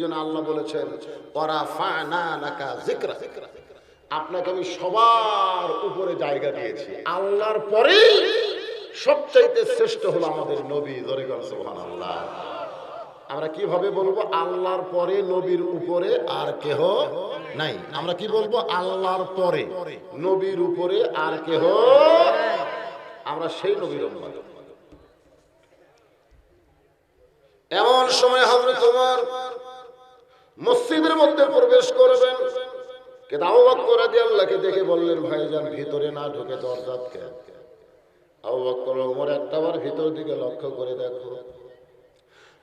জন্য আল্লাহ বলেছেন ওয়ারাফা'না লাকা যিকরা, আপনাকে আমি সবার উপরে জায়গা দিয়েছি। আল্লাহর পরে সবচাইতে শ্রেষ্ঠ হলো আমাদের নবী। জোরে বলেন সুবহানাল্লাহ। আমরা কিভাবে বলবো আল্লাহর পরে নবীর উপরে আর কেহ নাই? আমরা কি বলবো আল্লাহর পরে নবীর উপরে আর কেহ, আমরা সেই নবীর উম্মত। এমন সময় হযরত ওমর মসজিদের মধ্যে প্রবেশ করবেন, কিন্তু আবু বকর রাদিয়াল্লাহু দেখে বললেন, ভাইজান ভিতরে না ঢুকে দরজাতে। আবু বকর ওমর একটাবার ভিতর দিকে লক্ষ্য করে দেখো।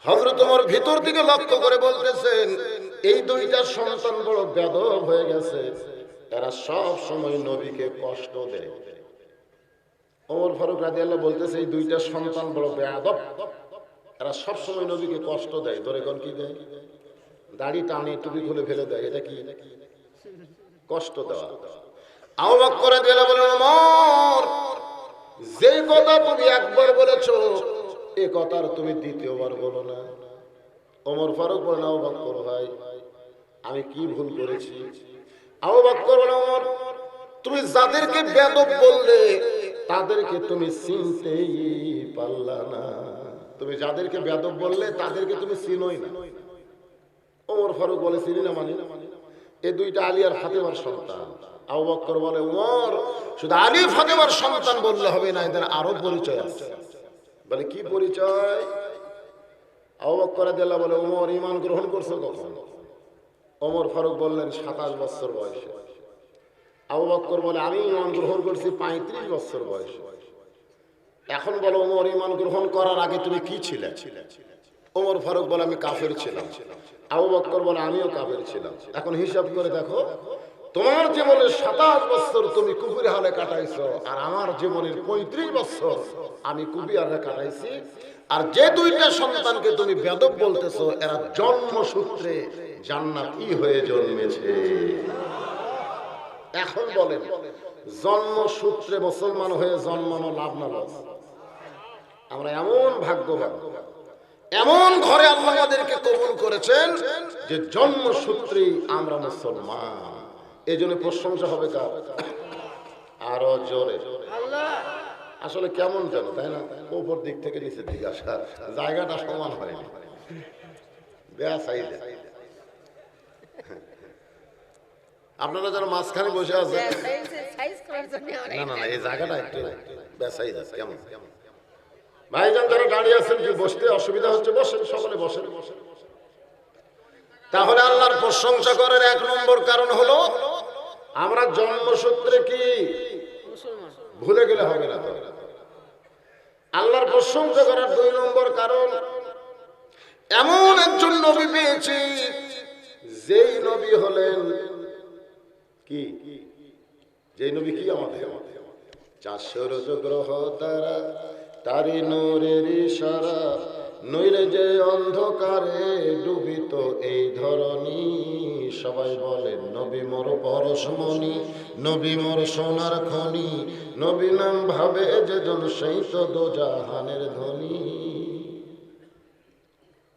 হযরত ওমর ভিতর দিকে লক্ষ্য করে বলতেছেন, এই দুইটা সন্তান বড় বেয়াদব হয়ে গেছে, এরা সব সময় নবীকে কষ্ট দেয়। ওমর ফারুক রাদিয়াল্লাহু বলতেছে, এই দুইটা সন্তান বড় বেয়াদব, এরা সব সময় নবীকে কষ্ট দেয়। ধরে কোন কি দেয়? দাড়ি টানে, টুপি খুলে ফেলে দেয়। এটা কি? কষ্ট দেওয়া। আবু বকর রাদিয়াল্লাহু বলেন, ওমর যে কথা তুমি একবার বলেছো, এই কথার তুমি দ্বিতীয়বার বলো না। ওমর ফারুক বলেন, আবু বকর ভাই আমি কি ভুল করেছি? আবু বকর বলেন, ওমর তুমি যাদেরকে বেয়াদব বললে তাদেরকে তুমি চিনতেই পারলা না। তুমি যাদেরকে বেয়াদব বললে তাদেরকে তুমি চিনোই না। ওমর ফারুক বলে, চিনি না মানে? এই দুইটা আলী আর ফাতেমার সন্তান। আবু বকর বলে, ওমর শুধু আলী ফাতেমার সন্তান বললে হবে না, এদের আরো পরিচয় আছে। বলে কি পরিচয়? আবু বকর রাদিয়াল্লাহু বলে, ওমর ঈমান গ্রহণ করছো কখন? ওমর ফারুক বললেন 27 বছর বয়সে। আবু বকর বলে, আমি ঈমান গ্রহণ করছি 35 বছর বয়সে। এখন বলো ওমর ঈমান গ্রহণ করার আগে তুমি কি ছিলে? ওমর ফারুক বলে, আমি কাফের ছিলাম। আবু বকর বলে, আমিও কাফের ছিলাম। এখন হিসাব করে দেখো, তোমার জীবনের 27 বছর তুমি কুফরি হালে কাটাইছো, আর আমার জীবনের 35 বছর আমি কুফরিয়ারে কাটাইছি। আর যে দুইটা সন্তানকে তুমি বেয়াদব বলতেছো, এরা জন্মসূত্রে জান্নাতি হয়ে জন্মেছে। এখন বলেন, জন্মসূত্রে মুসলমান হয়ে জন্মানো লাভ না লস? আমরা এমন ভাগ্যবান, এমন ঘরে আল্লাহ আমাদেরকে কবুল করেছেন যে জন্মসূত্রেই আমরা মুসলমান। এই জন্য প্রশংসা হবে কার? আরো জোরে আল্লাহ। আসলে কেমন যেন, তাই না? উপর দিক থেকে নিচের দিকে আসা, জায়গাটা সমান হয়নি। আপনারা যারা মাঝখানে বসে আছেন, না না না, এই জায়গাটা একটু বেসাইজ আছে। কেমন ভাইজান যারা দাঁড়িয়ে আছেন, কি বসতে অসুবিধা হচ্ছে? বসেন, সকলে বসেন। তাহলে আল্লাহর প্রশংসা করার 1 নম্বর কারণ হলো আমরা জন্মসূত্রে কি ভুলে গেলে হবে না। আল্লাহর প্রশংসা করার 2 নম্বর কারণ, এমন একজন নবী পেয়েছি যেই নবী হলেন কি? যেই নবী কি? আমাদের 400 গ্রহ তারা, তারি নূরের ইশারা, নইলে যে অন্ধকারে ডুবিত এই ধরনী। সবাই বলেন, নবী মোর পরশমণি, নবী মোর সোনার খনি, নবী নাম ভাবে যেজন সেই তো দোজাহানের ধনী।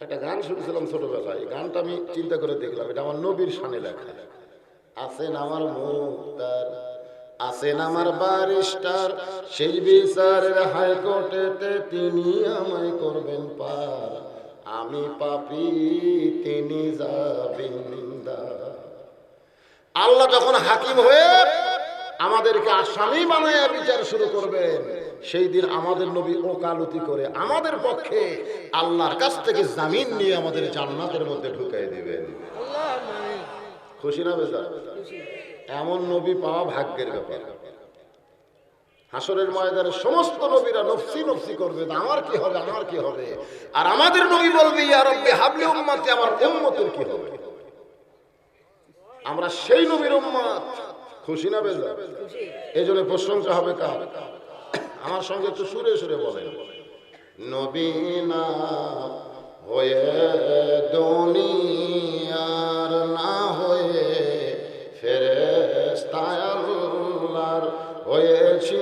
একটা গান শুনেছিলাম ছোটবেলায়, এই গানটা আমি চিন্তা করে দেখলাম, এটা আমার নবীর শানে লেখা। আছেন আমার মুক্তার, আছেন আমার ব্যারিস্টার, সেই বিচারের হাইকোর্টেতে তিনি আমায় করবেন পার। আমি পাপী, তিনি জামিনদার। আল্লাহ যখন হাকিম হয়ে আমাদেরকে আসামি বানায় বিচার শুরু করবেন, সেই দিন আমাদের নবী ওকালতি করে আমাদের পক্ষে আল্লাহর কাছ থেকে জামিন নিয়ে আমাদের জান্নাতের মধ্যে ঢুকাই দিবেন। খুশি না বেজার? এমন নবী পাওয়া ভাগ্যের ব্যাপার। হাসরের ময়দানে সমস্ত নবীরা নফসি নফসি করবে, আমার কি হবে, আমার কি হবে। আর আমাদের নবী বলবে, ইয়া রাব্বি হাবলি উম্মতি, আমার উম্মতের কি হবে। আমরা সেই নবীর উম্মত। খুশি না বেজার? এই জন্য প্রশংসা হবে কার? আমার সঙ্গে একটু সুরে সুরে বলেন, নবী না হয়ে দুনিয়ার, না হয়ে ফেরেশতা আল্লাহর, হয়েছি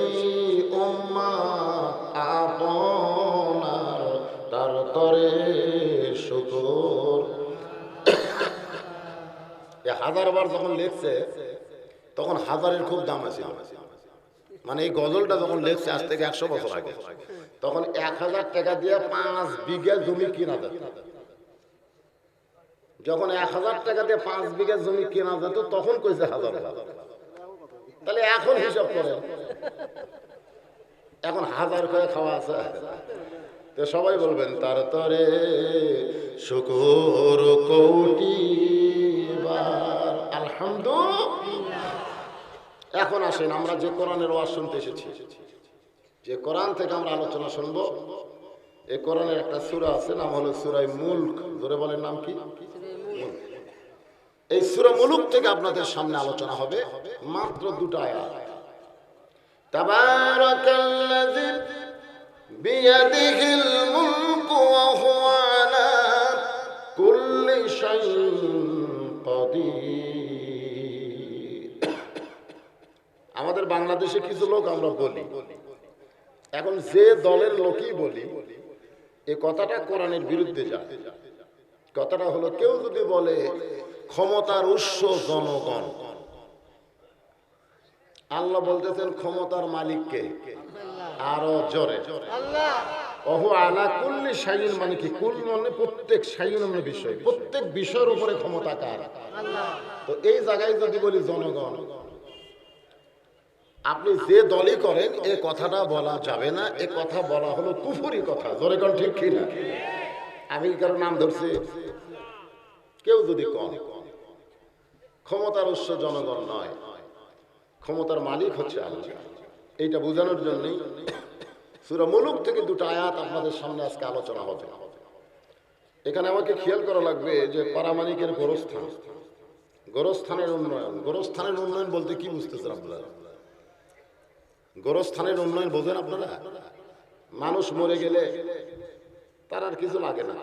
উম্মত আপনার, তার তরে শুকর এই 1000 বার যখন লিখছে তখন হাজারের খুব দাম আছে। মানে এই গজলটা যখন লিখছে আজ থেকে 100 বছর আগে, তখন 1000 টাকা দিয়ে 5 বিঘা জমি কিনা যেত। যখন 1000 টাকা দিয়ে 5 বিঘা জমি কেনা যেত তখন কইছে 1000 টাকা। তাহলে এখন হিসাব করেন, এখন 1000 করে খাওয়া আছে। তো সবাই বলবেন তার তরে শুকর কোটি বার আলহামদুলিল্লাহ। এখন আসেন আমরা যে কোরআনের ওয়াজ শুনতে এসেছি, যে কোরআন থেকে আমরা আলোচনা শুনবো, এই কোরআনের একটা সূরা আছে, নাম হলো সূরা মুলক। জোরে বলেন নাম কি? এই সূরা মুলক থেকে আপনাদের সামনে আলোচনা হবে মাত্র 2টা আয়াত। তাবারাকাল্লাযী বিয়াদিহিল মুলকু ওয়া হুয়া আলা কুল্লি শাইইন কাদির। আমাদের বাংলাদেশে কিছু লোক আমরা বলি, এখন যে দলের লোকই বলি, এই কথাটা কোরআনের বিরুদ্ধে যায়। কথাটা হলো, কেউ যদি বলে ক্ষমতার উৎস জনগণ, আল্লাহ বলতেছেন ক্ষমতার মালিককে, আরো জোরে আল্লাহ। ওহু আলা কুল্লি শাইইন, মানে কি? কুল মানে প্রত্যেক, শাইইন মানে বিষয়, প্রত্যেক বিষয়ের উপরে ক্ষমতা কার? আল্লাহ। তো এই জায়গায় যদি বলি জনগণ, আপনি যে দলই করেন এই কথাটা বলা যাবে না। এই কথা বলা হলো কুফরি কথা। জোরে কোন ঠিক কি না? আমি কারো নাম ধরছি? কেউ যদি কন ক্ষমতার উৎস জনগণ নয়, ক্ষমতার মালিক হচ্ছে আল্লাহ, এইটা বোঝানোর জন্যই সূরা মুলক থেকে 2টা আয়াত আপনাদের সামনে আজকে আলোচনা হবে। এখানে আমাকে খেয়াল করা লাগবে যে পারামানিকের গোরস্থান, গোরস্থানের উন্নয়ন। গোরস্থানের উন্নয়ন বলতে কি বুঝতেছেন আপনারা? গোরস্থানের উন্নয়ন বোঝেন আপনারা? মানুষ মরে গেলে তার আর কিছু লাগে না,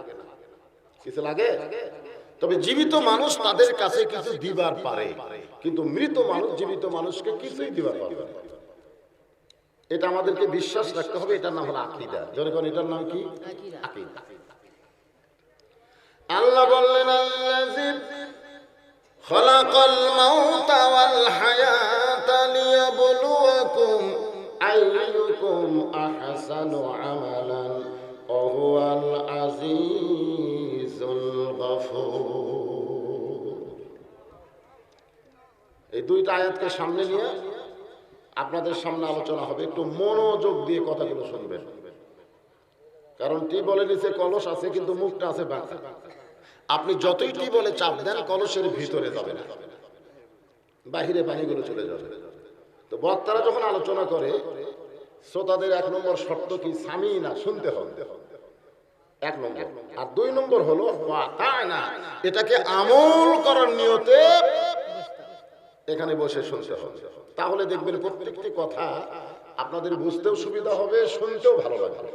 কিছু লাগে? তবে জীবিত মানুষ তাদের কাছে কিছু দিবার পারে, কিন্তু মৃত মানুষ জীবিত মানুষকে কিছুই দিবার পারবে না। এটা আমাদেরকে বিশ্বাস রাখতে হবে। এটার নাম হলো আকীদা। যখন এটার নাম কি? আকীদা। আল্লাহ বললেন আল্লাযী খালাকাল মাউতা ওয়াল হায়াতা লিয়াবলুয়াকুম আইয়ুকুম আহসানু আমালান ওয়া হুয়াল আজিজুল গফুর। এই 2টা আয়াতকে সামনে নিয়ে আপনাদের সামনে আলোচনা হবে। একটু মনোযোগ দিয়ে কথাগুলো শুনবেন, কারণ টিউবওয়েলের নিচে কলস আছে কিন্তু মুখটা আছে বাঁকা। আপনি যতই টিউবওয়েলে চাপ দেন কলসের ভিতরে যাবে না, বাহিরে পানিগুলো চলে যাবে। তো বক্তারা যখন আলোচনা করে, শ্রোতাদের 1 নম্বর শর্ত কি? সামিনা, শুনতে হবে 1 নম্বর। আর 2 নম্বর হলো ওয়াতানা, এটাকে আমল করার নিয়তে এখানে বসে শুনতে হবে। তাহলে দেখবেন প্রত্যেকটি কথা আপনাদের বুঝতেও সুবিধা হবে, শুনতেও ভালো লাগবে।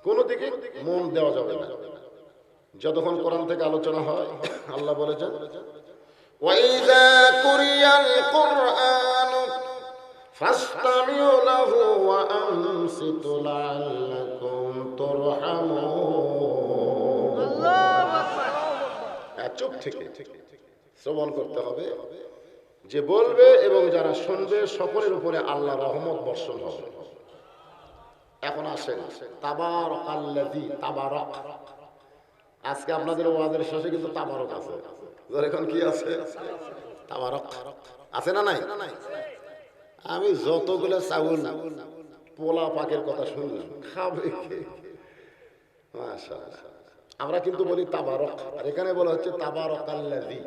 কোনো দিকে মন দেওয়া যাবে না। যতক্ষণ কোরআন থেকে আলোচনা হয়, আল্লাহ বলেছেন ওয়াইযা কুরিয়াল কুরআনু ফাসতামিউ লাহু ওয়া আনসিতু লাআল্লাকুম তুরহামুন। আল্লাহু আকবার। চুপ থেকে শ্রবণ করতে হবে। যে বলবে এবং যারা শুনবে সকলের উপরে আল্লাহর রহমত বর্ষণ হবে। এখন আসেন তাবারাকাল্লাযী, তাবারাক। আজকে আপনাদের ওয়াজের শেষে কিন্তু তাবারক আছে। এখন কি আছে? তাবারক আছে না নাই? আমি যতগুলো চাউল পোলা পাকের কথা শুনলাম, খাবে কে? মাশাআল্লাহ। আমরা কিন্তু বলি তাবারক, আর এখানে বলা হচ্ছে তাবারাকাল্লাযী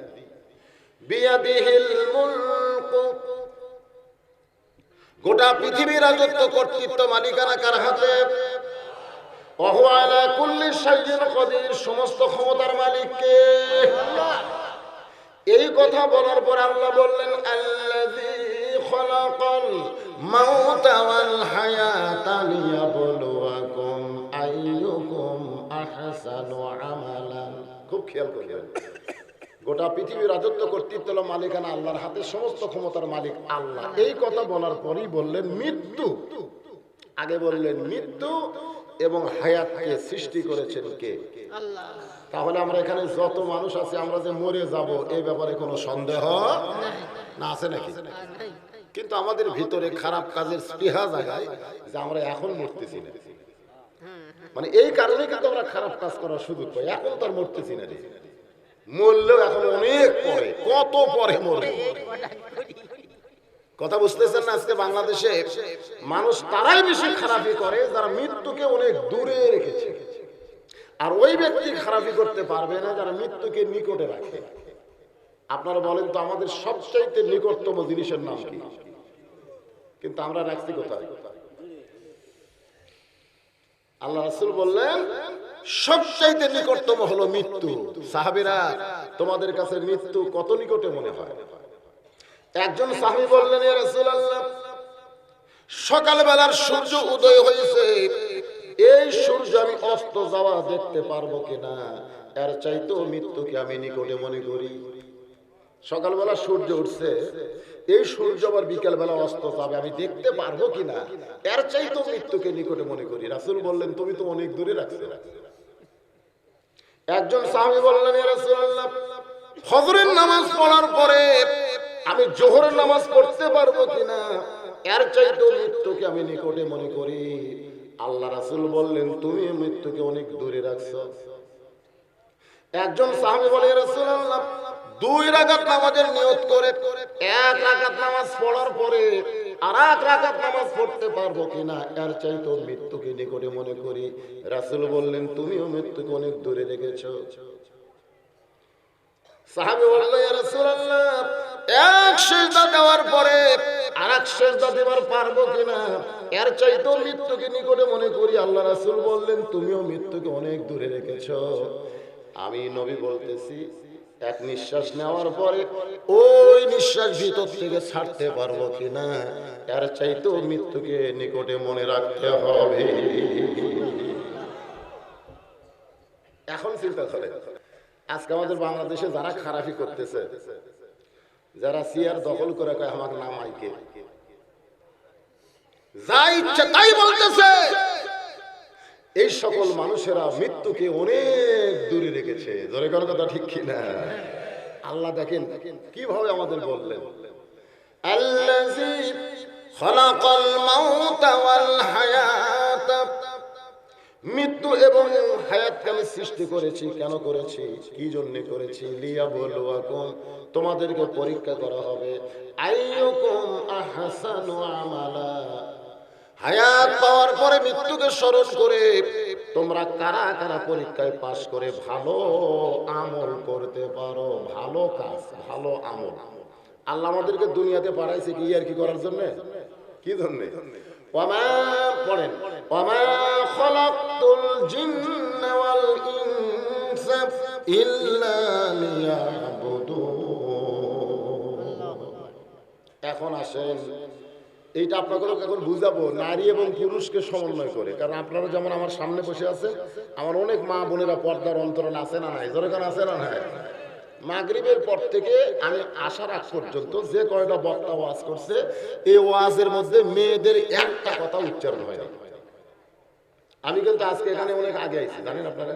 বিয়াদিহিল মুলকু। গোটা পৃথিবীর রাজত্ব, কর্তৃত্ব, মালিকানা কার হাতে? ওয়া হুয়া আলা কুল্লি শাইইন কাদির, সমস্ত ক্ষমতার মালিক কে? আল্লাহ। এই কথা বলার পর আল্লাহ বললেন আল্লাযী খালাকাল মাউতা ওয়াল হায়াতা লিয়াবলুয়াকুম আইয়ুকুম আহসানু আমালান। খুব খেয়াল করবেন, গোটা পৃথিবীর রাজত্ব, কর্তৃত্ব, মালিকানা আল্লাহর হাতে, সমস্ত ক্ষমতার মালিক আল্লাহ। এই কথা বলার পরই বললেন মৃত্যু। আগে বললেন মৃত্যু, এবং হায়াতকে সৃষ্টি করেছেন কে? আল্লাহ। তাহলে আমরা এখানে যত মানুষ আছে আমরা যে মরে যাব এই ব্যাপারে কোনো সন্দেহ না, আছে নাকি? কিন্তু আমাদের ভিতরে খারাপ কাজের স্পৃহা জাগায় যে আমরা এখন মরতেছি না, মানে এই কারণে কিন্তু আমরা খারাপ কাজ করার সুযোগ পাই। এখন তো আর মরতেছি না রে, মরলেও এখন অনেক পরে, কত পরে মরবে। কথা বুঝতেছেন না? আজকে বাংলাদেশে মানুষ তারাই বেশি খারাপি করে যারা মৃত্যুকে অনেক দূরে রেখেছে, আর ওই ব্যক্তি খারাপি করতে পারবে না যারা মৃত্যুকে নিকটে রাখে। আপনারা বলেন তো আমাদের সবচাইতে নিকটতম জিনিসের নাম কি? কিন্তু আমরা রাখছি কোথায়? আল্লাহ রাসূল বললেন সবচাইতে নিকটতম হলো মৃত্যু। সাহাবীরা, তোমাদের কাছে মৃত্যু কত নিকটে মনে হয়? একজন সাহাবী বললেন, ইয়া রাসূলুল্লাহ, সকালবেলার সূর্য উদয় হয়েছে, এই সূর্য আমি অস্ত যাওয়া দেখতে পারবো কিনা, এর চাইতেও মৃত্যুকে আমি নিকটে মনে করি। সকালবেলা সূর্য উঠছে, এই সূর্য আবার বিকেল বেলা অস্ত যাবে, আমি দেখতে পারবো কিনা, এর চাইতেও মৃত্যুকে নিকটে মনে করি। রাসূল বললেন, তুমি তো অনেক দূরে রাখছো। একজন সাহাবী বললেন, ইয়া রাসূলুল্লাহ, ফজরের নামাজ পড়ার পরে আমি জোহরের নামাজ পড়তে পারবো কিনা, এর চাইতেও মৃত্যুকে আমি নিকটে মনে করি। আল্লাহ রাসূল বললেন, তুমি মৃত্যুকে অনেক দূরে রাখছো। একজন সাহাবী বলে, ইয়া রাসূলুল্লাহ, 2 রাকাত নামাজের নিয়ত করে 1 রাকাত নামাজ পড়ার পরে আর 1 রাকাত নামাজ পড়তে পারবো কিনা, এর চাইতেও মৃত্যুকে নিকটে মনে করি। রাসূল বললেন, তুমিও মৃত্যুকে অনেক দূরে রেখেছো। সাহাবী বললেন, ইয়া রাসূলুল্লাহ, 1 সিজদা দেওয়ার পরে আরেক সিজদা দেবার পারবো কিনা, এর চাইতেও মৃত্যুকে নিকটে মনে করি। আল্লাহ রাসূল বললেন, তুমিও মৃত্যুকে অনেক দূরে রেখেছো। আমি নবী বলতেছি, এক নিঃশ্বাস নেওয়ার পরে ওই নিঃশ্বাস ভিতর থেকে ছাড়তে পারবো কিনা, এর চাইতেও মৃত্যুকে নিকটে মনে রাখতে হবে। এখন চিন্তা করে, আজকে আমাদের বাংলাদেশে যারা খারাপি করতেছে, যারা চেয়ার দখল করে কয় আমার নাম আইকে, যা ইচ্ছা তাই বলতেছে, এই সকল মানুষেরা মৃত্যুকে অনেক দূরে রেখেছে। জোরে কারো কথা ঠিক কিনা? আল্লাহ দেখেন কিভাবে আমাদের বললেন, আল্লাযী খালাকাল মাউতা ওয়াল হায়াত, মৃত্যু এবং হায়াতকে আমি সৃষ্টি করেছি। কেন করেছি? কি জন্য করেছি? লিয়াবলুয়াকুম, তোমাদেরকে পরীক্ষা করা হবে। আইয়ুকুম আহসানু আমালা, হায়াত পাওয়ার পরে মৃত্যুকে স্মরণ করে তোমরা কারা কারা পরীক্ষায় পাশ করে ভালো আমল করতে পারো। ভালো কাজ, ভালো আমল। আল্লাহ আমাদেরকে দুনিয়াতে পাঠাইছে কি আর কি করার জন্য? কি জন্য? ওয়ামা পড়েন, ওয়ামা খালাকতুল জিন্না ওয়াল ইনসা ইল্লা লিয়াবুদুন। এখন আসেন, এইটা আপনাকে এখন বুঝাবো নারী এবং পুরুষকে সমন্বয় করে। কারণ আপনারা যেমন আমার সামনে বসে আছেন, আমার অনেক মা বোনেরা পর্দার অন্তরাল আছে না নাই? যেরকম আছে না নাই? মাগরিবের পর থেকে আমি আসার আগ পর্যন্ত যে কয়টা বক্তা ওয়াজ করছে, এই ওয়াজের মধ্যে মেয়েদের একটা কথা উচ্চারণ হয় না। আমি কিন্তু আজকে এখানে অনেক আগে আইছি, জানেন আপনারা,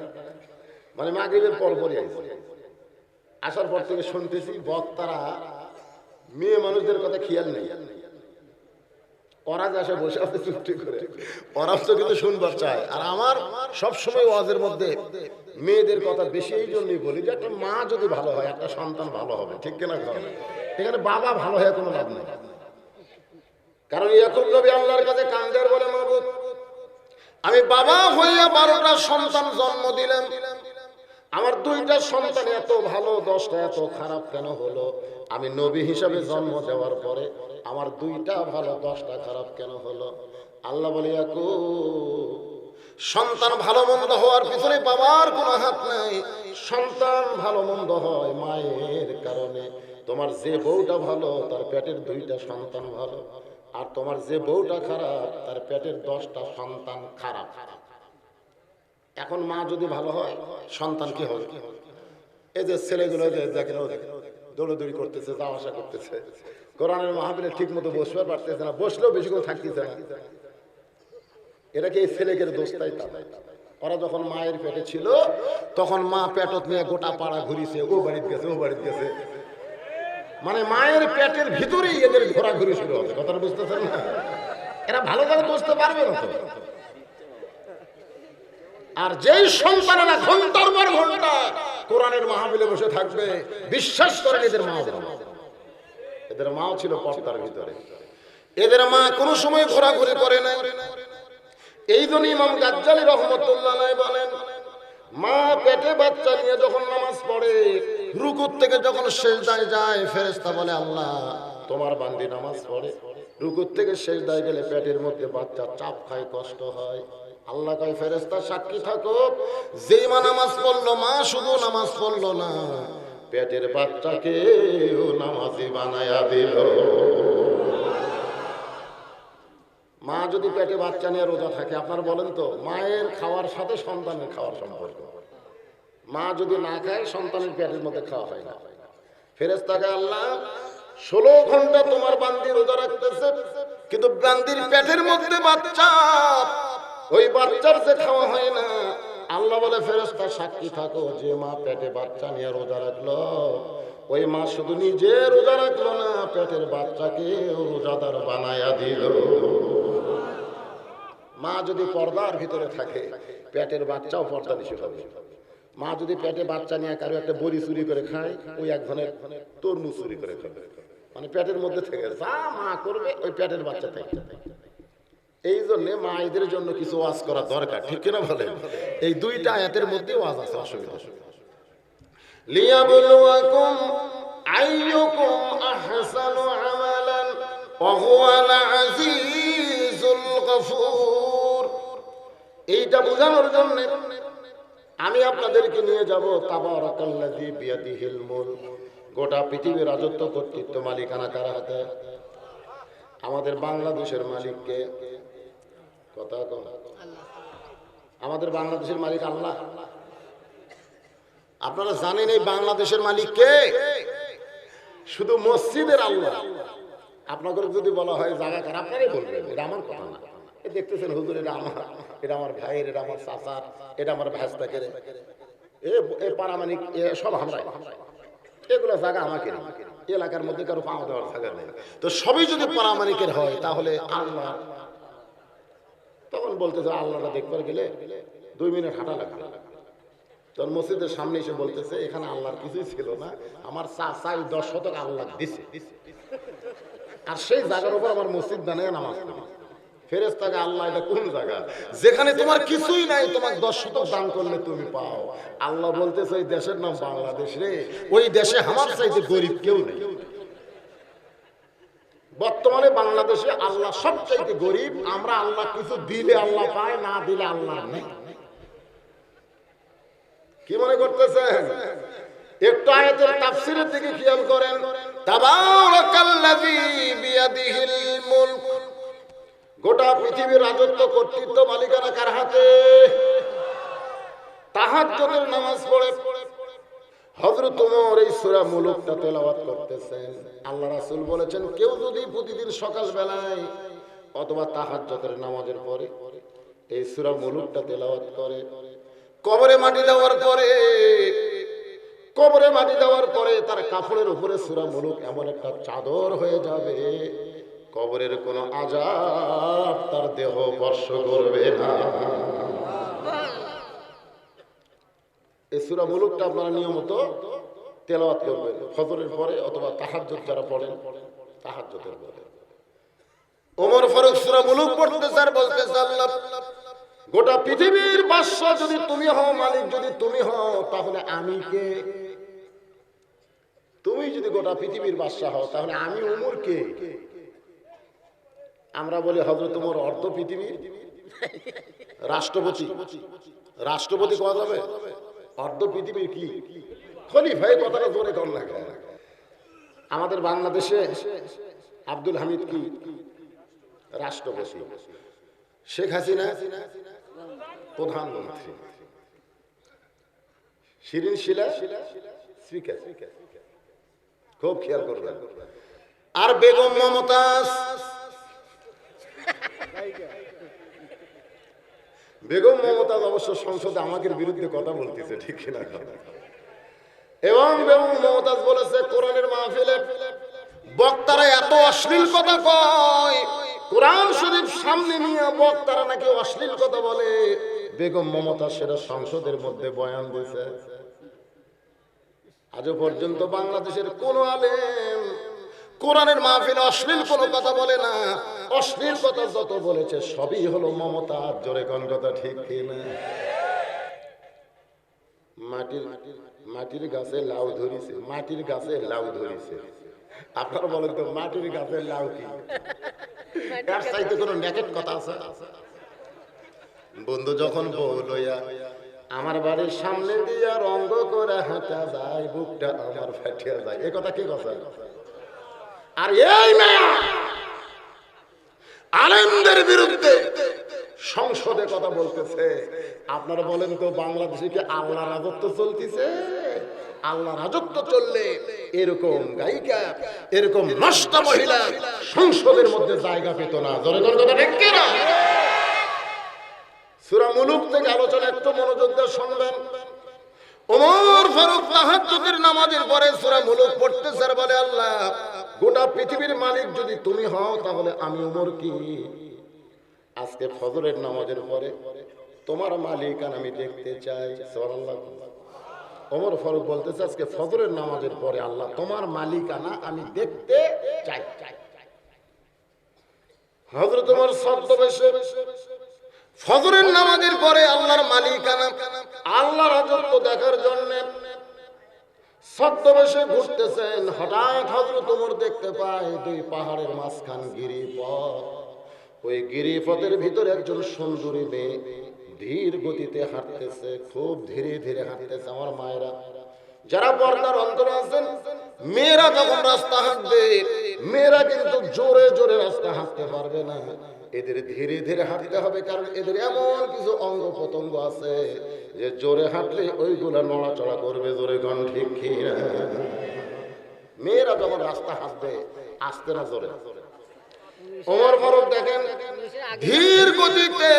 মানে মাগরিবের পরপরই আইছি। আসার পর থেকে শুনতেছি বক্তারা মেয়ে মানুষদের কথা খেয়াল নেই। ওরা আসে বসে আছে চুপটি করে, ওরা তো কিন্তু শুনবার চায়। আর আমার সবসময় ওয়াজের মধ্যে মেয়েদের কথা বেশি এই জন্যই বলি যে একটা মা যদি ভালো হয়, একটা সন্তান ভালো হবে, ঠিক কিনা? এখানে বাবা ভালো হয়ে কোনো লাভ নেই। কারণ ইয়াকুব নবী আল্লাহর কাছে কান্দার বলে, মাবুদ, আমি বাবা হইয়া 12টা সন্তান জন্ম দিলাম, আমার 2টা সন্তান এত ভালো, 10টা এত খারাপ কেন হলো? আমি নবী হিসাবে জন্ম দেওয়ার পরে আমার 2টা ভালো, 10টা খারাপ কেন হলো? আল্লাহ বলে, ইয়াকুব, সন্তান ভালো মন্দ হওয়ার পিছনে বাবার কোনো হাত নাই। সন্তান ভালো মন্দ হয় মায়ের কারণে। তোমার যে বউটা ভালো, তার পেটের 2টা সন্তান ভালো, আর তোমার যে বউটা খারাপ, তার পেটের 10টা সন্তান খারাপ। এখন মা যদি ভালো হয়, সন্তান কি হবে? এই যে ছেলেগুলো দেখেন দৌড়াদৌড়ি করতেছে, যাওয়া আসা করতেছে, কোরআনের মাহফিলে ঠিক মতো বসতে পারতেছে না, বসলেও বেশিক্ষণ থাকতেছে না। এরা কি এই ছেলেকের দোস্তাই তা? ওরা যখন মায়ের পেটে ছিল তখন মা পেটত নিয়ে গোটা পাড়া ঘুরিছে, ও বাড়িতে গেছে, ও বাড়িতে গেছে। মানে মায়ের পেটের ভিতরেই এদের ঘোরাঘুরি শুরু হবে। কথাটা বুঝতেছেন না? এরা ভালো করে বুঝতে পারবে না তো। আর যেই সন্তানেরা ঘন্টার পর ঘন্টা কোরআনের মাহফিলে বসে থাকবে, বিশ্বাস করেন এদের মা, এদের মাও ছিল পর্দার ভিতরে। এদের মা কোনো সময় ঘোরাঘুরি করে না। এই জন্য ইমাম গাজ্জালী রহমতুল্লাহ আলাইহি বলেন, মা পেটে বাচ্চা নিয়ে যখন নামাজ পড়ে, রুকুর থেকে যখন সিজদায় যায়, ফেরেশতা বলে আল্লাহ তোমার বান্দি নামাজ পড়ে, রুকুর থেকে সিজদায় গেলে পেটের মধ্যে বাচ্চা চাপ খায়, কষ্ট হয়। আল্লাহ কয় ফেরেশতা সাক্ষী থাকো, যেই মা নামাজ পড়লো, মা শুধু নামাজ পড়লো না, পেটের বাচ্চাকে নামাজি বানায়া দিল। মা যদি পেটে বাচ্চা নিয়ে রোজা থাকে, আপনারা বলেন তো মায়ের খাওয়ার সাথে সন্তানের খাওয়ার সম্পর্ক। মা যদি না খায়, সন্তানের পেটের মধ্যে খাওয়া হয় না। ফেরেশতাকে আল্লাহ 16 ঘন্টা তোমার বান্দি রোজা রাখতেছে, কিন্তু বান্দির পেটের মধ্যে বাচ্চা, ওই বাচ্চার যে খাওয়া হয় না। আল্লাহ বলে ফেরেশতা সাক্ষী থাকো, যে মা পেটে বাচ্চা নিয়ে রোজা রাখলো, ওই মা শুধু নিজে রোজা রাখলো না, পেটের বাচ্চাকে রোজাদার বানায়া দিল। মা যদি পর্দার ভিতরে থাকে, পেটের বাচ্চাও পর্দা নিষেধ হবে। মা যদি পেটে বাচ্চা নিয়ে কারো একটা বড়ি চুরি করে খায়, ওই একজনের তরমুজ চুরি করে খাবে। মানে পেটের মধ্যে থেকে যা মা করবে, ওই পেটের বাচ্চা থেকে। এই জন্য মায়েদের জন্য কিছু ওয়াজ করা দরকার, ঠিক কিনা বলেন? এই দুইটা আয়াতের মধ্যে ওয়াজ আছে, অসুবিধা। লিয়াবলুয়াকুম আইয়ুকুম আহসানু আমালান ওয়া হুয়াল আজিজুল গফুর। এইটা বোঝানোর জন্য আমি আপনাদেরকে নিয়ে যাব তাবারাকাল্লাযী বিয়াদিহিল মুলক। গোটা পৃথিবীর রাজত্ব, কর্তৃত্ব, মালিকানা কার হাতে? আমাদের বাংলাদেশের মালিককে। কথা কম। আমাদের বাংলাদেশের মালিক আল্লাহ। আপনারা জানেন এই বাংলাদেশের মালিক কে? শুধু মসজিদের আল্লাহ। আপনাকে যদি বলা হয় জায়গা কার, আপনারাই বলবেন এটা আমার কথা না। দেখতেছেন হুজুর, এটা আমার, এটা আমার ভাইয়ের, এটা আমার চাচার, এটা আমার ভাস্তাকের, এ পারামানিক, সব আমরাই। এগুলো জায়গা আমাকে, এলাকার মধ্যে কারো পাওয়া দেওয়ার জায়গা নেই। তো সবই যদি পারামানিকের হয়, তাহলে আল্লাহ, তখন বলতেছে আল্লাহটা দেখবার গেলে 2 মিনিট হাঁটা লাগবে। তখন মসজিদের সামনে এসে বলতেছে এখানে আল্লাহর কিছুই ছিল না, আমার চাচাই 10 শতক আল্লাহ দিছে, আর সেই জায়গার উপর আমার মসজিদ বানায় নামাজ পড়ি। ফেরেশতাকে আল্লাহ, এটা কোন জায়গা যেখানে তোমার কিছুই নাই, তোমার 10 শতক দান করলে তুমি পাও? আল্লাহ বলতেছে ওই দেশের নাম বাংলাদেশ রে, ওই দেশে আমার চাইতে গরিব কেউ নেই। বর্তমানে বাংলাদেশে আল্লাহ সবচাইতে গরিব। আমরা আল্লাহ কিছু দিলে আল্লাহ পায়, না দিলে আল্লাহ নেই। কি মনে করতেছেন? একটু আয়াতের তাফসীরের দিকে খেয়াল করেন। তাবারাকাল্লাযী বিয়াদিহিল মুলক। গোটা পৃথিবীর রাজত্ব, কর্তৃত্ব, মালিকানা কার হাতে? তাহাজ্জুদের নামাজ পড়ে হযরত ওমর এই সূরা মুলকটা তেলাওয়াত করতেছেন। আল্লাহ রাসূল বলেছেন, কেউ যদি প্রতিদিন সকাল বেলায় অথবা তাহাজ্জুদের নামাজের পরে এই সূরা মুলকটা তেলাওয়াত করে, কবরে মাটি দেওয়ার পরে তার কাপড়ের উপরে সূরা মুলক এমন একটা চাদর হয়ে যাবে, কবরের কোন আযাব তার দেহ স্পর্শ করবে না। এই সূরা মুলকটা আপনারা নিয়মিত তেলাওয়াত করবেন ফজরের পরে অথবা তাহাজ্জুদ যারা পড়েন, তাহাজ্জুদের পরে। ওমর ফারুক সূরা মুলক পড়তেছে আর বলতেছে, আল্লাহ গোটা পৃথিবীর বাদশা যদি তুমি হও, মালিক যদি তুমি হও, তাহলে আমি কে? তুমি যদি গোটা পৃথিবীর বাদশা হও, তাহলে আমি ওমর কে? আমরা বলি হযরত ওমর অর্ধ পৃথিবীর রাষ্ট্রপতি। রাষ্ট্রপতি কওয়া যাবে? অর্ধ পৃথিবীর কি খলিফা? এই কথাটা জোরে কর না। আমাদের বাংলাদেশে আব্দুল হামিদ কি রাষ্ট্রপতি, শেখ হাসিনা প্রধানমন্ত্রী, শিরিন শিলা স্পিকার। খুব খেয়াল করবেন। আর বেগম মমতাজ বেগম মমতাজ অবশ্য সংসদে আমাদের বিরুদ্ধে কথা বলতেছে, ঠিক কিনা? এবং বেগম মমতাজ বলেছে কোরআনের মাহফিলে বক্তারা এত অশ্লীল কথা কয়, কোরআন শরীফ সামনে নিয়ে বক্তারা নাকি অশ্লীল কথা বলে। বেগম মমতাজ সেটা সংসদের মধ্যে বয়ান দিয়েছে। আজও পর্যন্ত বাংলাদেশের কোন আলেম কোরআনের মাহফিলে অশ্লীল কোনো কথা বলে না। অশ্লীল কথা যত বলেছে সবই হলো মমতাজ। জোরে কোন কথা ঠিক কিনা? মাটির গাছে লাউ ধরিছে, মাটির গাছে লাউ ধরিছে। আপনারা বলেন তো মাটির গাছে লাউ কি? এর চাইতে কোনো নেগেট কথা আছে? বন্ধু যখন বউ লইয়া আমার বাড়ির সামনে দিয়া রঙ্গ করে হাঁটা যায়, বুকটা আমার ফাটিয়া যায়, এ কথা কি কথা? আর এই মেয়া আলেমদের বিরুদ্ধে সংসদে কথা বলতেছে। আপনারা বলেন তো বাংলাদেশে কি আল্লাহ রাজত্ব চলতেছে? আল্লাহ রাজত্ব চললে এরকম গায়িকা, এরকম নষ্ট মহিলা সংসদের মধ্যে জায়গা পেত না। জোরে জোরে কথা ঠিক কি না? সূরা মুলুক থেকে আলোচনা একটু মনোযোগ দিয়ে শুনবেন। ওমর ফারুক তাহাজ্জুদের নামাজের পরে সূরা মুলুক পড়তেছে আর বলে, আল্লাহ গোটা পৃথিবীর মালিক যদি তুমি হও তাহলে আমি ওমর কি? আজকে ফজরের নামাজের পরে তোমার মালিকানা আমি দেখতে চাই। সুবহানাল্লাহ। ওমর ফারুক বলতেছে আজকে ফজরের নামাজের পরে আল্লাহ তোমার মালিকানা আমি দেখতে চাই। হযরত ওমর ছদ্মবেশে ফজরের নামাজের পরে আল্লাহর মালিকানা, আল্লাহর রাজত্ব দেখার জন্য ছদ্মবেশে ঘুরতেছেন। হঠাৎ হযরত ওমর দেখতে পায় দুই পাহাড়ের মাঝখান গিরিপথ। ওই গিরিপথের ভিতরে একজন সুন্দরী মেয়ে ধীর গতিতে হাঁটতেছে, খুব ধীরে ধীরে হাঁটতেছে। আমার মায়েরা যারা পর্দার অন্তরে আছেন, মেয়েরা যখন রাস্তা হাঁটবে, মেয়েরা কিন্তু জোরে জোরে রাস্তা হাঁটতে পারবে না, এদের ধীরে ধীরে হাঁটতে হবে। কারণ এদের এমন কিছু অঙ্গ প্রত্যঙ্গ আছে যে জোরে হাঁটলে ওইগুলা নড়াচড়া করবে। জোরে গান ঠিক কি? মেয়েরা যখন রাস্তা হাঁটবে আস্তে না জোরে। ওমর ফারুক দেখেন ধীর গতিতে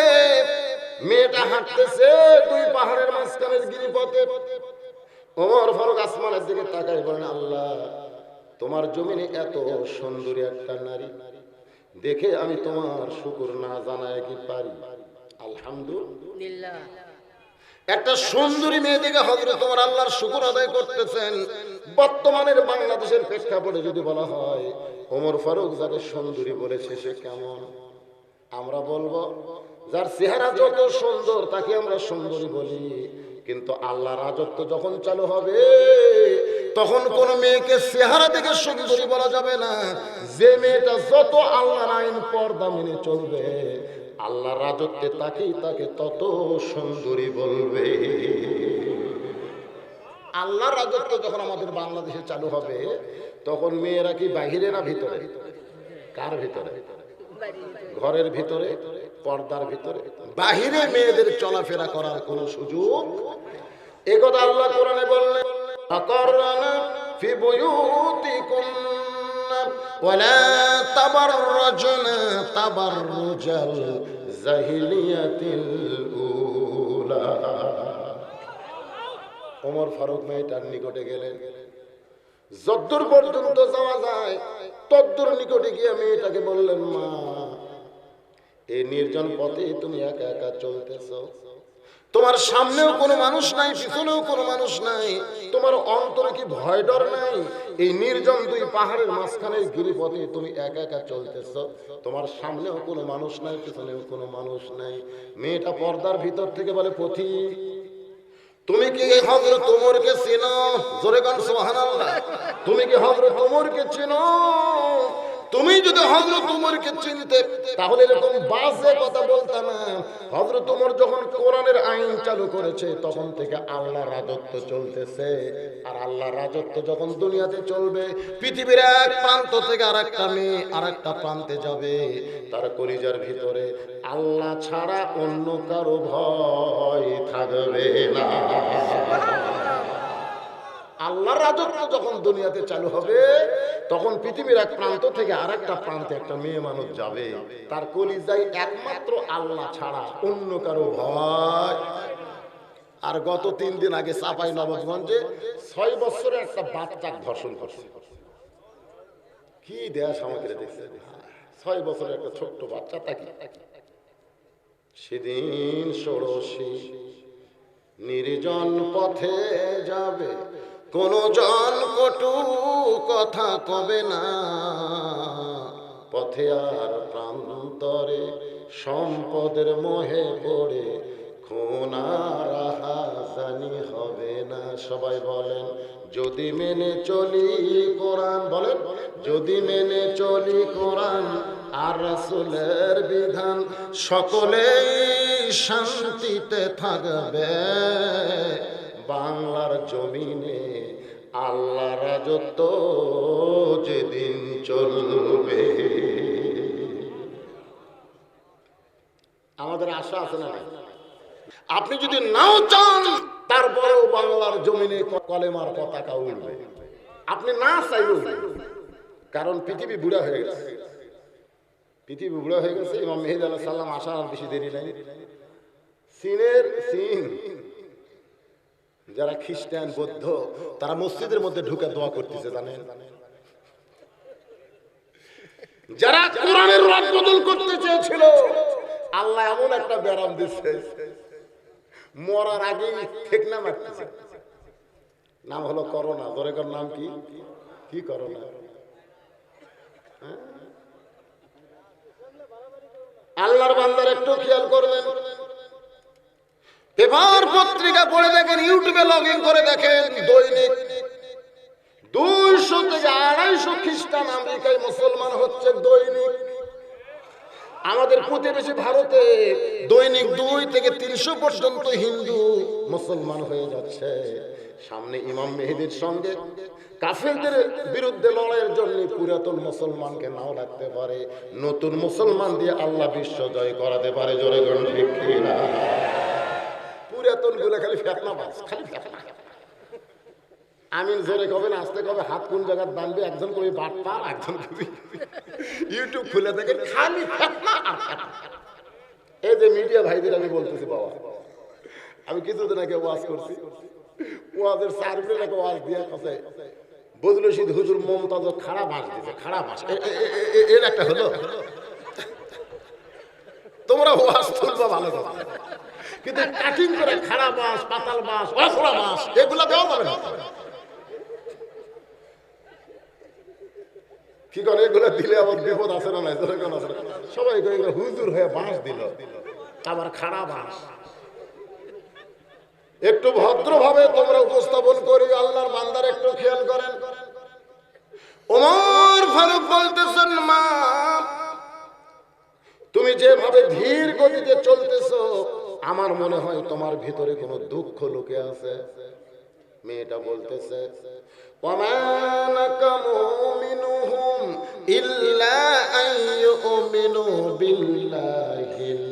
মেয়েটা হাঁটতেছে দুই পাহাড়ের মাঝখানের গিরিপথে। ওমর ফারুক আসমানের দিকে তাকায় বলেন, আল্লাহ তোমার জমিনে এত সুন্দরী একটা নারী দেখে আমি তোমার শুকর না জানায় কি পারি? আলহামদুলিল্লাহ। একটা সুন্দরী মেয়ে দেখে হযরত ওমর আল্লাহর শুকর আদায় করতেছেন। বর্তমানের বাংলাদেশের প্রেক্ষাপটে যদি বলা হয় ওমর ফারুক যাকে সুন্দরী বলেছে সে কেমন? আমরা বলবো যার চেহারা যত সুন্দর তাকে আমরা সুন্দরী বলি। কিন্তু আল্লাহ রাজত্ব যখন চালু হবে তখন কোন মেয়েকে চেহারা দেখে সুন্দরী বলা যাবে না। যে মেয়েটা যত আল্লাহর আইন পর্দা মেনে চলবে আল্লাহর রাজত্বে তাকে তত সুন্দরী বলবে। আল্লাহর রাজত্ব যখন আমাদের বাংলাদেশে চালু হবে তখন মেয়েরা কি বাহিরে না ভিতরে? কার ভিতরে? ঘরের ভিতরে, পর্দার ভিতরে। বাহিরে মেয়েদের চলাফেরা করার কোন সুযোগ? একথা আল্লাহ কোরআনে বললেন, আকারনা ফি বুয়ুতিকুন্না ওয়ালা তাবাররাজনা তাবাররুজাল জাহিলিয়াতিল উলা। ওমর ফারুক মেয়েটার নিকটে গেলেন। যদ্দূর পর্যন্ত যাওয়া যায় তদ্দূর নিকটে গিয়ে মেয়েটাকে বললেন, মা এই নির্জন পথে তুমি একা একা চলতেছ, তোমার সামনেও কোনো মানুষ নাই, পিছনেও কোনো মানুষ নাই, তোমার অন্তরে কি ভয় ডর নাই? এই নির্জন দুই পাহাড়ের মাঝখানের গিরিপথে তুমি একা একা চলতেছ, তোমার সামনেও কোনো মানুষ নাই, পিছনেও কোনো মানুষ নাই। মেয়েটা পর্দার ভিতর থেকে বলে, পথিক তুমি কি হযরত ওমরকে চেনো? জোরে গান সুবহানাল্লাহ। তুমি কি হযরত ওমরকে চেনো? তুমি যদি হযরত ওমরকে চিনতে তাহলে এরকম বাজে কথা বলতে না। হযরত ওমর যখন কোরআনের আইন চালু করেছে তখন থেকে আল্লাহর রাজত্ব চলতেছে। আর আল্লাহর রাজত্ব যখন দুনিয়াতে চলবে, পৃথিবীর এক প্রান্ত থেকে আরেকটা মেয়ে আরেকটা প্রান্তে যাবে, তার কলিজার ভিতরে আল্লাহ ছাড়া অন্য কারো ভয় থাকবে না। আল্লাহর রাজত্ব যখন দুনিয়াতে চালু হবে তখন পৃথিবীর এক প্রান্ত থেকে আরেকটা প্রান্তে একটা মেয়ে মানুষ যাবে, তার কলিজায় একমাত্র আল্লাহ ছাড়া অন্য কারো ভয়। আর গত 3 দিন আগে চাপাই নবাবগঞ্জে 6 বছরের একটা বাচ্চা ধর্ষণ করছে। কি দেয়া সামগ্রী দেখছে, 6 বছরের একটা ছোট্ট বাচ্চা। তাকে সেদিন ষোড়শী নির্জন পথে যাবে, কোন জন কটু কথা কবে না, পথে আর প্রান্তরে সম্পদের মোহে পড়ে খুন আর হাজানি হবে না। সবাই বলেন যদি মেনে চলি কোরআন, বলেন যদি মেনে চলি কোরআন আর রাসূলের বিধান, সকলেই শান্তিতে থাকবে বাংলার জমিনে, আল্লাহ রাজত্ব যেদিন চলবে। আমাদের আশা আছে না? আপনি যদি নাও চান তারপরেও বাংলার জমিনে কলেমার পতাকা উঠবে, আপনি না চাইলেও। কারণ পৃথিবী বুড়া হয়ে গেছে, পৃথিবী বুড়া হয়ে গেছে। ইমাম মেহেদী আলাইহিস সালাম আসার আর বেশি দেরি নাই। চীন যারা খ্রিস্টান বৌদ্ধ তারা মসজিদের মধ্যে ঢুকে দোয়া করতেছে, জানেন? যারা কোরআনের রদ বদল করতে চেয়েছিল আল্লাহ এমন একটা ব্যারাম দিচ্ছে, মরার আগেই ঠেকনা মারতেছে। নাম হলো করোনা। দরেকার নাম কি? কি করোনা? আল্লাহর বান্দার একটু খেয়াল করবেন, পেপার পত্রিকা পড়ে দেখেন, ইউটিউবে লগ ইন করে দেখেন, দৈনিক 200 থেকে 250 খ্রিস্টান আমেরিকায় মুসলমান হচ্ছে দৈনিক। আমাদের প্রতিবেশী ভারতে দৈনিক 2 থেকে 300 পর্যন্ত হিন্দু মুসলমান হয়ে যাচ্ছে। সামনে ইমাম মেহেদীর সঙ্গে কাফেরদের বিরুদ্ধে লড়াইয়ের জন্য পুরাতন মুসলমানকে নাও লাগতে পারে, নতুন মুসলমান দিয়ে আল্লাহ বিশ্ব জয় করাতে পারে। জোরে গণ ঠিক কিনা? পুরাতন গুলো খালি ফেতনা বাস, খালি ফেতনা। আমিন জোরে কবে না আসতে কবে, হাত কোন জায়গায় বাঁধবে, একজন কবি বাটপার, একজন কবি। ইউটিউব খুলে দেখেন খালি ফেতনা আর ফেতনা। এই যে মিডিয়া ভাইদের আমি বলতেছি, বাবা আমি কিছুদিন আগে ওয়াজ করছি, ওয়াজের 4 মিনিট একটা ওয়াজ দিয়ে কাছে বদরুল রশিদ হুজুর মমতাজ খাড়া বাঁশ দিয়েছে, খাড়া বাঁশ। এর একটা হলো, তোমরা ওয়াজ তুলবা ভালো কথা, কিন্তু কাটিং করে খাড়া বাঁশ, পাতাল বাঁশ, অখড়া বাঁশ এগুলা দেওয়া যাবে না। কি করে এগুলো দিলে আবার বিপদ আছে না? নাই সবাই হুজুর হয়ে বাঁশ দিল, আবার খাড়া বাঁশ। একটু ভদ্রভাবে তোমরা উপস্থাপন করি, আল্লাহর বান্দার একটু খেয়াল করেন। ওমর ফারুক বলতেছেন, মা তুমি যেভাবে ধীর গতিতে চলতেছো আমার মনে হয় তোমার ভিতরে কোনো দুঃখ লুকে আছে। মেয়েটা বলতেছে, ওমা নাকামু মিনহুম ইল্লা আইয়ুমিনু বিল্লাহিল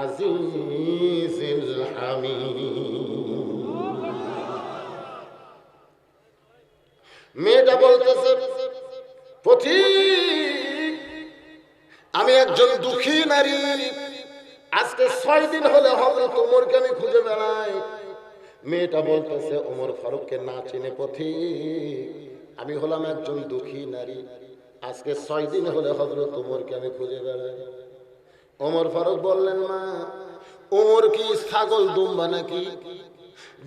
আজিজিল হামিদ। মেয়েটা বলতেছে, পথিক আমি একজন দুঃখী নারী, আজকে 6 দিন হলে হযরত ওমরকে আমি খুঁজে বেড়াই। মেয়েটা বলতেছে, ওমর ফারুককে না চিনে পথিক, আমি হলাম একজন দুঃখী নারী, আজকে 6 দিন হলে হযরত ওমরকে আমি খুঁজে বেড়াই। ওমর ফারুক বললেন, মা ওমর কি ছাগল দুম্বা নাকি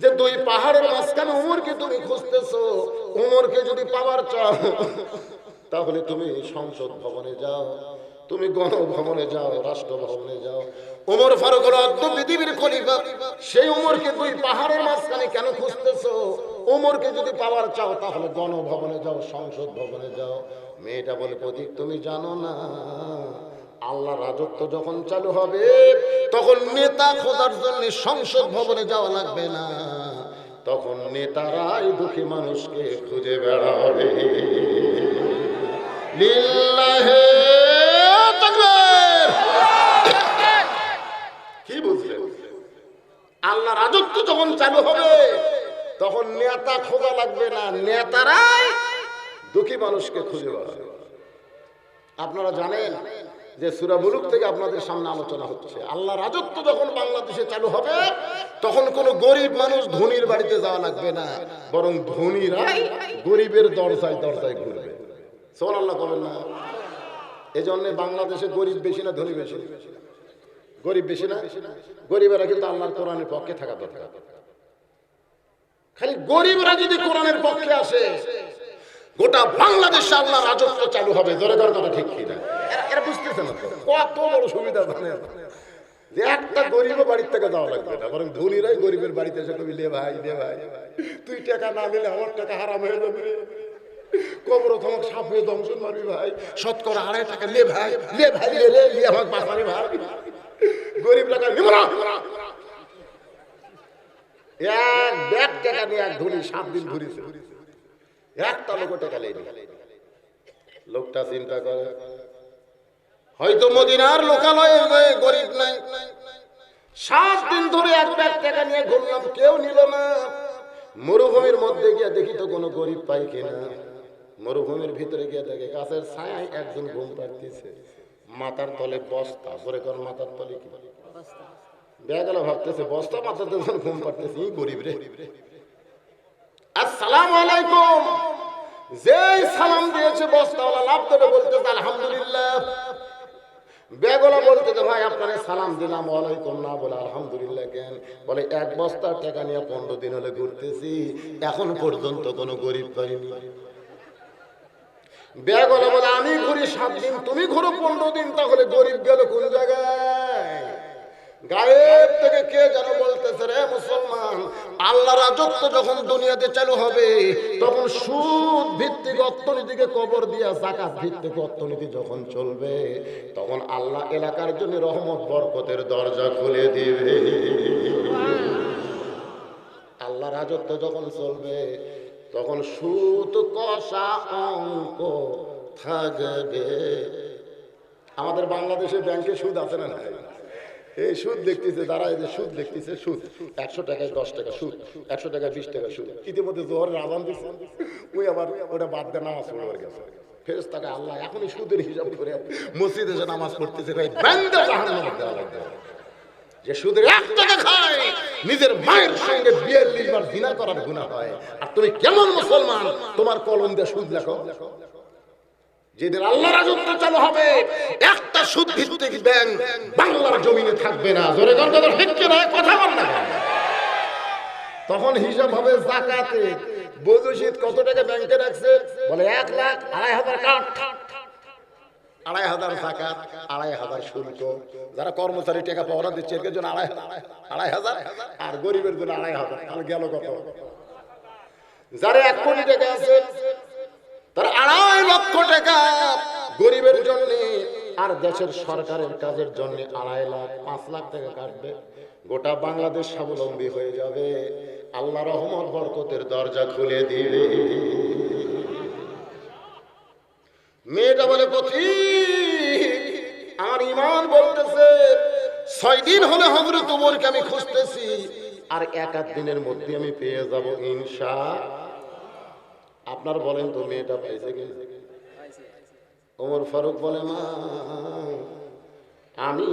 যে 2 পাহাড়ের মাঝখানে ওমরকে তুমি খুঁজতেছো? ওমরকে যদি পাওয়ার চাও তাহলে তুমি সংসদ ভবনে যাও, তুমি গণভবনে যাও, রাষ্ট্রভবনে যাও। ওমর ফারুক হলো আদ্য পৃথিবীর খলিফা, সেই ওমরকে 2 পাহাড়ের মাঝখানে কেন খুঁজতেছো? ওমরকে যদি পাওয়ার চাও তাহলে গণভবনে যাও, সংসদ ভবনে যাও। মেয়েটা বলে, প্রতীক তুমি জানো না আল্লাহ রাজত্ব যখন চালু হবে তখন নেতা খোঁজার জন্য সংসদ ভবনে যাওয়া লাগবে না, তখন নেতারাই দুঃখী মানুষকে খুঁজে বেড়াবে। লিল্লাহে তাকবীর। কি বুঝলেন? আল্লাহ রাজত্ব যখন চালু হবে তখন নেতা খোঁজা লাগবে না, নেতারাই দুঃখী মানুষকে খুঁজে বেড়াবে। আপনারা জানেন যে সূরা মুলুক থেকে আপনাদের সামনে আলোচনা হচ্ছে, আল্লাহ রাজত্ব যখন বাংলাদেশে চালু হবে তখন কোনো গরিব মানুষ ধনীর বাড়িতে যাওয়া লাগবে না, বরং ধনীরাই গরিবের দরজায় দরজায় ঘুরবে। সুবহানাল্লাহ কবেন না? এজন্য বাংলাদেশে গরিব বেশি না ধনী বেশি? গরিব বেশি না? গরিবেরা কিন্তু আল্লাহর কোরআনের পক্ষে থাকা দরকার। খালি গরিবরা যদি কোরআনের পক্ষে আসে গোটা বাংলাদেশে আল্লাহ রাজত্ব চালু হবে। জোরে জোরে কথা ঠিক কিনা? এরা বুঝতেছে না তো কত বড় সুবিধা জানে যে একটা গরিব বাড়ির থেকে যাওয়া লাগবে না, বরং ধনীরাই গরিবের বাড়িতে এসে কবি লে ভাই দে ভাই, তুই টাকা না দিলে আমার টাকা হারাম হয়ে যাবে, কবর তোমাকে সাপ হয়ে দংশন মারবি ভাই, শতকরা 2.5 টাকা লে ভাই, লে ভাই লে লে লে আমাকে বাঁচারে ভাই। গরিব টাকা নিব না, এক ব্যাগ টাকা নিয়ে এক ধনী 7 দিন ঘুরেছে, একটা লোক টাকা লেই। লোকটা চিন্তা করে হয়তো মদিনার লোকালয়ে গরিব নাই, 7 দিন ধরে এক ব্যাগ টাকা নিয়ে ঘুরলাম, কেউ নিল না। মরুভূমির মধ্যে গিয়ে দেখি তো কোনো গরিব পাই কিনা। মরুভূমির ভিতরে গিয়ে দেখে গাছের ছায়ায় একজন ঘুম পাড়তেছে, মাথার তলে বস্তা। পরে কোন মাথার তলে কি ব্যাগলা ভাবতেছে বস্তা মাথাতে যখন ঘুম পাড়তেছে, গরিব রে। আসসালামু আলাইকুম। যেই সালাম দিয়েছে বস্তাওয়ালা লাভ করে বলতেছে আলহামদুলিল্লাহ। বেগলা বলতেছে ভাই আপনারে সালাম দিলাম, ওয়ালাইকুম না বলে আলহামদুলিল্লাহ কেন? বলে 1 বস্তা টাকা নিয়ে 15 দিন হলে ঘুরতেছি, এখন পর্যন্ত কোনো গরিব পাইনি। বেগলা বলে আমি ঘুরি 7 দিন, তুমি ঘুরো 15 দিন, তাহলে গরিব গেল কোন জায়গায়? গায়েব থেকে কে যেন বলতেছে রে মুসলমান, আল্লাহ রাজত্ব যখন দুনিয়াতে চালু হবে তখন সুদ ভিত্তিক অর্থনীতিকে কবর দিয়া যাকাত ভিত্তিক অর্থনীতি যখন চলবে তখন আল্লাহ এলাকার জন্য রহমত বরকতের দরজা খুলে দিবে। আল্লাহ রাজত্ব যখন চলবে তখন সুদ কষা অঙ্ক থাকবে। আমাদের বাংলাদেশে ব্যাংকে সুদ আছে না? এই সুদ দেখতেছে যারা, এই যে সুদ দেখতেছে, সুদ 100 টাকায় 10 টাকা সুদ, 100 টাকায় 20 টাকা সুদ। ইতিমধ্যে জোহরের আযান দিচ্ছে, ওই আবার ওটা বাদ দিয়ে নামাজ পড়ে গেছে। ফেরেশতাকে আল্লাহ এখনই সুদের হিসাব করে মসজিদে এসে নামাজ পড়তেছে, বান্দা জাহান্নামে দেওয়া লাগবে। যে সুদের 1 টাকা খায় নিজের মায়ের সঙ্গে 42 বার জিনা করার গুনাহ হয়, আর তুমি কেমন মুসলমান তোমার কলম দিয়ে সুদ লেখো? যেদিন আল্লাহ রাজত্ব চালু হবে একটা সুদ ভিত্তিক ব্যাংক বাংলার জমিনে থাকবে না। জোরে কথা ঠিক না? কথা বল না। তখন হিসাব হবে যাকাতে। বৈদেশিক কত টাকা ব্যাংকে রাখছে? বলে 1 লাখ 2,500 কাট, 2,500 যাকাত, 2,500 শুল্ক। যারা কর্মচারী টাকা পাওয়া দিচ্ছে এর জন্য 2,500, আর গরিবের জন্য 2,500। তাহলে গেল কত? যারা 1 কোটি টাকা আছে তার 2.5 লক্ষ টাকা গরিবের জন্য, আর দেশের সরকারের কাজের জন্য 2.5 লাখ 5 লাখ টাকা কাটবে। গোটা বাংলাদেশ স্বাবলম্বী হয়ে যাবে, আল্লাহ রহমত বরকতের দরজা খুলে দিবে। মেয়েটা বলে পথিক আমার ঈমান বলতেছে 6 দিন হলে হযরত ওমরকে আমি খুঁজতেছি, আর 1 দিনের মধ্যে আমি পেয়ে যাব ইনশাআল্লাহ। আপনার বলেন তো মেয়েটা পাইছে কি? ওমর ফারুক বলে মা আমি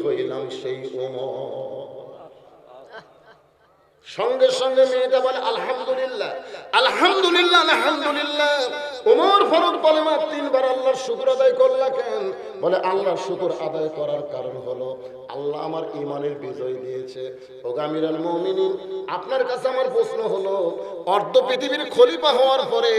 হইলাম সেই ওমর। সঙ্গে সঙ্গে মেয়েটা বলে আলহামদুলিল্লাহ আলহামদুলিল্লাহ আলহামদুলিল্লাহ। ওমর ফারুক বলে মা 3 বার আল্লাহর শুকর আদায় করলা কেন? বলে আল্লাহর শুকর আদায় করার কারণ হলো আল্লাহ আমার ঈমানের বিজয় দিয়েছে। ও আমিরুল মুমিনিন আপনার কাছে আমার প্রশ্ন হলো, অর্ধ পৃথিবীর খলিফা হওয়ার পরে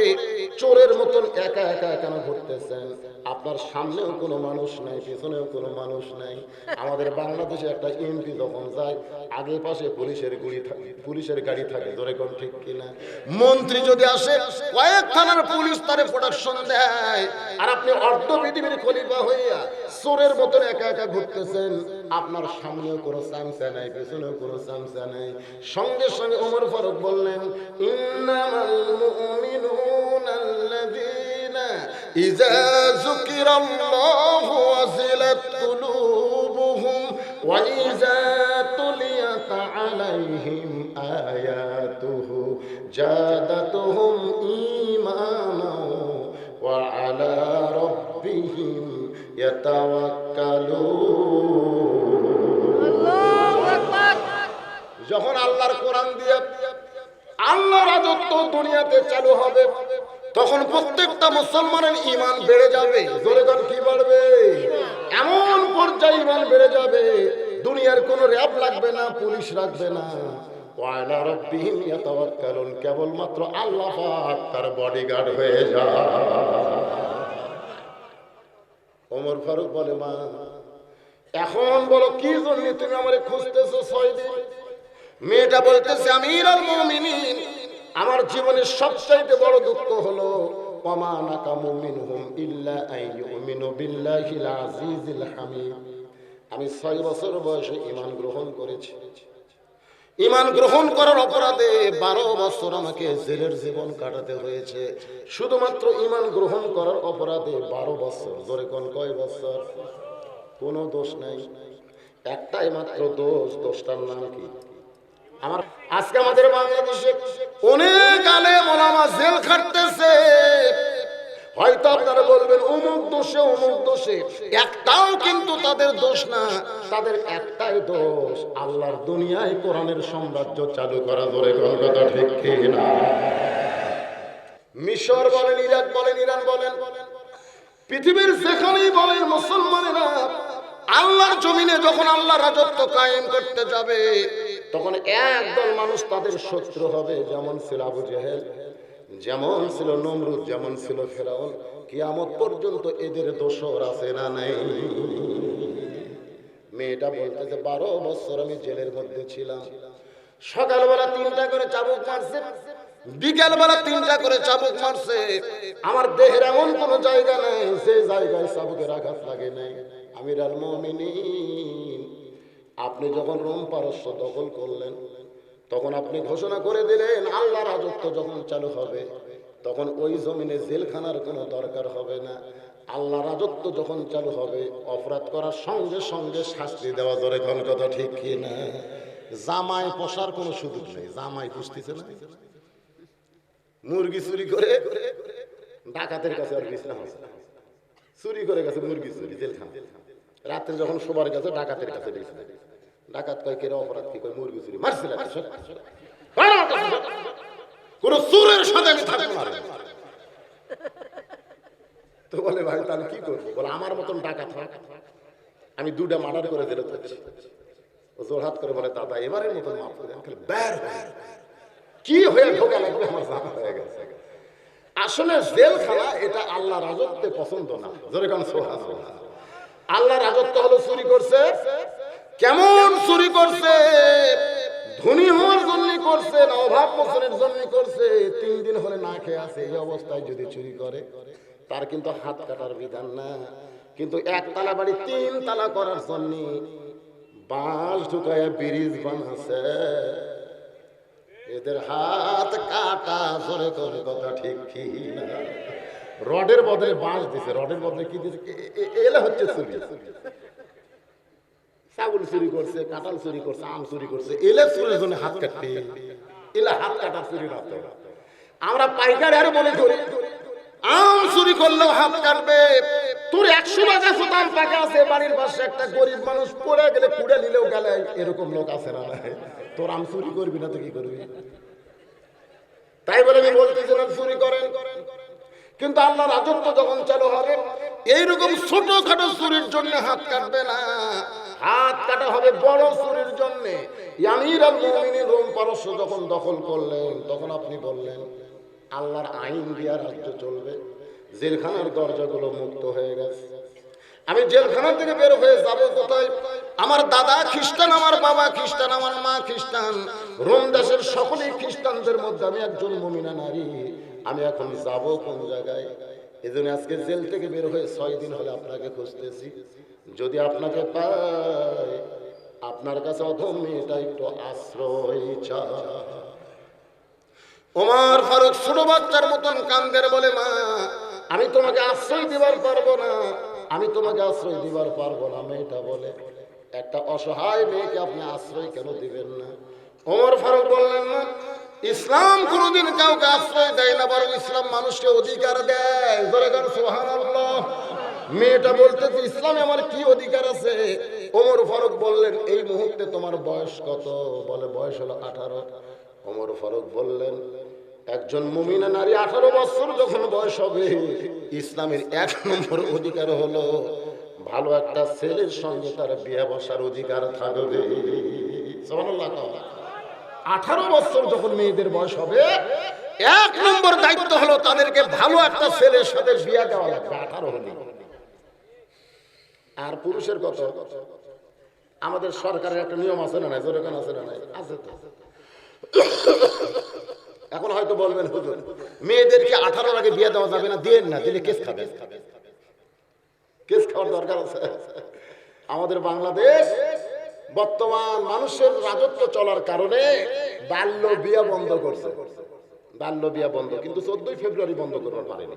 চোরের মতন একা একা কেন ঘুরতেছেন? আপনার সামনেও কোনো মানুষ নাই, পিছনেও কোনো মানুষ নাই। আমাদের বাংলাদেশে একটা এমপি যখন যায় আগে পাশে পুলিশের গাড়ি থাকে, ধরে কোন ঠিক কিনা? মন্ত্রী যদি আসে কয়েক থানার পুলিশ তারে প্রোটেকশন দেয়, আর আপনি অর্ধ পৃথিবীর খলিফা হইয়া চোরের মতন একা একা ঘুরতেছেন। আপনার সামনেও কোনো চামচা নাই, পেছনেও কোনো চামচা নাই। সঙ্গে সঙ্গে ওমর ফারুক বললেন ইন্নামাল মুমিনুনা আল্লাযীনা ইযা যুকিরাল্লাহু ওয়াজিলাত কুলুবুহুম ওয়া ইযা তুলিয়াত আলাইহিম আয়াতুহু জাদাতুহুম ঈমানা ওয়া আলা রাব্বিহিম ইয়াতাওয়াক্কালুন। আল্লাহু আকবার। যখন আল্লাহর কোরআন দিয়ে আল্লাহর রাজত্ব দুনিয়াতে চালু হবে, তখন প্রত্যেকটা মুসলমানের ঈমান বেড়ে যাবে। জোরে বলেন কি বাড়বে? এমন পর্যায়ে ঈমান বেড়ে যাবে, দুনিয়ার কোনো র‍্যাব লাগবে না, পুলিশ লাগবে না। ওয়া আলা রাব্বিহিম ইয়াতাওয়াক্কালুন, কেবলমাত্র আল্লাহ পাক তার বডিগার্ড হয়ে যায়। ওমর ফারুক বলে, মা এখন বলো কি জন্য তুমি আমারে খুঁজতেছো 6 দিন? মেয়েটা বলতেছে, আমিরুল মুমিনিন, আমার জীবনের সবচাইতে বড় দুঃখ হলো ওমা নাকামু মিনহুম ইল্লা আইয়ুমিনু বিল্লাহিল আজিজিল হামিদ। আমি 6 বছর বয়সে ঈমান গ্রহণ করেছি। ঈমান গ্রহণ করার অপরাধে 12 বছর আমাকে জেলের জীবন কাটাতে হয়েছে। শুধুমাত্র ঈমান গ্রহণ করার অপরাধে 12 বছর। জোরে কোন কয় বছর? কোনো দোষ নাই, একটাই মাত্র দোষ। দোষটার নাম কি? আমার আজকে আমাদের বাংলাদেশে অনেক আলেম ওলামা জেল খাটতেছে। হয়তো আপনারা বলবেন অমুক দোষে অমুক দোষে, একটাও কিন্তু তাদের দোষ না। তাদের একটাই দোষ, আল্লাহর দুনিয়ায় কোরআনের সাম্রাজ্য চালু করা। ধরে কোন কথা ঠিক কি না? মিশর বলেন, ইরাক বলেন, ইরান বলেন, পৃথিবীর যেখানেই বলেন, মুসলমানেরা আল্লাহর জমিনে যখন আল্লাহ রাজত্ব কায়েম করতে যাবে, তখন একদল মানুষ তাদের শত্রু হবে। যেমন ছিল আবু জেহেল, যেমন ছিল নমরুদ, যেমন ছিল ফেরাউন। কিয়ামত পর্যন্ত এদের দোসর আছে না নাই? মেয়েটা বলতেছে, 12 বছর আমি জেলের মধ্যে ছিলাম। সকালবেলা 3টা করে চাবুক মারছে, বিকালবেলা 3টা করে চাবুক মারছে। আমার দেহের এমন কোনো জায়গা নেই যে জায়গায় চাবুকের আঘাত লাগে নাই। আমিরুল মুমিনিন, আপনি যখন রোম পারস্য দখল করলেন, তখন আপনি ঘোষণা করে দিলেন আল্লাহ রাজত্ব যখন চালু হবে, তখন ওই জমিনে জেলখানার কোনো দরকার হবে না। আল্লাহ রাজত্ব যখন চালু হবে, অপরাধ করার সঙ্গে সঙ্গে শাস্তি দেওয়া। ধরে কোন কথা ঠিক কি না? জামাই পোষার কোনো সুযোগ নেই। জামাই পুষতেছে না, মুরগি চুরি করে ডাকাতের কাছে আর বিছনা আছে, চুরি করে গেছে মুরগি চুরি জেলখানা। রাত্রে যখন শোবার গেছে, ডাকাতের কাছে বিছনা। ডাকাত কয়, কেন অপরাধ কি? কয়, মুরগি চুরি মারছিল। কোন চোরের সাথে আমি থাকবো না। তো বলে, ভাই তাহলে কি করবো? বলে, আমার মতন ডাকাত আমি 2টা মার্ডার করে দিলে তো। ও জোরহাত করে বলে, দাদা এবারের মতন মাফ করে দেন। কি হয়ে ঢোকা লাগবে আমার জানা হয়ে গেছে। আসলে জেলখানা এটা আল্লাহ রাজত্বে পছন্দ না। জোরে কোন সুবহানাল্লাহ। আল্লাহ রাজত্ব হলো চুরি করছে। কেমন চুরি করছে? ধনী হওয়ার জন্য করছে না অভাব মোচনের জন্য করছে? 3 দিন হলে না খেয়ে আছে, এই অবস্থায় যদি চুরি করে তার কিন্তু হাত কাটার বিধান না। কিন্তু 1 তালা বাড়ি 3 তালা করার জন্য বাঁশ ঢুকায় ব্রিজ বানাচ্ছে। এদের হাত কাটা। জোরে করে কথা ঠিক কি না? রডের বদলে বাঁশ দিছে। রডের বদলে কি দিছে? এলা হচ্ছে চুরি। ছাগল চুরি করছে, কাঁঠাল চুরি করছে, আম চুরি করছে। এলে চুরির জন্য হাত কাটতে, এলা হাত কাটার চুরি না তো। আমরা পাইকারি আরে মনে করি আম চুরি করলেও হাত কাটবে। তোর 100 টাকা সুতাম টাকা আছে, বাড়ির পাশে একটা গরিব মানুষ পড়ে গেলে কুড়ে নিলেও গেলে, এরকম লোক আছে না? তোর আম চুরি করবি না তো কি করবি? তাই বলে আমি বলতেছি না চুরি করেন, কিন্তু আল্লাহ রাজত্ব যখন চালু হবে, এইরকম ছোটখাটো চুরির জন্য হাত কাটবে না। হাত কাটা হবে বড় চুরির জন্য। আমিরুল মুমিনিন রোম পারস্য যখন দখল করলেন, তখন আপনি বললেন আল্লাহর আইন দিয়া রাজ্য চলবে। জেলখানার দরজাগুলো মুক্ত হয়ে গেছে। আমি জেলখানা থেকে বের হয়ে যাব কোথায়? আমার দাদা খ্রিস্টান, আমার বাবা খ্রিস্টান, আমার মা খ্রিস্টান। রোম দেশের সকলেই খ্রিস্টানদের মধ্যে আমি একজন মুমিনা নারী। আমি এখন যাব কোন জায়গায়? এজন্য আজকে জেল থেকে বের হয়ে 6 দিন হলে আপনাকে খুঁজতেছি। যদি আপনাকে পাই, আপনার কাছে অধম মেয়েটা একটু আশ্রয় চায়। ওমর ফারুক ছোট বাচ্চার মতন কান্দের, বলে, মা আমি তোমাকে আশ্রয় দিবার পারবো না, আমি তোমাকে আশ্রয় দিবার পারবো না। মেয়েটা বলে, একটা অসহায় মেয়েকে আপনি আশ্রয় কেন দিবেন না? ওমর ফারুক বললেন না, ইসলাম কোনোদিন কাউকে আশ্রয় দেয় না, বরং ইসলাম মানুষকে অধিকার দেয়। সুবহানাল্লাহ। মেয়েটা বলতেছে ইসলামে আমার কি অধিকার আছে? ওমর ফারুক বললেন, এই মুহূর্তে তোমার বয়স কত? বলে বয়স হলো 18। ওমর ফারুক বললেন, একজন মুমিনা নারী 18 বছর যখন বয়স হবে, ইসলামের 1 নম্বর অধিকার হলো ভালো একটা ছেলের সঙ্গে তার বিয়ে বসার অধিকার থাকবে। সুবহানাল্লাহ। 18 বছর যখন মেয়েদের বয়স হবে, 1 নম্বর দায়িত্ব হলো তাদেরকে ভালো একটা ছেলের সাথে বিয়ে দেওয়া লাগবে। 18 হলে। আর পুরুষের কত? আমাদের সরকারের একটা নিয়ম আছে না নাই? জোরেকান আছে না নাই? আছে তো। এখন হয়তো বলবেন হুজুর, মেয়েদেরকে 18 আগে বিয়ে দেওয়া যাবে না, দেন না, দিলে কেস খাবে। কেস খাওয়ার দরকার আছে। আমাদের বাংলাদেশ বর্তমান মানুষের রাজত্ব চলার কারণে বাল্য বিয়ে বন্ধ করছে। বাল্য বিয়ে বন্ধ, কিন্তু 14 ফেব্রুয়ারি বন্ধ করতে পারেনি।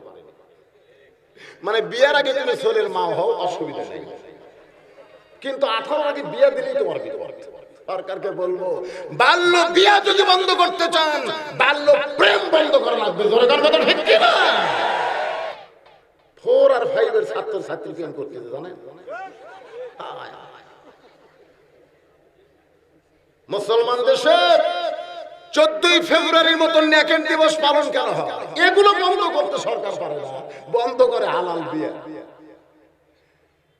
মানে বিয়ের আগে তুমি ছেলের মা হও, অসুবিধা নেই, কিন্তু 18 আগে বিয়ে দিলেই তোমার বিপদ। সরকারকে বলবো, বাল্য বিয়ে যদি বন্ধ করতে চান, বাল্য প্রেম বন্ধ করা লাগবে। জোরে গান কথা ঠিক কি না? 4 আর 5 এর ছাত্র ছাত্রী প্রেম করতেছে, জানেন? মুসলমান দেশে 14 ফেব্রুয়ারির মতো নেকের দিবস পালন কেন হয়? এগুলো বন্ধ করতে সরকার পারে না, বন্ধ করে হালাল বিয়ে।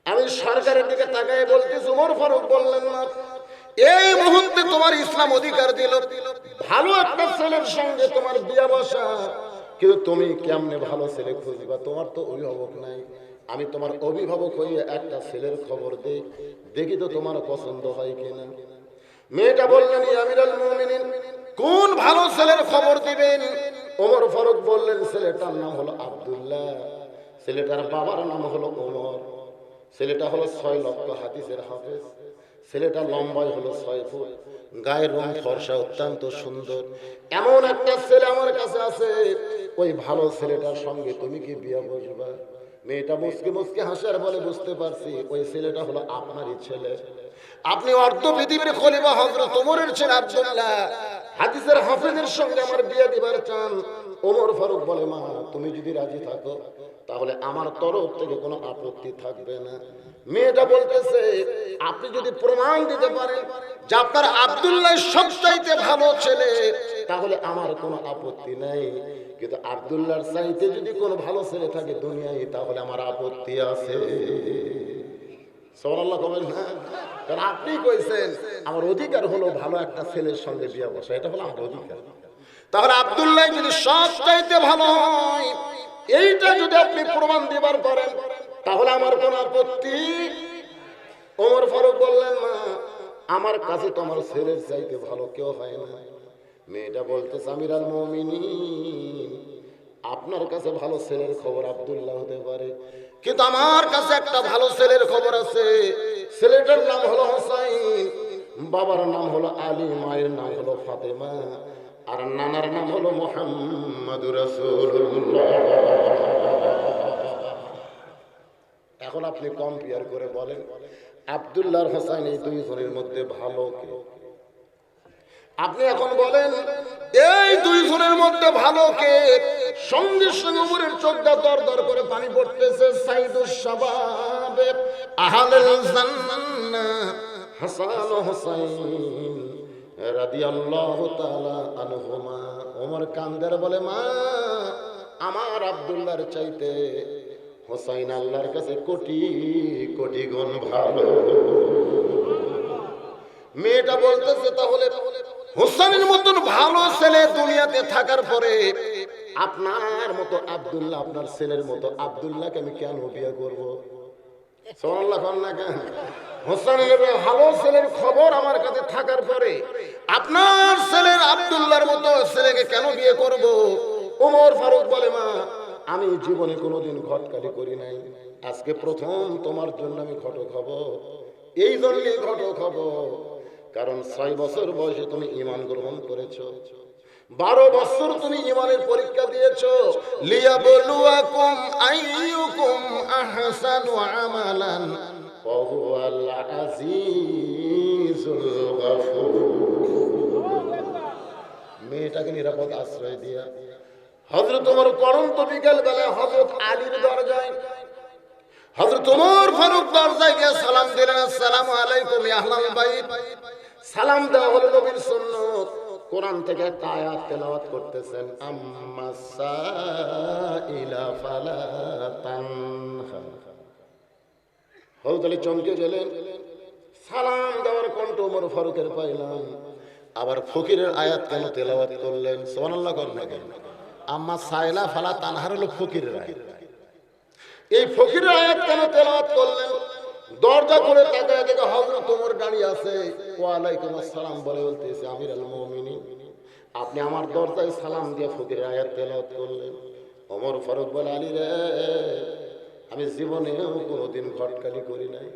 আমি সরকারের দিকে তাকায় বলতেছি, ওমর ফারুক বললেন না, এই মুহূর্তে তোমার ইসলাম অধিকার দিল ভালো একটা ছেলের সঙ্গে তোমার বিয়ে বসা, কিন্তু তুমি কেমনে ভালো ছেলে খুঁজবা? তোমার তো অভিভাবক নাই। আমি তোমার অভিভাবক হয়ে একটা ছেলের খবর দেই, দেখি তো তোমার পছন্দ হয় কিনা। মেয়েটা বললেন, আমিরুল মুমিনিন, কোন ভালো ছেলের খবর দিবেন? ওমর ফারুক বললেন, ছেলেটার নাম হলো আব্দুল্লাহ, ছেলেটার বাবার নাম হলো ওমর, ছেলেটা হলো 6 লক্ষ হাদিসের হাফেজ, ছেলেটা লম্বায় হলো 6 ফুট, গায়ের রং ফর্সা, অত্যন্ত সুন্দর। এমন একটা ছেলে আমার কাছে আছে, ওই ভালো ছেলেটার সঙ্গে তুমি কি বিয়ে বসবা? মেয়েটা মুসকে মুসকে হাসে আর বলে, বুঝতে পারছি, ওই ছেলেটা হলো আপনারই ছেলে। আপনি অর্ধ পৃথিবীর খলিফা হযরত ওমরের ছেলে আব্দুল্লাহ, হাদিসের হাফেজের সঙ্গে আমার বিয়ে দিবার চান। ওমর ফারুক বলে, মা তুমি যদি রাজি থাকো তাহলে আমার তরফ থেকে কোনো আপত্তি থাকবে না। মেয়েটা বলতেছে, আপনি যদি প্রমাণ দিতে পারেন যে আপনার আব্দুল্লাহ সবচাইতে ভালো ছেলে, তাহলে আমার কোনো আপত্তি নাই, কিন্তু আব্দুল্লাহর চাইতে যদি কোনো ভালো ছেলে থাকে দুনিয়ায়, তাহলে আমার আপত্তি আছে। সুবহানাল্লাহ কবেন না? কারণ আপনি কইছেন আমার অধিকার হলো ভালো একটা ছেলের সঙ্গে বিয়ে বসা, এটা হলো আমার অধিকার। তাহলে আব্দুল্লাহ যদি সবচাইতে ভালো হয়, এইটা যদি আপনি প্রমাণ দিবার পারেন, তাহলে আমার কোনো আপত্তি। ওমর ফারুক বললেন, মা আমার কাছে তো আমার ছেলের চাইতে ভালো কেউ হয় না। মেয়েটা বলতেছে, আমিরুল মুমিনিন, আপনার কাছে ভালো ছেলের খবর আব্দুল্লাহ হতে পারে, কিন্তু আমার কাছে একটা ভালো ছেলের খবর আছে। ছেলেটার নাম হলো হোসাইন, বাবার নাম হলো আলী, মায়ের নাম হলো ফাতেমা, আর নানার নাম হলো মুহাম্মাদুর রাসূলুল্লাহ। এখন আপনি কম্পেয়ার করে বলেন, আব্দুল্লাহ আর হোসাইন এই 2 জনের মধ্যে ভালো কে? আপনি এখন বলেন, এই 2 জনের মধ্যে ভালো কে? সঙ্গে সঙ্গে উপরের চোখটা দর দর করে পানি পড়তেছে। সাইদুস শাবাব আহলুল জান্নাহ হাসান ও হুসাইন রাদিয়াল্লাহু তাআলা আনহুমা। ওমর কান্দার বলে, মা আমার আব্দুল্লাহর চাইতে হোসাইন আল্লাহর কাছে কোটি কোটি গুণ ভালো। মেয়েটা বলতেছে, তাহলে হোসেনের মতন ভালো ছেলে দুনিয়াতে থাকার পরে আপনার মতো আব্দুল্লাহ, আপনার ছেলের মতো আব্দুল্লাহকে আমি কেন বিয়ে করব? সুবহানাল্লাহ না কেন? হোসেনের ভালো ছেলের খবর আমার কাছে থাকার পরে আপনার ছেলের আব্দুল্লাহর মতো ছেলেকে কেন বিয়ে করব? ওমর ফারুক বলে, মা আমি জীবনে কোনোদিন ঘটকালি করি নাই, আজকে প্রথম তোমার জন্য আমি ঘটক হব। এই জন্যই ঘটক হব কারণ 6 বছর বয়সে তুমি ঈমান গ্রহণ করেছো, 12 বছর তুমি ঈমানের পরীক্ষা দিয়েছো। লিয়াবলুয়াকুম আইয়ুকুম আহসানু আমালান ওয়া হুয়াল আজিজুল গফুর। মেয়েটাকে নিরাপদ আশ্রয় দিয়া হযরত ওমর পড়ন্ত বিকেল বেলা হযরত আলীর দরজায় হযরত ওমর ফারুক দরজায় গিয়ে সালাম দিলেন, আসসালামু আলাইকুম ইয়া আহলাল বাইত। সালাম দেওয়া হলো নবীর সুন্নাত। কোরআন থেকে একটা আয়াত তেলাওয়াত করতেছেন, আম্মাস সাইলা ফালা তানহা। হযরত আলী চমকে গেলেন, সালাম দেওয়ার কণ্ঠ ওমর ফারুকের পাইলাম, আবার ফকিরের আয়াত কেন তেলাওয়াত করলেন? সুবহানাল্লাহ করবেন কেন? আম্মা সাইলা ফালা তানহার হলো ফকিরের আয়াত। এই ফকিরের আয়াত কেন তেলাওয়াত করলেন? দরজা করে তাকায় দেখে হযরত ওমর দাঁড়িয়ে আছে। ওয়া আলাইকুম আসসালাম বলে বলতেছে, আমিরুল মুমিনিন আপনি আমার দরজায় সালাম দিয়ে ফকিরের আয়াত তেলাওয়াত করলেন। ওমর ফারুক বলে, আলী রে, আমি জীবনেও কোনোদিন ঘটকালি করি নাই,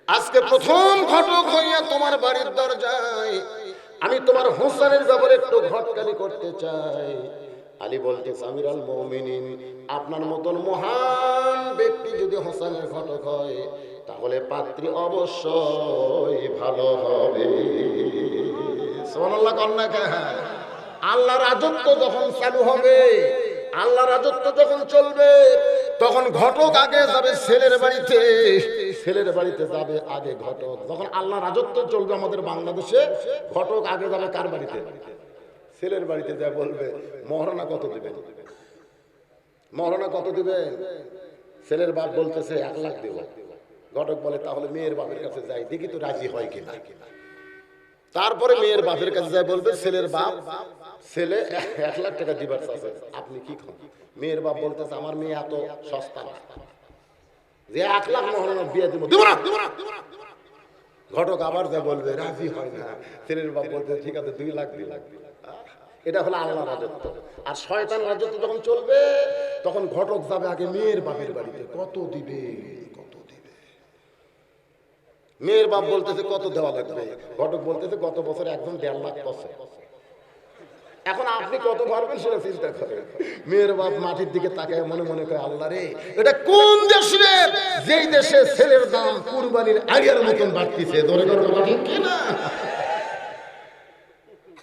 আজকে প্রথম ঘটক হইয়া তোমার বাড়ির দরজায় আমি তোমার হোসেনের ব্যাপারে একটু ঘটকালি করতে চাই। আলী বলতেছে, আমিরুল মুমিনিন আপনার মতন মহান ব্যক্তি যদি হোসেনের ঘটক হয় তাহলে পাত্রী অবশ্যই ভালো হবে। সুবহানাল্লাহ কন্যা কে? আল্লাহ রাজত্ব যখন চালু হবে, আল্লাহ রাজত্ব যখন চলবে, তখন ঘটক আগে যাবে ছেলের বাড়িতে, ছেলের বাড়িতে যাবে আগে ঘটক। যখন আল্লাহ রাজত্ব চলবে আমাদের বাংলাদেশে, ঘটক আগে যাবে কার বাড়িতে? ছেলের বাড়িতে যা বলবে, মহারণা কত দিবেন? মহারণা কত দিবেন? ছেলের বাপ বলতেছে 1 লাখ দেব। ঘটক বলে, তাহলে মেয়ের বাপের কাছে যাই, দেখি তো রাজি হয় কিনা। তারপরে মেয়ের বাপের কাছে যায়, বলবে ছেলের বাপ, ছেলে 1 লাখ টাকা দিবার চাচ্ছে, আপনি কি খান? মেয়ের বাপ বলতেছে, আমার মেয়ে এত সস্তা না যে 1 লাখ মহারণা বিয়ে দিব, দিব না। ঘটক আবার যা বলবে, রাজি হয় না। ছেলের বাপ বলতে, ঠিক আছে 2 লাখ দিই। এটা হলো আল্লাহ রাজত্ব। আর শয়তান রাজত্ব যখন চলবে, তখন ঘটক যাবে আগে মেয়ের বাপের বাড়িতে, কত দিবে, কত দিবে। মেয়ের বাপ বলতেছে কত দেওয়া লাগবে, ঘটক বলতেছে গত বছর একদম 1.5 লাখ পয়সা। এখন আপনি কত পারবেন সেটা চিন্তা করেন। মেয়ের বাপ মাটির দিকে তাকায় মনে মনে করে, আল্লাহ রে, এটা কোন দেশ রে, যেই দেশে ছেলের দাম কুরবানির আগের মতন বাড়তিছে? ধরে ধরে ঠিক কিনা?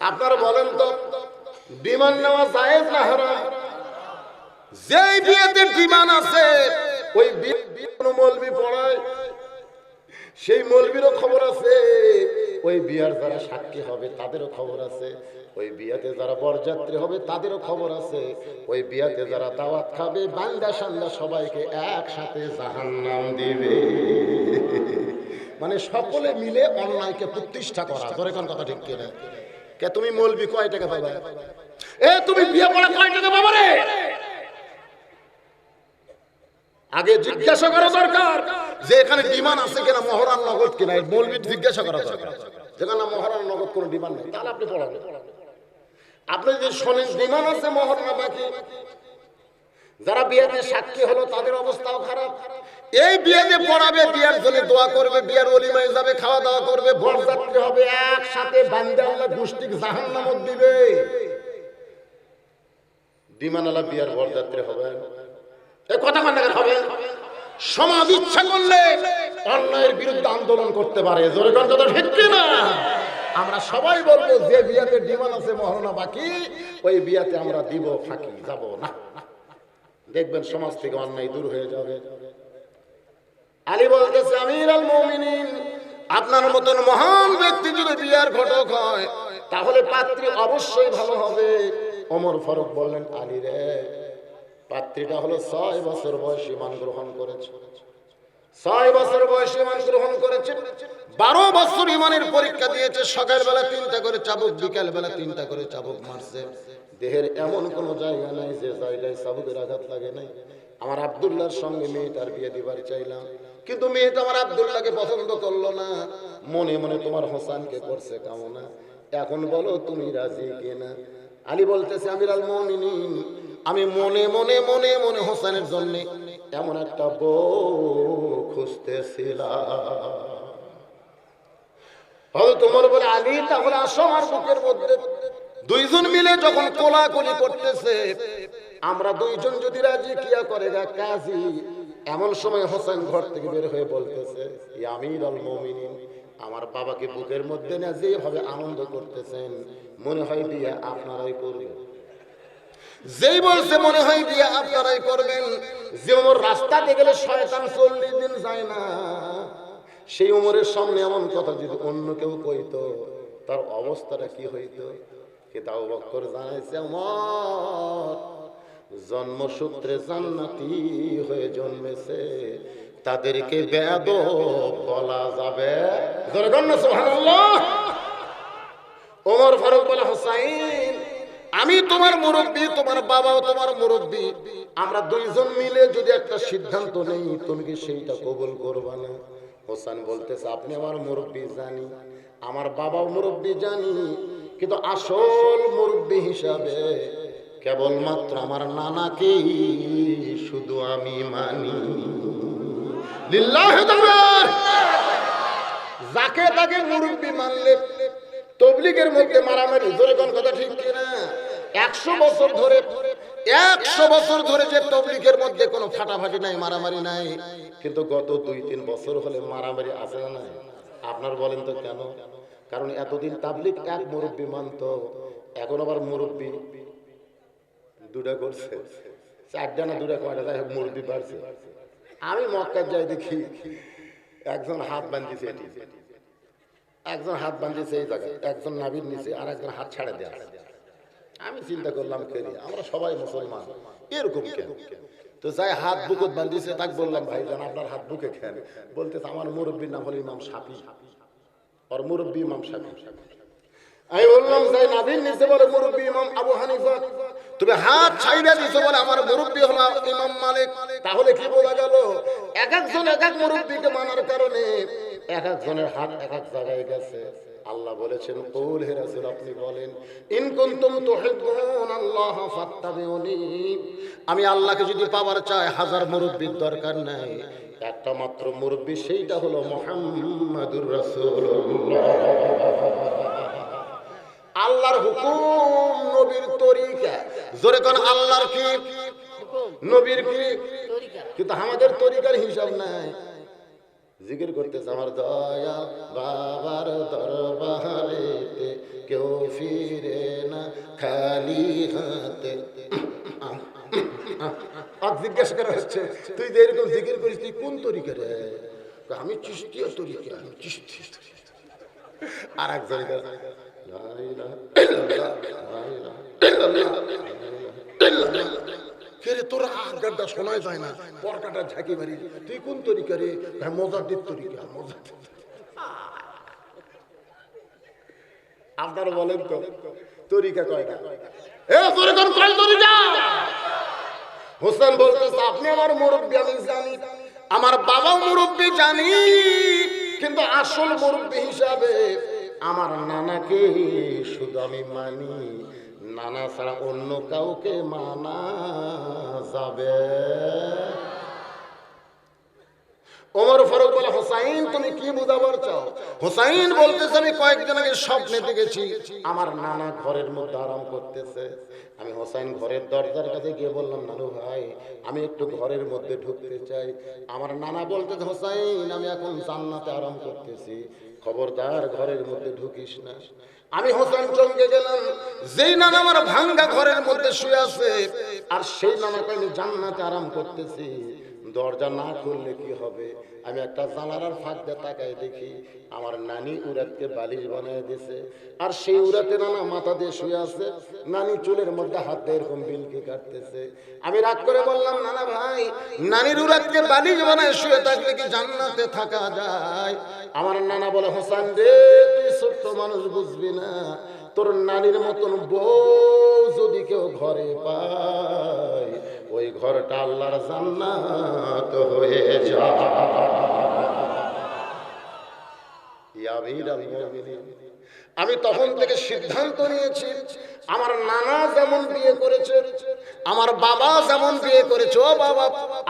আপনারা বলেন তো, ডিমান্ড নেওয়া জায়েজ না হারাম? যেই বিয়েতে ডিমান্ড আছে, ওই বিয়ে কোনো মৌলবি পড়ায়, সেই মৌলবিরও খবর আছে, ওই বিয়ার যারা সাক্ষী হবে তাদেরও খবর আছে, ওই বিয়াতে যারা বরযাত্রী হবে তাদেরও খবর আছে, ওই বিয়াতে যারা দাওয়াত খাবে বান্দা সান্দা সবাইকে একসাথে জাহান্নাম দিবে। মানে সকলে মিলে অন্যায়কে প্রতিষ্ঠা করা। ধরে কোন কথা ঠিক কিনা? কে তুমি মৌলবি কয় টাকা পাবা? এ তুমি বিয়ে পড়া কয় টাকা পাবা রে? আগে জিজ্ঞাসা করা দরকার যে এখানে ডিমান্ড আছে কিনা, মহরান নগদ কিনা। মৌলবি জিজ্ঞাসা করা দরকার। যেখানে মহরান নগদ কোনো ডিমান্ড নেই, তাহলে আপনি পড়াবেন। আপনি যদি শোনেন ডিমান্ড আছে, মহর না বাকি, যারা বিয়েতে সাক্ষী হলো তাদের অবস্থাও খারাপ। এই বিয়েতে পড়াবে, বিয়ের জন্য দোয়া করবে, বিয়ের ওলিমায় যাবে, খাওয়া দাওয়া করবে, বরযাত্রী হবে, একসাথে বান্দা আল্লাহ গোষ্ঠীকে জাহান্নামত দিবে। ডিমান্ডওয়ালা বিয়ের বরযাত্রী হবে, এই কথা কান্নাকার হবে। সমাজ ইচ্ছা করলে অন্যায়ের বিরুদ্ধে আন্দোলন করতে পারে। জোরে কথা ঠিক কিনা? আমরা সবাই বলবো যে বিয়াতে ডিমান্ড আছে, মহরনা বাকি, ওই বিয়াতে আমরা দিব, ফাঁকি যাব না। দেখবেন সমাজ থেকে অন্যায় দূর হয়ে যাবে। আলী বলতেছে, আমিরুল মুমিনিন আপনার মতন মহান ব্যক্তি যদি বিয়ার ঘটক হয় তাহলে পাত্রী অবশ্যই ভালো হবে। ওমর ফারুক বললেন, আলী রে, পাত্রীটা হলো 6 বছর বয়সী, ইমান গ্রহণ করেছে। 6 বছর বয়সী ইমান গ্রহণ করেছে, 12 বছর ইমানের পরীক্ষা দিয়েছে। সকালবেলা 3টা করে চাবুক, বিকাল বেলা 3টা করে চাবুক মারছে। দেহের এমন কোন জায়গা নাই যে জায়গায় চাবুকের আঘাত লাগে নাই। আমার আব্দুল্লাহর সঙ্গে মেয়েটার বিয়ে দিবার চাইলাম, কিন্তু মেয়েটা আমার আব্দুল্লাহকে পছন্দ করলো না, মনে মনে তোমার হোসেনকে করছে কামনা। এখন বলো তুমি রাজি কিনা? আলী বলতেছে, আমিরুল মুমিনিন আমি মনে মনে মনে মনে হোসেনের জন্য এমন একটা বউ খুঁজতেছিলাম। হযরত ওমর বলে, আলী তাহলে আসো আমার বুকের মধ্যে। দুইজন মিলে যখন কোলাকুলি করতেছে, আমরা দুইজন যদি রাজি কিয়া করে গা কাজী। এমন সময় হোসেন ঘর থেকে বের হয়ে বলতেছে, ইয়া আমিরুল মুমিনিন আমার বাবাকে বুকের মধ্যে না যেভাবে আনন্দ করতেছেন, মনে হয় বিয়ে আপনারাই করবেন। যেই বলছে মনে হয় বিয়ে আপনারাই করবেন, যে ওমর রাস্তাতে গেলে শয়তান 40 দিন যায় না, সেই ওমরের সামনে এমন কথা যদি অন্য কেউ কইতো, তার অবস্থাটা কি হইতো? কিন্তু আবু বকর জানাইছে, ওমর জন্মসূত্রে জান্নাতি হয়ে জন্মেছে, তাদেরকে বেয়াদব বলা যাবে? জোরে বলেন না সুবহানাল্লাহ। ওমর ফারুক বলে, হোসাইন আমি তোমার মুরব্বি, তোমার বাবাও তোমার মুরব্বি, আমরা দুইজন মিলে যদি একটা সিদ্ধান্ত নেই, তুমি কি সেইটা কবুল করবা না? হোসেন বলতেছে, আপনি আমার মুরব্বি জানি, আমার বাবাও মুরব্বি জানি, কিন্তু আসল মুরব্বি হিসাবে কেবলমাত্র আমার নানাকেই শুধু আমি মানি। লিল্লাহি তাকবীর। যাকে তাকে মুরব্বি মানলে তাবলীগের মধ্যে মারামারি, জোরে কোন কথা ঠিক কিনা? 100 বছর ধরে যে তাবলীগের মধ্যে কোনো ফাটাফাটি নাই, মারামারি নাই, কিন্তু গত 2-3 বছর হলে মারামারি আছে না নাই? আপনার বলেন তো কেন? কারণ এতদিন তাবলীগ এক মুরব্বি মানতো, এখন আবার মুরব্বি দুটা করছে, 4টা না 2টা কয়টা, যাই হোক মুরব্বি বাড়ছে। আমি মক্কা যাই দেখি একজন হাত বাঁধিয়েছে, একজন হাত বাঁধিয়েছে এই জায়গায়, একজন নাভির নিচে, আর একজন হাত ছাড়া দেয়া। আমি চিন্তা করলাম, কেন আমরা সবাই মুসলমান, এরকম কেন? তো যাই হাত বুকুত বাঁধিয়েছে, তাকে বললাম, ভাই জান আপনার হাত বুকে খেন। বলতেছে, আমার মুরব্বীর নাম হলো ইমাম শাফি, আর মুরব্বী ইমাম শাফি। আমি বললাম, যাই নাভির নিচে বলে মুরব্বী ইমাম আবু হানিফা, তুমি হাত ছাইড়া দিছো বলে আমার মুরব্বী হলো ইমাম মালিক। তাহলে কি বোঝা গেল? এক একজন এক এক মুরব্বীকে মানার কারণে এক একজনের হাত এক এক জায়গায় গেছে। আল্লাহ বলেছেন, কুল হে রাসূল আপনি বলেন, ইন কুনতুম তুহিব্বুন আল্লাহ ফাত্তাবিউনি, আমি আল্লাহকে যদি পাওয়ার চাই 1000 মুরব্বির দরকার নাই, একটা মাত্র মুরব্বি, সেইটা হলো মুহাম্মাদুর রাসূলুল্লাহ। আল্লাহর হুকুম, নবীর তরিকা, জোরে কোন আল্লাহর কি হুকুম, নবীর কি তরিকা, কিন্তু আমাদের তরিকার হিসাব নাই। জিকির করতেছে, আমার দয়া বাবার দরবারেতে কেউ ফিরে না খালি হাতে। জিজ্ঞাসা করা হচ্ছে, তুই যে এরকম জিকির করিস, তুই কোন তরিকা রে? আমি চিশতিয়া তরিকা, আমি চিশতিয়া তরিকা। আর একজন তোরা গাড্ডা শোনায় যায় না, পরকাটা ঝাঁকি মারি, তুই কোন তরিকা রে? মজাদ্দিদ তরিকা। আপনারা বলেন তো তরিকা কয়টা? হোসেন বলতেছে, আপনি আমার মুরব্বী, আমি জানি, আমার বাবাও মুরব্বী জানি, কিন্তু আসল মুরব্বী হিসাবে আমার নানাকে শুধু আমি মানি, নানা ছাড়া অন্য কাউকে মানা যাবে? ওমর ফারুক বলে, হোসাইন তুমি কি বুঝাবার চাও? হোসাইন বলতেছে, আমি কয়েকদিন আগে স্বপ্নে দেখেছি আমার নানা ঘরের মধ্যে আরাম করতেছে। আমি হোসাইন ঘরের দরজার কাছে গিয়ে বললাম, নানু ভাই আমি একটু ঘরের মধ্যে ঢুকতে চাই। আমার নানা বলতেছে, হোসাইন আমি এখন জান্নাতে আরাম করতেছি, খবরদার ঘরের মধ্যে ঢুকিস না। আমি হোসেন চমকে গেলাম, যেই নানা আমার ভাঙ্গা ঘরের মধ্যে শুয়ে আছে, আর সেই নানাকে আমি জান্নাতে আরাম করতেছি, দরজা না খুললে কি হবে? আমি একটা জানালার ফাঁক দিয়ে তাকাই দেখি আমার নানি উরাতকে বালিশ বানিয়ে দিয়েছে, আর সেই উরাতে নানা মাথা দিয়ে শুয়ে আছে, নানি চুলের মধ্যে হাত দিয়ে এরকম বিলকি কাটতেছে। আমি রাগ করে বললাম, নানা ভাই নানির উরাতকে বালিশ বানায় শুয়ে থাকলে কি জান্নাতে থাকা যায়? আমার নানা বলে, হোসেন রে তুই ছোট্ট মানুষ, বুঝবি না, তোর নানির মতন বউ যদি কেউ ঘরে পায়, ওই ঘরটা আল্লাহর জান্নাত হয়ে যায়। আমি তখন থেকে সিদ্ধান্ত নিয়েছি, আমার নানা যেমন বিয়ে করেছে, আমার বাবা যেমন বিয়ে করেছে, ও বাবা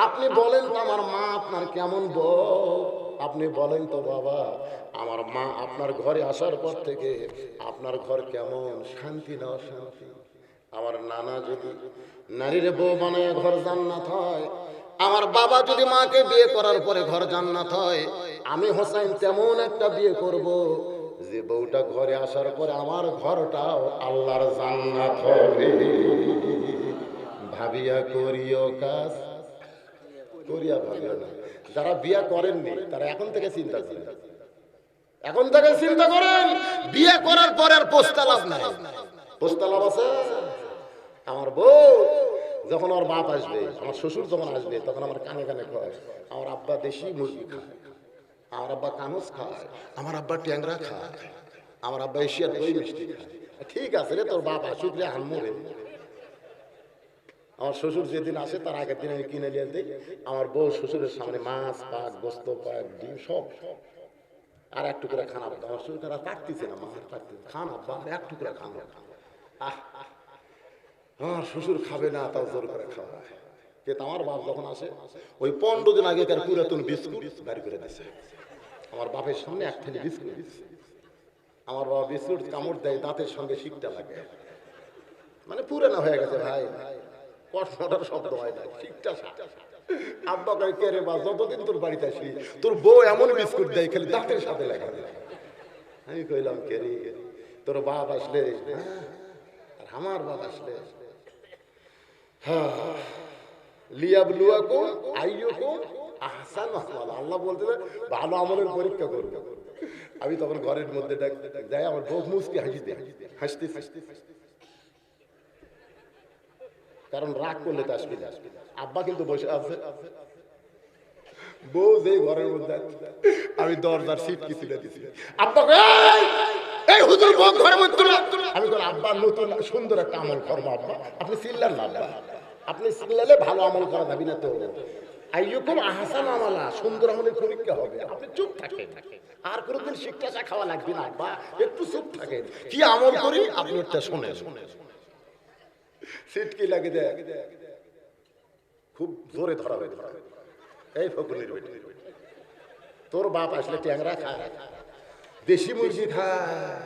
আপনি বলেন তো আমার মা আপনার কেমন বউ? আপনি বলেন তো বাবা, আমার মা আপনার ঘরে আসার পর থেকে আপনার ঘর কেমন, শান্তি না অশান্তি? আমার নানা যদি নারীর বউ বানায় ঘর জান্নাত হয়, আমার বাবা যদি মাকে বিয়ে করার পরে ঘর জান্নাত হয়, আমি হোসেন তেমন একটা বিয়ে করব যে বউটা ঘরে আসার পরে আমার ঘরটাও আল্লাহর জান্নাত হবে। ভাবিয়া করিও কাজ, করিয়া ভাবিও না। যারা বিয়ে করেননি তারা এখন থেকে চিন্তা করেন, এখন থেকে চিন্তা করেন। বিয়ে করার পরে আর পোস্তালাভ নাই। পোস্তালাভ আছে? আমার বউ যখন ওর বাপ আসবে, আমার শ্বশুর যখন আসবে, তখন আমার কানে কানে কয় আমার আব্বা দেশি মুরগি খায়, আমার আব্বা কানুস খায়, আমার আব্বা ট্যাংরা খায়, আমার আব্বা এশিয়ার দই মিষ্টি খায়। ঠিক আছে রে, তোর বাপ আসুক রে, আনমরে। আমার শ্বশুর যেদিন আসে তার আগের দিন আমি কিনে নিয়ে দিই। আমার বউ শ্বশুরের সামনে মাছ, পাক, গোস্ত, পাক, ডিম সব। আর এক টুকরা খান আব্বা। আমার শ্বশুর তারা পারতেছে না, মাছ পারতেছে, খান আব্বা আর এক টুকরা খান। আমার শ্বশুর খাবে না, তাও জোর করে খাওয়া। কিন্তু আমার বাপ যখন আসে, ওই 15 দিন আগেকার পুরাতন বিস্কুট বের করে দিছে। আমার বাপের সামনে এক থালি বিস্কুট দিচ্ছে। আমার বাবা বিস্কুট কামড় দেয়, দাঁতের সঙ্গে শিকটা লাগে, মানে পুরানো হয়ে গেছে ভাই, কষ্টটার শব্দ হয় না, শিকটা। আব্বা কয় কে রে বা, যতদিন তোর বাড়িতে আসি তোর বউ এমন বিস্কুট দেয় খালি দাঁতের সাথে লাগে। আমি কইলাম কে রে, তোর বাপ আসলে আর আমার বাপ আসলে লিয়াবলুয়াকুম আইয়ুকুম আহসানু আমালা। আল্লাহ বলতে ভালো আমলের পরীক্ষা করবে। আমি তখন ঘরের মধ্যে যাই, আমার বউ মুচকি হাসতে, কারণ রাগ করলে তো আসবি না। আব্বা কিন্তু বসে আছে, বউ যে ঘরের মধ্যে, আমি দরজার সিট কি তুলে দিছি। আব্বা এই হুজুর বউ ঘরের মধ্যে তুলে। আমি বলি আব্বা নতুন সুন্দর একটা আমল করবো আব্বা, আপনি চিল্লান না আব্বা, আপনি চিল্লালে ভালো আমল করা যাবি না তো। আইয়ুকুম আহসানু আমালা, সুন্দর আমলের পরীক্ষা হবে। আপনি চুপ থাকেন, আর কোনোদিন শিক্ষা খাওয়া লাগবে না আব্বা, একটু চুপ থাকেন। কি আমল করি আপনি একটা শোনেন। সিটকি লাগে দেয়, খুব জোরে ধরা হয়। এই ফকুনির বেটি, তোর বাপ আসলে ট্যাংরা খায়, দেশি মুরগি খায়,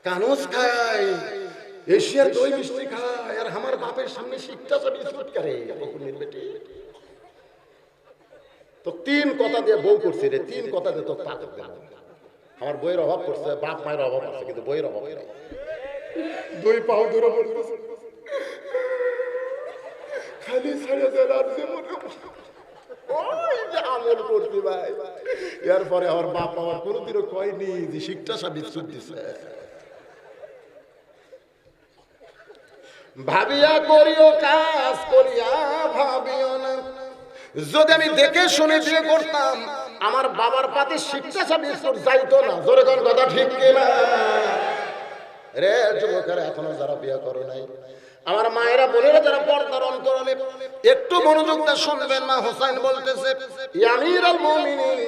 কানুস খায়, এশিয়ার দই মিষ্টি খায়, আর আমার বাপের সামনে শিক্ষা বিস্কুট করে। ফকুনির বেটি, তো 3 কথা দিয়ে বউ করছে রে, 3 কথা দিয়ে তো পাক দেব। আমার বইয়ের অভাব করছে, বাপ মায়ের অভাব আছে, কিন্তু বইয়ের অভাব নেই। 2 পাও দূরে পড়তেছে, খালি ছাড়া দেন আর যেমন ওই যে আমল করতে ভাই। এরপরে আমার বাপ আমার কোনোদিনও কয়নি যে শিক্ষা বিস্কুট দিছে। ভাবিয়া করিও কাজ, করিয়া ভাবিও না। যদি আমি দেখে শুনে বিয়ে করতাম, আমার বাবার পাতে শিক্ষা বিস্কুট যাইতো না। জোরে কোন কথা ঠিক কিনা রে যুবকেরা, এখনো যারা বিয়ে করে নাই, আমার মায়েরা বোনেরা যারা পর্দার অন্তরালে একটু মনোযোগ দিয়ে শুনবেন না। হোসেন বলতেছে আমিরুল মুমিনিন,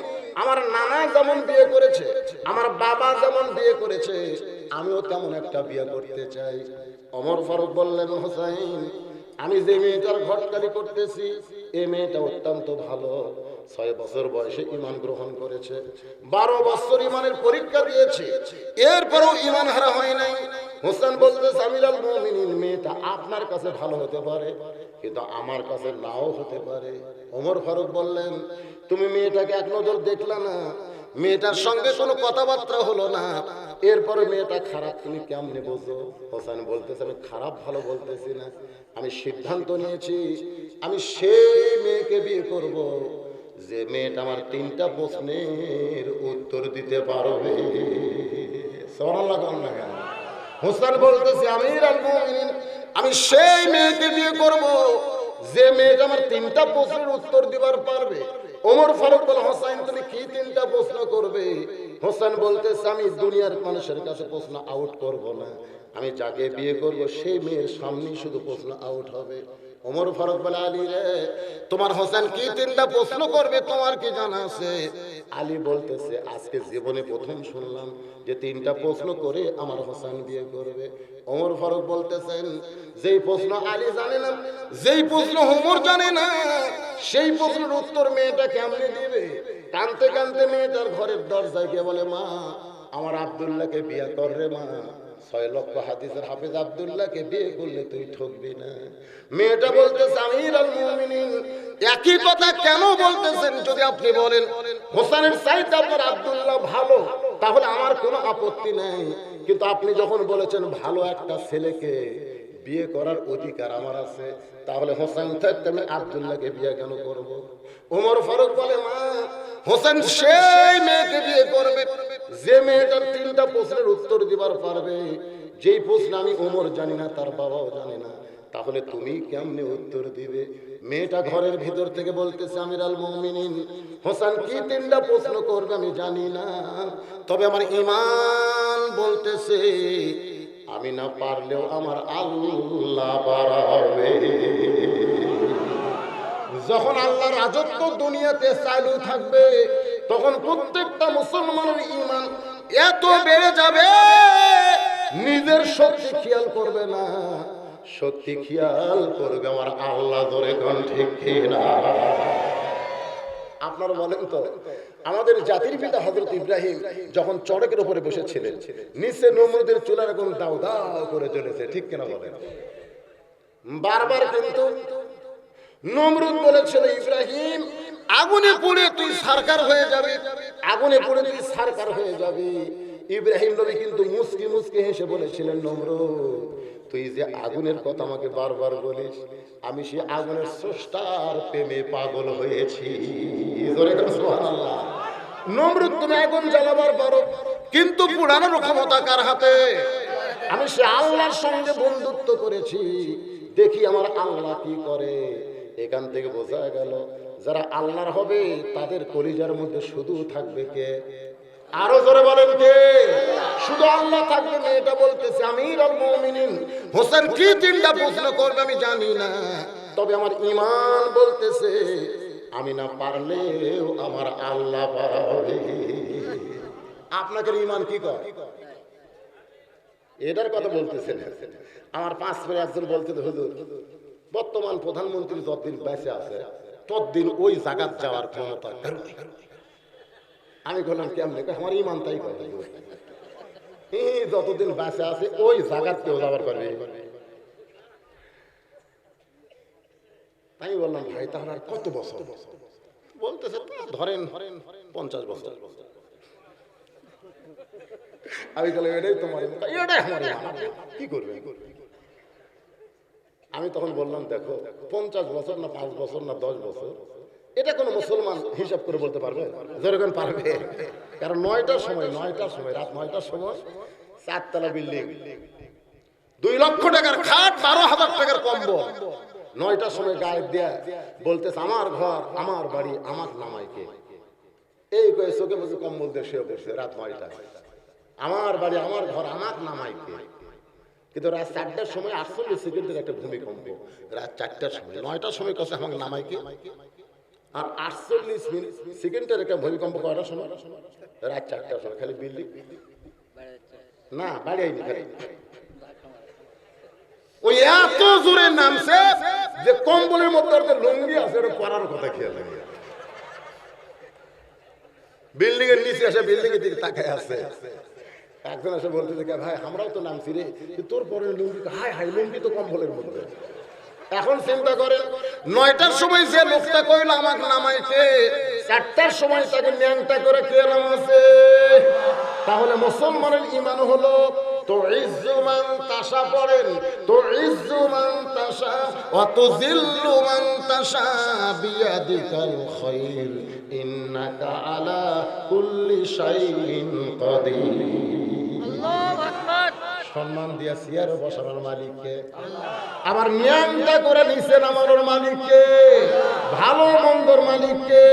আমার নানা যেমন বিয়ে করেছে, আমার বাবা যেমন বিয়ে করেছে, আমিও তেমন একটা বিয়ে করতে চাই। ওমর ফারুক বললেন হোসেন, আমি যে মেয়েটার ঘটকালি করতেছি, এই মেয়েটা অত্যন্ত ভালো। 6 বছর বয়সে ঈমান গ্রহণ করেছে, 12 বছর ঈমানের পরীক্ষা দিয়েছে, এরপরও ঈমান হারা হয় নাই। হোসেন বলতেছে আমিরুল মুমিনিন, মেয়েটা আপনার কাছে ভালো হতে পারে, কিন্তু আমার কাছে নাও হতে পারে। ওমর ফারুক বললেন, তুমি মেয়েটাকে এক নজর দেখলা না, মেয়েটার সঙ্গে কোনো কথাবার্তা হলো না, এরপরে মেয়েটা খারাপ, তুমি কেমনে বোঝো? হোসেন বলতেছে আমি খারাপ ভালো বলতেছি না, আমি সিদ্ধান্ত নিয়েছি আমি সেই মেয়েকে বিয়ে করব যে মেয়েটা আমার 3টা প্রশ্নের উত্তর দিতে পারবে। সুবহানাল্লাহ না কেন? হোসেন বলতেছে আমিরুল মুমিনিন, আমি সেই মেয়েকে বিয়ে করব যে মেয়েটা আমার 3টা প্রশ্নের উত্তর দিবার পারবে। ওমর ফারুক বলে হোসেন তুমি কি 3টা প্রশ্ন করবে? হোসেন বলতেছে আমি দুনিয়ার মানুষের কাছে প্রশ্ন আউট করব না, আমি যাকে বিয়ে করব সেই মেয়ের সামনে শুধু প্রশ্ন আউট হবে। ওমর ফারুক বলে আলী রে, তোমার হোসেন কি 3টা প্রশ্ন করবে তোমার কি জানা আছে? আলী বলতেছে আজকে জীবনে প্রথম শুনলাম যে 3টা প্রশ্ন করে আমার হোসেন বিয়ে করবে। ওমর ফারুক বলতেছেন যেই প্রশ্ন আলী জানে না, যেই প্রশ্ন ওমর জানে না, সেই প্রশ্নের উত্তর মেয়েটা কেমনে দিবে? কানতে কানতে মেয়েটার ঘরের দরজায় গিয়ে বলে মা, আমার আব্দুল্লাহকে বিয়ে কর রে মা, 6 লক্ষ হাদিসের হাফেজ আব্দুল্লাহকে বিয়ে করলে তুই ঠকবি না। মেয়েটা বলতেছে আমিরুল মুমিনিন, একই কথা কেন বলতেছেন? যদি আপনি বলেন হোসেনের চাইতে আপনার আব্দুল্লাহ ভালো, তাহলে আমার কোনো আপত্তি নেই। কিন্তু আপনি যখন বলেছেন ভালো একটা ছেলেকে বিয়ে করার অধিকার আমার আছে, তাহলে হোসেন থাকতে আমি আব্দুল্লাহকে বিয়ে কেন করব? ওমর ফারুক বলে, মা, হোসেন সেই মেয়েকে বিয়ে করবে যে মেয়েটার 3টা প্রশ্নের উত্তর দিবার পারবে, যেই প্রশ্ন আমি ওমর জানি না, তার বাবাও জানে না। তাহলে তুমি কেমনে উত্তর দিবে? মেয়েটা ঘরের ভিতর থেকে বলতেছে, আমিরুল মুমিনিন, হোসেন কি 3টা প্রশ্ন করবে আমি জানি না, তবে আমার ঈমান বলতেছে আমি না পারলেও আমার আল্লাহ পারবে। যখন আল্লাহর রাজত্ব দুনিয়াতে চালু থাকবে, তখন প্রত্যেকটা মুসলমানের ঈমান এত বেড়ে যাবে, নিজের শক্তি খেয়াল করবে না, শক্তি খেয়াল করবে আমার আল্লাহ। ধরে কোন ঠিক না? আপনারা বলেন তো, আমাদের জাতির পিতা হযরত ইব্রাহিম যখন চড়কের উপরে বসেছিলেন, নিচে নমরুদের চুলা এরকম দাও দাও করে জ্বলেছে, ঠিক কিনা বলেন? বারবার কিন্তু নমরুদ বলেছিল, ইব্রাহিম আগুনে পুড়ে তুই সরকার হয়ে যাবে, আগুনে পুড়ে তুই সরকার হয়ে যাবি। ইব্রাহিম নবী কিন্তু মুস্কি মুস্কি হেসে বলেছিলেন, নমরুদ তুই যে আগুনের কথা আমাকে বারবার বলিস, আমি সেই আগুনের স্রষ্টার প্রেমে পাগল হয়েছি। জোরে করে সুবহানাল্লাহ। নমরুদ তুমি আগুন জ্বালাবার পারো, কিন্তু পুরানোর ক্ষমতা কার হাতে? আমি সে আল্লাহর সঙ্গে বন্ধুত্ব করেছি, দেখি আমার আল্লাহ কি করে। এখান থেকে বোঝা গেল, যারা আল্লাহর হবে তাদের কলিজার মধ্যে শুধু থাকবে কে? আরো জোরে বলেন কে? শুধু আল্লাহ থাকবে। মেয়েটা বলতেছে, আমিরুল মুমিনিন, হোসেন কি 3টা প্রশ্ন করবে আমি জানি না, তবে আমার ঈমান বলতেছে আমি না পারলেও আমার আল্লাহ পারবে। আপনাদের ঈমান কি কয়? এটার কথা বলতেছেন। আমার 5 পরে একজন বলতে, হুজুর বর্তমান প্রধানমন্ত্রী যতদিন বেঁচে আছে ততদিন ওই জায়গাত যাওয়ার ক্ষমতা। আমি বললাম কেমনে? আমার ঈমান তাই করে, যতদিন বেঁচে আছে ওই জায়গাত কেউ যাবার পারবে। আমি বললাম, ভাই তাহলে আর কত বছর? বলতেছে ধরেন 50 বছর। আমি বললাম এটাই তোমার, এটাই আমার ঈমান, কি করবে? আমি তখন বললাম, দেখো 50 বছর না 5 বছর না 10 বছর, এটা কোনো মুসলমান হিসাব করে বলতে পারবে? যেরকম পারবে। কারণ 9টার সময়, রাত 9টার সময় 4 তলা বিল্ডিং, 2 লক্ষ টাকার খাট, 12,000 টাকার কম্বল, 9টার সময় গায়ে দেয়া বলতেছে আমার ঘর আমার বাড়ি আমার নামাই কে? এই কয়ে চোখে মুখে কম্বল দিয়ে শুয়ে বসে রাত 9টায়, আমার বাড়ি আমার ঘর আমার নামাই কে? কিন্তু রাত 4টার সময় 48 সেকেন্ডের একটা ভূমিকম্প, রাত 4টার সময়, 9টার সময় কাছে আমাকে নামাই কে? আর 48 সেকেন্ডের একটা ভূমিকম্প কয়টার সময়? রাত 4টার সময়। খালি বিল্ডিং না, বাড়ি আইনি, খালি ওই এত জোরে নামছে যে কম্বলের মধ্যে লুঙ্গি আছে, ওটা পরার কথা খেয়াল লাগে। বিল্ডিং এর নিচে এসে বিল্ডিং এর দিকে তাকায় আছে। একজন এসে বলতেছে, ভাই আমরাও তো নামছি রে, তোর পরে লুঙ্গি? হাই হাই, লুঙ্গি তো কম্বলের মধ্যে। এখন চিন্তা করেন, 9টার সময় যে লোকটা কইল আমাকে নামাইছে, 4টার সময় তাকে ন্যাংটা করে কে নামাছে? তাহলে মুসলমানের ঈমান হলো তো ইজ্জু মান তাশা, পড়েন তো ইজ্জু মান তাশা ওয়া তুযিল্লু মান তাশা বিয়াদিকাল খায়র ইন্নাকা আলা কুল্লি শাইইন কাদির। আল্লাহু আকবার। সম্মান দিয়া চেয়ারে বসানোর মালিককে, আবার ন্যাংটা করে নিচে নামানোর মালিককে, ভালো মন্দর মালিককে,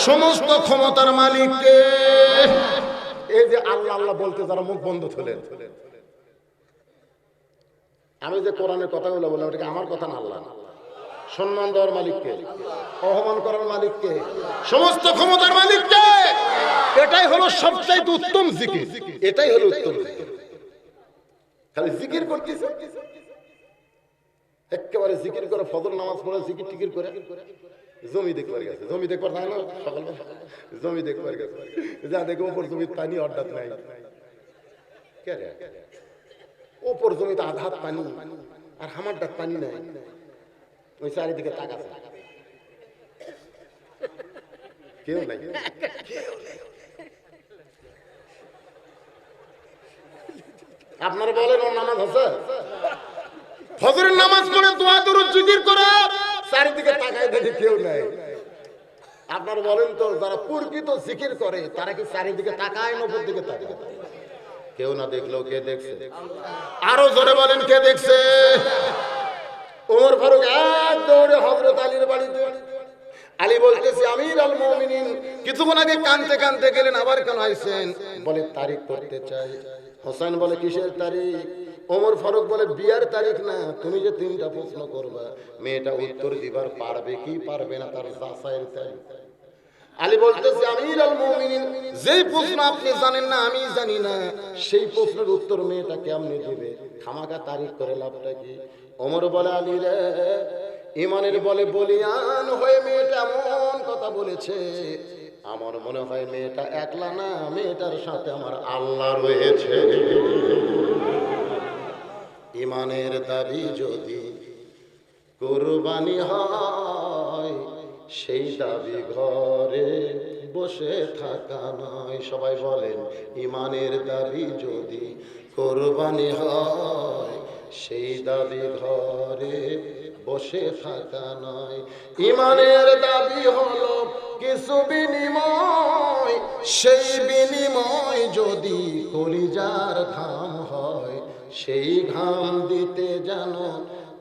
সমস্ত ক্ষমতার মালিককে। এই যে আল্লাহ আল্লাহ বলতে যারা মুখ বন্ধ তোলেন, আমি যে কোরআনের কথাগুলো বললাম এটা আমার কথা না, আল্লাহ। সম্মান দেওয়ার মালিককে, অপমান করার মালিককে, সমস্ত ক্ষমতার মালিককে। এটাই হলো সবচেয়ে উত্তম জিকির, এটাই হলো উত্তম জিকির। খালি জিকির করতেছে, একেবারে জিকির করে, ফজর নামাজ পড়ে জিকির টিকির করে জমি দেখবার গেছে। জমি দেখবার যায় না সকালবেলা, জমি দেখবার গেছে, যা দেখে ওপর জমির পানি অর্ডার নাই, ওপর জমিতে আধা হাত পানি আর আমার ডাক পানি নাই। ওই চারিদিকে তাকাছে, কেউ নাই, কেউ নাই। আপনারা বলেন ওর নামাজ আছে? ফজরের নামাজ পড়ে দোয়া দরুদ জিকির করে চারিদিকে তাকায় দেখে কেউ নাই। আপনারা বলেন তো যারা প্রকৃত জিকির করে তারা কি চারিদিকে তাকায় না উপর দিকে তাকায়? কেউ না দেখলেও কে দেখছে? আরো জোরে বলেন কে দেখছে? ওমর ফারুক এক দৌড়ে হযরত আলীর বাড়িতে। আলী বলতেছে আমির আল মুমিনিন, কিছুক্ষণ আগে কানতে কানতে গেলেন, আবার কেন আইছেন? বলে তারিখ করতে চাই। হোসেন বলে কিসের তারিখ? ওমর ফারুক বলে বিয়ার তারিখ না, তুমি যে 3টা প্রশ্ন করবা মেয়েটা উত্তর দিবার পারবে কি পারবে না তার যাচাইয়ের তারিখ। আলী বলতেছে আমির আল মুমিনিন, যেই প্রশ্ন আপনি জানেন না আমি জানি না সেই প্রশ্নের উত্তর মেয়েটা কেমনে দিবে? খামাকা তারিখ করে লাভটা কি? ওমর বলে আলী রে, ইমানের বলে বলিয়ান হয়ে মেয়েটা এমন কথা বলেছে, আমার মনে হয় মেয়েটা একলা না, মেয়েটার সাথে আমার আল্লাহ রয়েছে। ইমানের দাবি যদি কুরবানি হয়, সেই দাবি ঘরে বসে থাকা নয়। সবাই বলেন ইমানের দাবি যদি কুরবানি হয়, সেই দাবি ঘরে বসে থাকা নয়। ইমানের দাবি হলো কিছু বিনিময়, সেই বিনিময় যদি কলিজার ঘাম হয়, সেই ঘাম দিতে যেন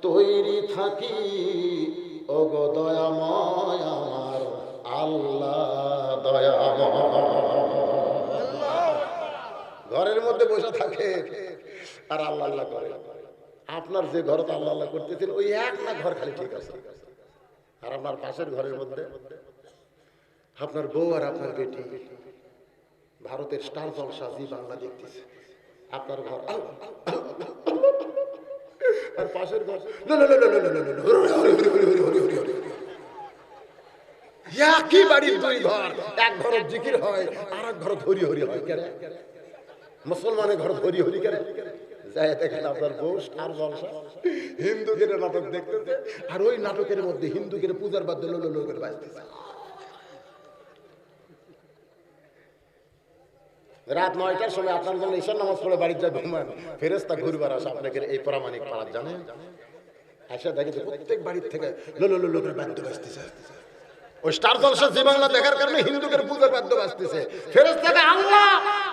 তৈরি থাকি। ওগো দয়াময় আমার আল্লাহ দয়াময়। ঘরের মধ্যে বসে থাকে আর আল্লাহ আল্লাহ করে। আপনার যে ঘর তো আল্লাহ আল্লাহ করতেছেন ওই এক না ঘর খালি ঠিক আছে, আর আপনার পাশের ঘরের মধ্যে আপনার বউ আর আপনার বেটি ভারতের স্টার জলসা জি বাংলা দেখতেছে, আপনার ঘর আর পাশের ঘর একই বাড়ির দুই ঘর, এক ঘর জিকির হয় আর এক ঘর হরি হরি হয়। কেন মুসলমানের ঘর হরি হরি কেন? যাই দেখেন আপনার বউ স্টার জলসা হিন্দুদের নাটক দেখতেছে, আর ওই নাটকের মধ্যে হিন্দুদের পূজার বাদ্য লো লো করে বাজতেছে। রাত 9টার সময় আপনার যখন ঈশার নামাজ পড়ে বাড়িতে যা ঘুমান, ফেরেশতা ঘুরবার আসে আপনাকে এই প্রামাণিক পাড়া জানেন। আশা দেখে যে প্রত্যেক বাড়ির থেকে লো লো লো করে বাদ্য বাজতেছে। ওই স্টার জলসা জি বাংলা দেখার কারণে হিন্দুদের পূজার বাদ্য বাজতেছে। ফেরেশতাকে আল্লাহ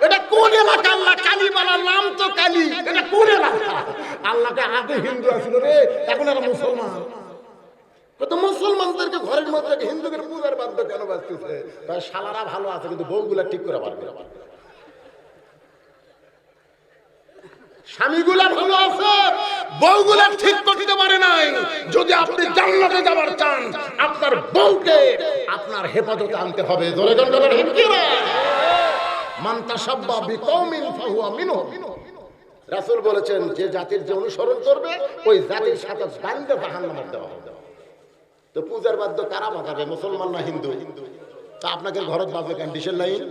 এটা কোন এলাকা? আল্লাহ কালীবালার নাম তো কালী, এটা কোন এলাকা? আল্লাহকে আগে হিন্দু আছিল রে, এখন এরা মুসলমান। কত মুসলমানদেরকে ঘরের মধ্যে হিন্দুদের পূজার বাদ্য কেন বাজতেছে? তাই শালারা ভালো আছে কিন্তু বউগুলা ঠিক করে পারবে না। স্বামীগুলা ভালো আছে, বউগুলা ঠিক করতে পারে নাই। যদি আপনি জান্নাতে যাবার চান আপনার বউকে আপনার হেফাজতে আনতে হবে। জোরে গন্ডগোল ঠিক কি না? মান তাশাব্বা বিকওমিন ফাহুয়া মিনহুম। রাসূল বলেছেন যে জাতির যে অনুসরণ করবে ওই জাতির সাথে বান্ধে জাহান্নামে দেওয়া হবে। তো পূজার বাদ্য কারা বাজাবে, মুসলমান না হিন্দু? তা আপনাকে ঘরত বাজবে কেন ডিশের লাইন?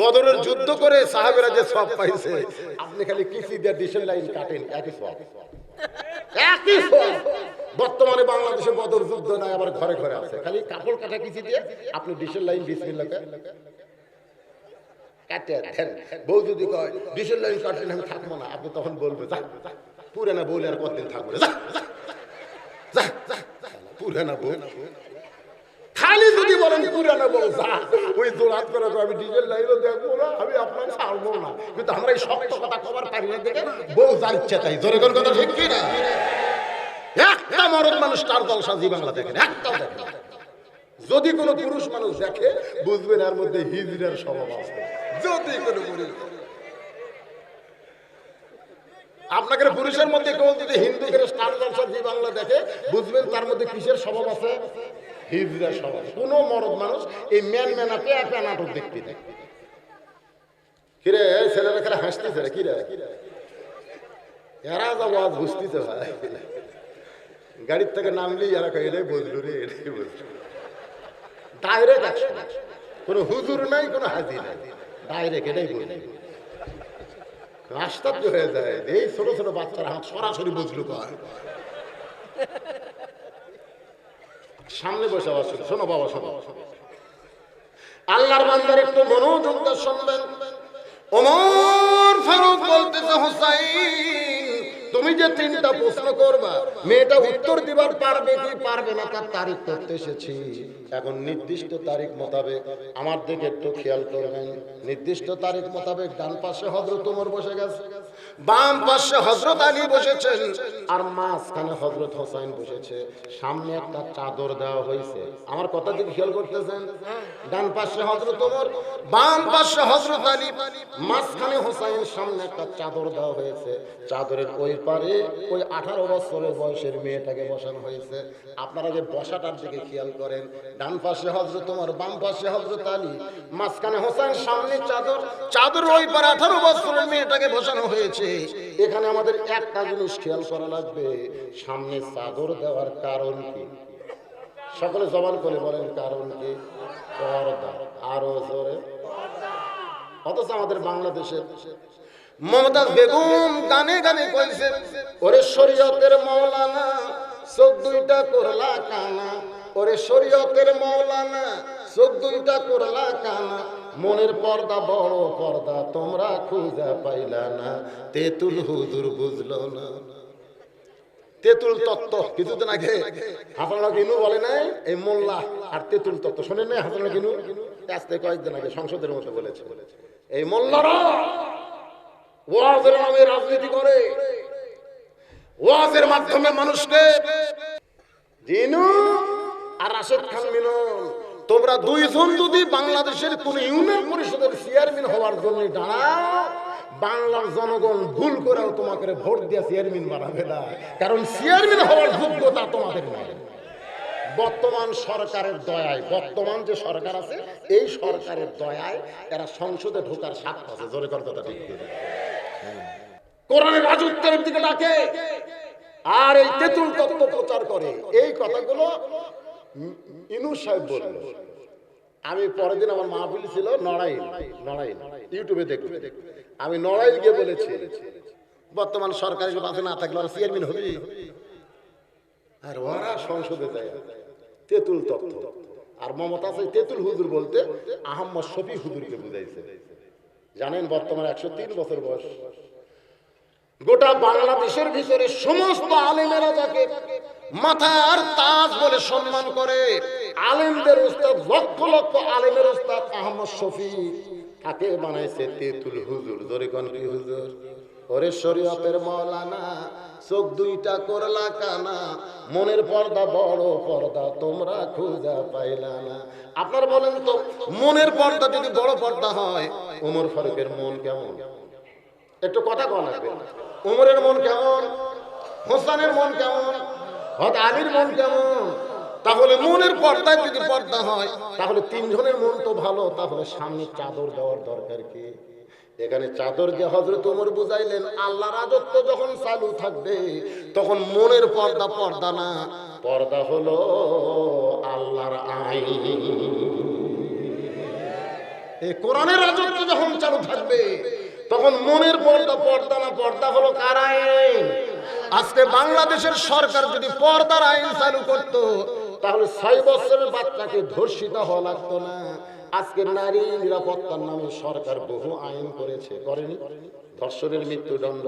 বদরের যুদ্ধ করে সাহাবেরা যে সওয়াব পাইছে, আপনি খালি কিসি দিয়ে ডিশের লাইন কাটেন, একই সওয়াব, একই সওয়াব। বর্তমানে বাংলাদেশে বদর যুদ্ধ নাই, আবার ঘরে ঘরে আছে, খালি কাপড় কাটা কিসি দিয়ে আপনি ডিশের লাইন বিসমিল্লাহ কাটে দেন। বউ যদি কয় ডিশের লাইন কাটেন আমি থাকবো না, আপনি তখন বলবে যা পুরানা বউ আর কতদিন থাকবো, যা পুরানা বউ। খালি যদি বলেন পুরানো বউ যা, ওই জোড়াত করে আমি ডিজেল লাইনও দেখবো না, আমি আপনাকে ছাড়বো না, কিন্তু আমরা এই শক্ত কথা খবর পারি না দেখে বউ যা ইচ্ছা তাই। জোরে কোন কথা ঠিক কি না? একটা মরদ মানুষ স্টার জলসা জি বাংলা দেখেন, একটাও দেখেন। যদি কোনো পুরুষ মানুষ দেখে বুঝবেন এর মধ্যে হিজড়ার স্বভাব আছে। যদি কোনো পুরুষ আপনাকে পুরুষের মধ্যে কেউ যদি হিন্দুদের স্টার জলসা জি বাংলা দেখে বুঝবেন তার মধ্যে কিসের স্বভাব আছে? হিজড়ার স্বভাব। কোন মরদ মানুষ এই ম্যান ম্যানা পেয়া পেয়া নাটক দেখতে দেয়। কিরে ছেলেরা খেলে হাসতেছে রে, কিরে এরা যাবো আজ বুঝতেছে ভাই। গাড়ির থেকে নামলেই এরা এটাই বুঝলো রে, এটাই বুঝলো। ডাইরেক্ট অ্যাকশন, কোনো হুজুর নাই, কোনো হাজি নাই, ডাইরেক্ট এটাই বুঝলো। আশ্চর্য হয়ে যায় এই ছোট ছোট বাচ্চারা হাত সরাসরি বুঝলো কয়। সামনে বসে আওয়াজ শুনো, শোনো বাবা শোনো, আল্লাহর বান্দার একটু মনোযোগ দিয়ে শুনবেন। ওমর ফারুক বলতেছে, হোসাইন তুমি যে তিনটা প্রশ্ন করবা, মেয়েটা উত্তর দিবার পারবে কি পারবে না তার তারিখ করতে এসেছি। এখন নির্দিষ্ট তারিখ মোতাবেক আমার দিকে একটু খেয়াল করবেন। নির্দিষ্ট তারিখ মোতাবেক ডান পাশে হযরত ওমর বসে গেছে, বাম পাশে হযরত আলী বসেছেন, আর মাঝখানে হযরত হোসাইন বসেছে। সামনে একটা চাদর দেওয়া হয়েছে। আমার কথা দিকে খেয়াল করতেছেন? ডান পাশে হযরত ওমর, বাম পাশে হযরত আলী, মাঝখানে হোসাইন, সামনে একটা চাদর দেওয়া হয়েছে। চাদরের ওই পারে ওই 18 বছরের বয়সের মেয়েটাকে বসানো হয়েছে। আপনারা যে বসাটার দিকে খেয়াল করেন, ডান পাশে হযরত ওমর, বাম পাশে হযরত আলী, মাঝখানে হোসেন, সামনে চাদর, চাদরের ওই পারে 18 বছরের মেয়েটাকে বসানো হয়েছে। এখানে আমাদের একটা জিনিস খেয়াল করা লাগবে, সামনে চাদর দেওয়ার কারণ কি? সকলে জবান করে বলেন কারণ কি? পর্দা। আরো জোরে। অথচ আমাদের বাংলাদেশে মমতাজ বেগম গানে গানে কইছে, ওরে শরীয়তের মাওলানা চোখ দুইটা করলা কানা, ওরে শরীয়তের মাওলানা চোখ দুইটা করলা কানা, মনের পর্দা বড় পর্দা তোমরা খুঁজে পাইলা না, তেতুল হুজুর বুঝলো না। তেতুল তত্ত্ব কিছুদিন আগে হাসান গিনু বলে নাই, এই মোল্লা আর তেতুল তত্ত্ব শোনেন নাই? হাসান গিনু আজকে কয়েকদিন আগে সংসদের মধ্যে বলেছে, এই মোল্লারা ওয়াজের নামে রাজনীতি করে, ওয়াজের মাধ্যমে মানুষকে। জিনু আর রাশেদ খান মিলন, তোমরা দুইজন যদি বাংলাদেশের কোন ইউনিয়ন পরিষদের চেয়ারম্যান হওয়ার জন্য দাঁড়াও, বাংলার জনগণ ভুল করেও তোমাকে ভোট দিয়ে চেয়ারম্যান বানাবে না, কারণ চেয়ারম্যান হওয়ার যোগ্যতা তোমাদের নাই। বর্তমান সরকারের দয়ায়, বর্তমান যে সরকার আছে এই সরকারের দয়ায় এরা সংসদে ঢোকার সাধ্য আছে। জোরে কথা ঠিক করে কোরআনের রাজত্বের দিকে ডাকে আর এই তেতুল তত্ত্ব প্রচার করে। এই কথাগুলো ইনু সাহেব বলল। আমি পরের দিন আমার মাহফিল ছিল নড়াইল, ইউটিউবে দেখবে, আমি নড়াইল গিয়ে বলেছি বর্তমান সরকারের পাশে না থাকলে ওরা চেয়ারম্যান হবে, আর ওরা সংসদে যায় তেতুল তত্ত্ব। আর মমতা তেতুল হুজুর বলতে আহম্মদ শফি হুজুরকে বুঝাইছে। জানেন বর্তমানে 103 বছর বয়স। গোটা বাংলাদেশের ভিতরে সমস্ত আলেমেরা যাকে মাথার তাজ বলে সম্মান করে, আলেমদের উস্তাদ, লক্ষ লক্ষ আলেমের উস্তাদ আহমদ শফি, তাকে বানাইছে তেতুল হুজুর। জোরে কোন কি হুজুর? ওরে শরীয়তের মাওলানা চোখ দুইটা করলা কানা, মনের পর্দা বড় পর্দা তোমরা খুঁজা পাইলা না। আপনারা বলেন তো, মনের পর্দা যদি বড় পর্দা হয়, ওমর ফারুকের মন কেমন? একটু কথা কওয়া লাগবে। ওমরের মন কেমন? হোসেনের মন কেমন? হযরত আলীর মন কেমন? তাহলে মনের পর্দায় যদি পর্দা হয়, তাহলে তিনজনের মন তো ভালো, তাহলে সামনে চাদর দেওয়ার দরকার কি? এখানে চাদর যে হযরত ওমর বুঝাইলেন, আল্লাহর রাজত্ব যখন চালু থাকবে তখন মনের পর্দা পর্দা না, পর্দা হলো আল্লাহর আইন। এই কোরআনের রাজত্ব যখন চালু থাকবে তখন মনের পর্দা পর্দা না, পর্দা হলো কার আইন? আজকে বাংলাদেশের সরকার যদি পর্দার আইন চালু করত, তাহলে 6 বছরের বাচ্চাকে ধর্ষিত হওয়া লাগতো না। আজকে নারী নিরাপত্তার নামে সরকার বহু আইন করেছে, করেনি? ধর্ষণের মৃত্যুদণ্ড,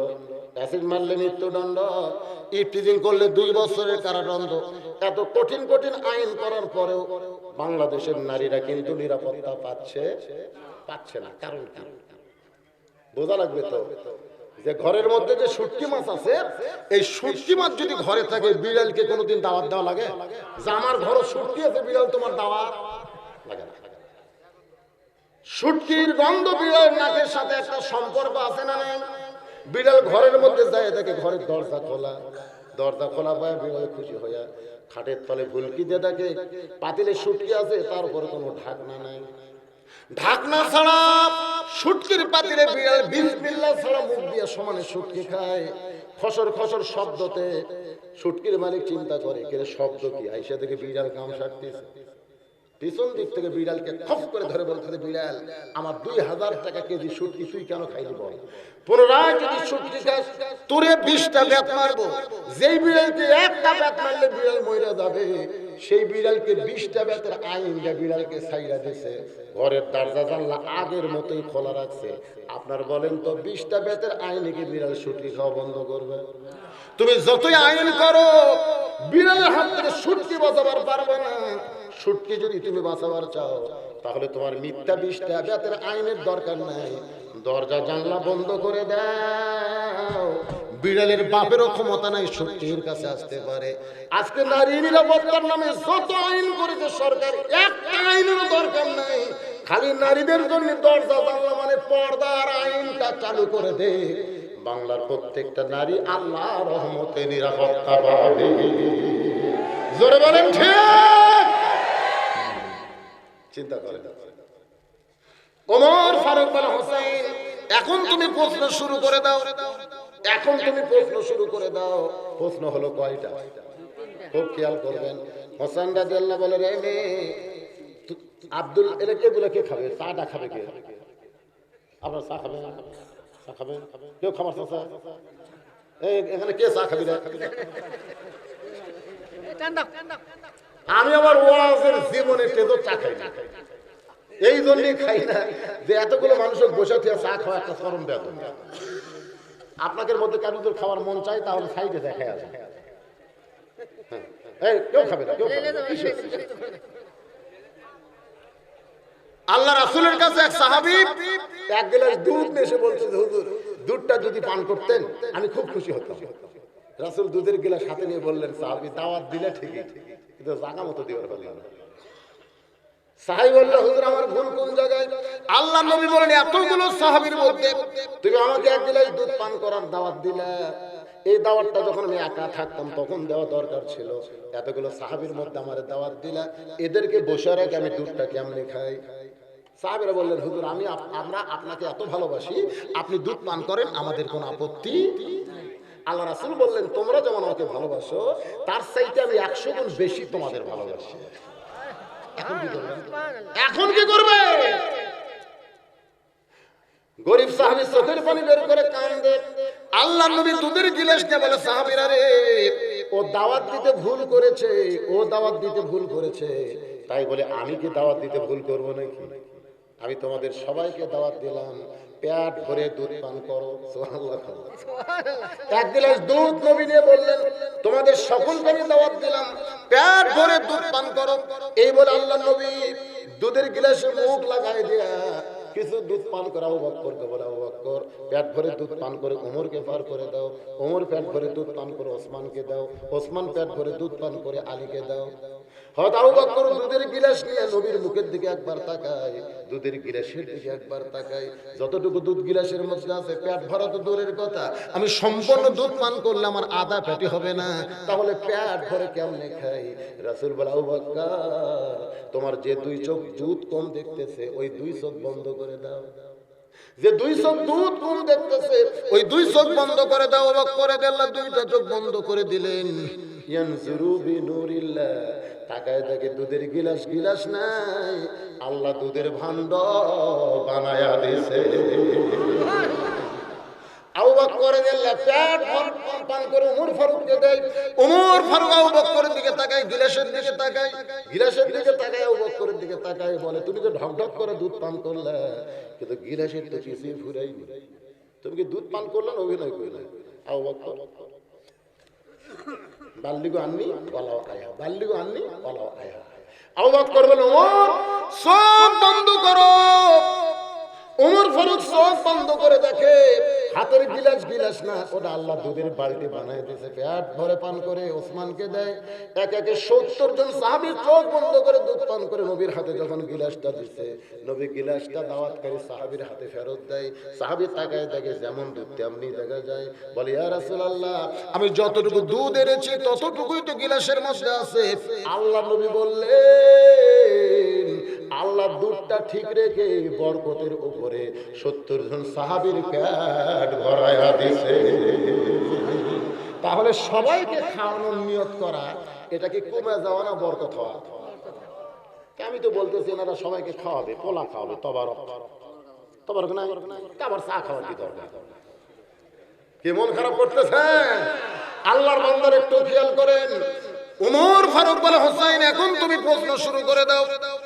অ্যাসিড মারলে মৃত্যুদণ্ড, ইফটিজিং করলে 2 বছরের কারাদণ্ড। এত কঠিন কঠিন আইন করার পরেও বাংলাদেশের নারীরা কিন্তু নিরাপত্তা পাচ্ছে না। কারণ কি বোঝা লাগবে তো, যে ঘরের মধ্যে যে শুটকি মাছ আছে, এই শুটকি মাছ যদি ঘরে থাকে, বিড়ালকে কোনোদিন দাওয়াত দেওয়া লাগে? যে আমার ঘরে শুটকি আছে, বিড়াল তোমার দাওয়াত লাগে না। শুটকির গন্ধ বিড়াল নাকের সাথে একটা সম্পর্ক আছে না নাই? বিড়াল ঘরের মধ্যে যায়, দেখে ঘরের দরজা খোলা পায়, বিড়াল খুশি হইয়া খাটের তলে ভুলকি দিয়ে দেখে পাতিলে শুটকি আছে, তার উপর কোনো ঢাকনা নাই। ঢাকনা ছাড়া শুটকির পাতিলে বিড়াল বিসমিল্লাহ ছাড়া মুখ দিয়ে সমানে শুটকি খায়। খসর খসর শব্দতে শুটকির মালিক চিন্তা করে, কে শব্দ কি? আইসা থেকে বিড়াল কাম সারতেছে। পিছন দিক থেকে বিড়ালকে খপ করে ধরে বলতে, বিড়াল আমার 2000 টাকা কেজি শুটকি তুই কেন খাইলি বল? পুনরায় যদি শুটকি খাস, তোরে 20টা বেত মারবো। যেই বিড়ালকে একটা বেত মারলে বিড়াল মরে যাবে, সেই বিড়ালকে 20টা বেতের আইন দিয়ে বিড়ালকে ছাইড়া দিছে, ঘরের দরজা জানলা আগের মতোই খোলা রাখছে। আপনার বলেন তো 20টা বেতের আইনে কি বিড়াল শুটকি খাওয়া বন্ধ করবে? তুমি যতই আইন করো বিড়ালের হাত থেকে শুটকি বাঁচাবার পারবে না। শুটকি যদি তুমি বাঁচাবার চাও তাহলে তোমার মিথ্যা 20টা বেতের আইনের দরকার নাই, দরজা জানলা বন্ধ করে দাও। বিড়ালের বাপেরও ক্ষমতা নাই শুটকির কাছে আসতে পারে। আজকে নারী নিরাপত্তার নামে যত আইন করেছে সরকার, একটা আইনেরও দরকার নাই। খালি নারীদের জন্য দরজা জানলা মানে পর্দার আইনটা চালু করে দে, বাংলার প্রত্যেকটা নারী আল্লাহ রহমতে নিরাপত্তা পাবে। জোরে বলেন ঠিক? চিন্তা করে ওমর ফারুক বলে, হোসেন এখন তুমি প্রশ্ন শুরু করে দাও, এখন তুমি প্রশ্ন শুরু করে দাও। প্রশ্ন হলো কয়টা? খুব খেয়াল করবেন। হোসেন রাদিয়াল্লাহু বলে, রে মেয়ে আব্দুল, এগুলো কে খাবে? চাটা খাবে কে? আপনার চা খাবে? চা খাবে কেউ? খাবার চা এখানে কে চা খাবি? আমি আমার ওয়াজের জীবনে তেজো চা খাই না, এই জন্যই খাই না যে এতগুলো মানুষের বসে থেকে চা খাওয়া একটা চরম বেদন। আপনাদের মধ্যে কারোর খাওয়ার মন চাই তাহলে সাইডে দেখায় আছে, কেউ খাবে না, কেউ খাবে না। আল্লাহ রাসূলের কাছে এক সাহাবী এক গ্লাস দুধ নিয়ে এসে বলছে, হুজুর দুধটা যদি পান করতেন আমি খুব খুশি হতাম। রাসূল দুধের গ্লাস হাতে নিয়ে বললেন, সাহাবী দাওয়াত দিলে ঠিকই, কিন্তু জায়গা মতো দিবার পারলেন না। সাহাবী বলল, হুজুর আমার ভুল কোন জায়গায়? আল্লাহ নবী বলেন, এতগুলো সাহাবীর মধ্যে তুমি আমাকে এক গ্লাস দুধ পান করার দাওয়াত দিলা, এই দাওয়াতটা যখন আমি একা থাকতাম তখন দেওয়া দরকার ছিল। এতগুলো সাহাবীর মধ্যে আমার দাওয়াত দিলা, এদেরকে বসে রেখে আমি দুধটা কেমনে খাই? সাহাবীরা বললেন, হুজুর আমরা আপনাকে এত ভালোবাসি, আপনি দুধ পান করেন, আমাদের কোনো আপত্তি। আল্লাহ রাসূল বললেন, তোমরা যেমন আমাকে ভালোবাসো তার চাইতে আমি 100 গুণ বেশি তোমাদের ভালোবাসি। এখন কি করবে? এখন কি করবে? গরিব সাহাবী চোখের পানি বের করে কান্দে। আল্লাহ নবী দুধের গিলাস নিয়ে বলে, সাহাবীরা রে, ও দাওয়াত দিতে ভুল করেছে, ও দাওয়াত দিতে ভুল করেছে, তাই বলে আমি কি দাওয়াত দিতে ভুল করব নাকি? আমি তোমাদের সবাইকে দাওয়াত দিলাম, পেট ভরে দুধ পান করো। সুবহানাল্লাহ। এক গ্লাস দুধ নবী নিয়ে বললেন, তোমাদের সকলকে আমি দাওয়াত দিলাম, পেট ভরে দুধ পান করো। এই বলে আল্লাহ নবী দুধের গ্লাসে মুখ লাগাই দিয়া কিছু দুধ পান করা আবু বকরকে বলে, আবু বকর পেট ভরে দুধ পান করে ওমরকে পার করে দাও, ওমর পেট ভরে দুধ পান করে ওসমানকে দাও, ওসমান পেট ভরে দুধ পান করে আলীকে দাও। হযরত আবু বকর দুধের গিলাস নিয়ে নবীর মুখের দিকে একবার তাকায়, দুধের গিলাসের দিকে একবার তাকায়, যতটুকু দুধ গিলাসের মধ্যে আছে পেট ভরা তো দূরের কথা, আমি সম্পূর্ণ দুধ পান করলে আমার আধা পেটে হবে না, তাহলে পেট ভরে কেমনে খাই? রাসূল বলে, আবু বকর তোমার যে 2 চোখ দুধ কম দেখতেছে ওই 2 চোখ বন্ধ করে দাও, যে 2 চোখ দুধ কম দেখতেছে ওই 2 চোখ বন্ধ করে দাও। অবাক করে আল্লাহ 2টা চোখ বন্ধ করে দিলেন। ইয়ানজুরু বিনুরিল্লাহ, তাকায় দেখে দুধের গিলাস নাই, আল্লাহ দুধের ভান্ড বানায়া দিয়েছে। আবু বকর আল্লাহ পেট ভর পান করে ওমর ফারুককে দেয়, ওমর ফারুক আবু বকরের দিকে তাকায়, গিলাসের দিকে তাকায়, গিলাসের দিকে তাকায়, আবু বকরের দিকে তাকায়, বলে তুমি তো ঢক ঢক করে দুধ পান করলে, কিন্তু গিলাসের তো কিছুই ফুরাইনি, তুমি কি দুধ পান করলে অভিনয় করলে? আবু বকর বাল্লিগো আননি ওয়ালাও আয়া, বাল্লিগো আননি ওয়ালাও আয়া। আবু বকর বলে, ওমর সব বন্ধ করো। ওমর ফারুক সব বন্ধ করে দেখে হাতের গিলাস না, ওটা আল্লাহ দুধের বালতি বানায় দিয়েছে, পেট ভরে পান করে ওসমানকে দেয়। একে 70 জন সাহাবী চোখ বন্ধ করে দুধ পান করে নবীর হাতে যখন গিলাসটা দিচ্ছে, নবী গিলাসটা দাওয়াতকারী সাহাবীর হাতে ফেরত দেয়। সাহাবী তাকায় দেখে যেমন দুধ তেমনি দেখা যায়, বলে, ইয়া রাসূলুল্লাহ আমি যতটুকু দুধ এনেছি ততটুকুই তো গিলাসের মধ্যে আছে। আল্লাহ নবী বললেন, আল্লাহ দুধটা ঠিক রেখে বরকতের উপরে 70 জন সাহাবীর পেট ভরায়া দিয়েছে। তাহলে সবাইকে খাওয়ানোর নিয়ত করা, এটা কি কমে যাওয়া না বরকত হওয়া? আমি তো বলতেছি এনারা সবাইকে খাওয়াবে, পোলা খাওয়াবে, তবারক না, আবার চা খাওয়ার কি দরকার? কি মন খারাপ করতেছেন? আল্লাহর বান্দার একটু খেয়াল করেন। উমর ফারুক বলে, হোসাইন এখন তুমি প্রশ্ন শুরু করে দাও।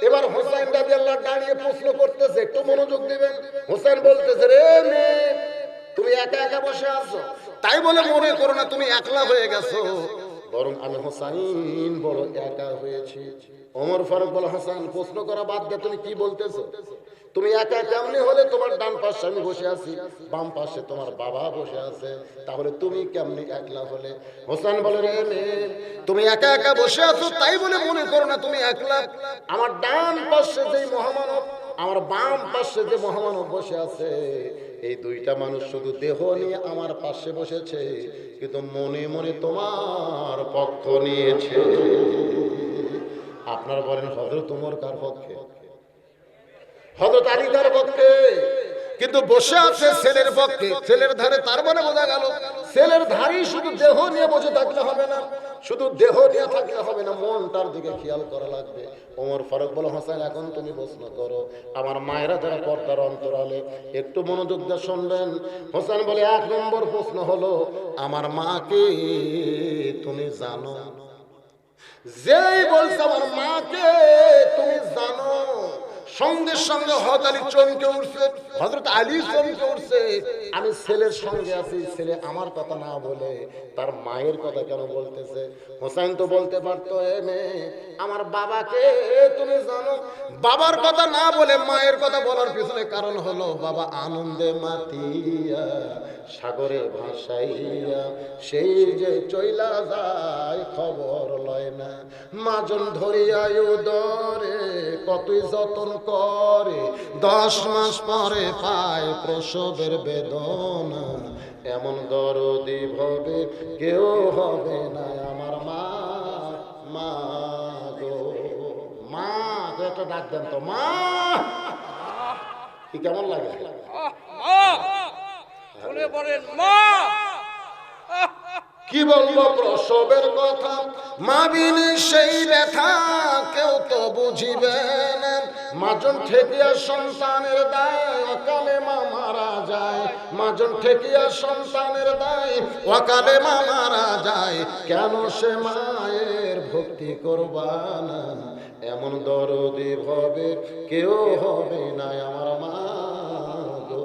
এবার হোসাইন রাদিয়াল্লাহু দাঁড়িয়ে প্রশ্ন করতেছে, একটু মনোযোগ দিবেন। হোসাইন বলতেছে, রে মেয়ে, তুমি একা একা বসে আছো, তাই বলে মনে করো না তুমি একলা হয়ে গেছো, বরং আমি হোসাইন বড় একা হয়েছি। ওমর ফারুক বলে, হোসেন প্রশ্ন করা বাদ দিয়ে তুমি কি বলতেছো? তুমি একা কেমনে হলে? তোমার ডান পাশে আমি বসে আছি, বাম পাশে তোমার বাবা বসে আছে, তাহলে তুমি কেমনে একলা হলে? হোসেন বলে, রে মেয়ে, তুমি একা একা বসে আছো তাই বলে মনে করো না তুমি একলা। আমার ডান পাশে যে মহামানব, আমার বাম পাশে যে মহামানব বসে আছে, এই দুইটা মানুষ শুধু দেহ নিয়ে আমার পাশে বসেছে, কিন্তু মনে মনে তোমার পক্ষ নিয়েছে। আপনার বলেন হযরত ওমর কার পক্ষে? হযরত আলী কার পক্ষে? কিন্তু বসে আছে ছেলের পক্ষে, ছেলের ধারে। তার মানে বোঝা গেল ছেলের ধারেই শুধু দেহ নিয়ে বসে থাকলে হবে না, শুধু দেহ নিয়ে থাকলে হবে না, মনটার দিকে খেয়াল করা লাগবে। ওমর ফারুক বলে, হোসেন এখন তুমি প্রশ্ন করো। আমার মায়েরা যারা পর্দার অন্তরালে একটু মনোযোগ দিয়ে শুনবেন। হোসেন বলে, 1 নম্বর প্রশ্ন হলো, আমার মাকে তুমি জানো? যেই বলছে আমার মাকে তুমি জানো, সঙ্গে সঙ্গে হযরত আলী চমকে উঠছে, হযরত আলী চমকে উঠছে। আমি ছেলের সঙ্গে আছি, ছেলে আমার কথা না বলে তার মায়ের কথা কেন বলতেছে? হোসেন তো বলতে পারতো, এ মেয়ে, আমার বাবাকে তুমি জানো? বাবার কথা না বলে মায়ের কথা বলার পিছনে কারণ হলো, বাবা আনন্দে মাতিয়া সাগরে ভাসাইয়া সেই যে চইলা যায় খবর লয় না, মাজন ধরিয়া উদরে কতই যতন করে, 10 মাস পরে পায় প্রসবের বেদনা, এমন দরদি ভবে কেউ হবে না আমার মা। মা গো, মা গো, একটা ডাক দেন তো, মা। কি কেমন লাগে? কি বলবো প্রসবের কথা, মা বিনে সেই ব্যথা কেউ তো বুঝিবে না। মাজন ঠেকিয়া সন্তানের দায় অকালে মা মারা যায়, মাজন ঠেকিয়া সন্তানের দায় অকালে মা মারা যায়, কেন সে মায়ের ভক্তি করবা না, এমন দরদি ভবে কেউ হবে না আমার মা গো।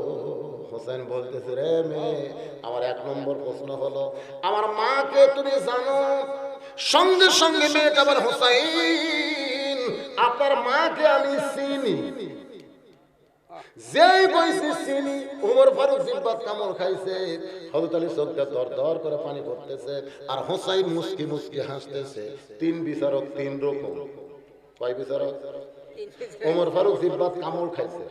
হোসেন বলতেছে, রে মেয়ে, আমার 1 নম্বর প্রশ্ন হলো, আমার মাকে তুমি জানো? সঙ্গে সঙ্গে মেয়েটা বলে, হোসেন, আপনার মাকে আমি চিনি। যেই বয়সে চিনি, ওমর ফারুক জিহ্বার কামড় খাইছে, হযরত আলী চোখটা দর দর করে পানি পড়তেছে, আর হোসেন মুস্কি মুস্কি হাসতেছে। 3 বিচারক 3 রকম। কয় বিচারক? ওমর ফারুক জিহ্বার কামড় খাইছে,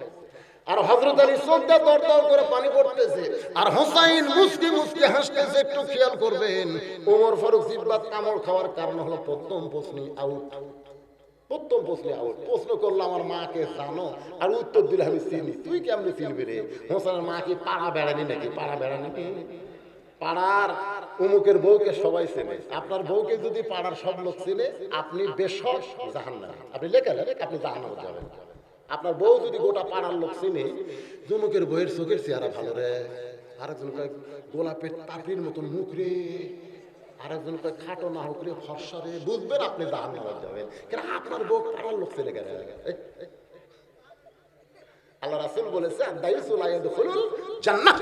আর হযরত আলী চোখটা দর দর করে পানি পড়তেছে, আর হোসেন মুস্কি মুস্কি হাসতেছে। একটু খেয়াল করবেন, ওমর ফারুক জিহ্বার কামড় খাওয়ার কারণ হলো প্রথম প্রশ্নই আউট। প্রথম প্রশ্নে আউট। প্রশ্ন করলো, আমার মাকে জানো? আর উত্তর দিলে, আমি চিনি। তুই কেমনি চিনবি রে? হোসেনের মা কি পাড়া বেড়ানি নাকি? পাড়া বেড়ানি, পাড়ার অমুকের বউকে সবাই চেনে। আপনার বউকে যদি পাড়ার সব লোক চেনে, আপনি বেশক জাহান্নামে, আপনি লেখা আপনি জাহান্নামে যাবেন। আপনার বউ যদি গোটা পাড়ার লোক চেনে, অমুকের বউয়ের চোখের চেহারা ভালো রে, আরেকজন কয় গোলাপের পাপড়ির মতন মুখ রে, আরেকজন কয় খাটো না হোক রে, ফর্সা রে, বুঝবেন আপনি জাহান্নামে যাবেন। কেন? আপনার বউ পাড়ার লোক চেনে গেলে। আল্লাহ রাসূল বলেছে, দাইসু লা ইয়াদখুলুল জান্নাহ,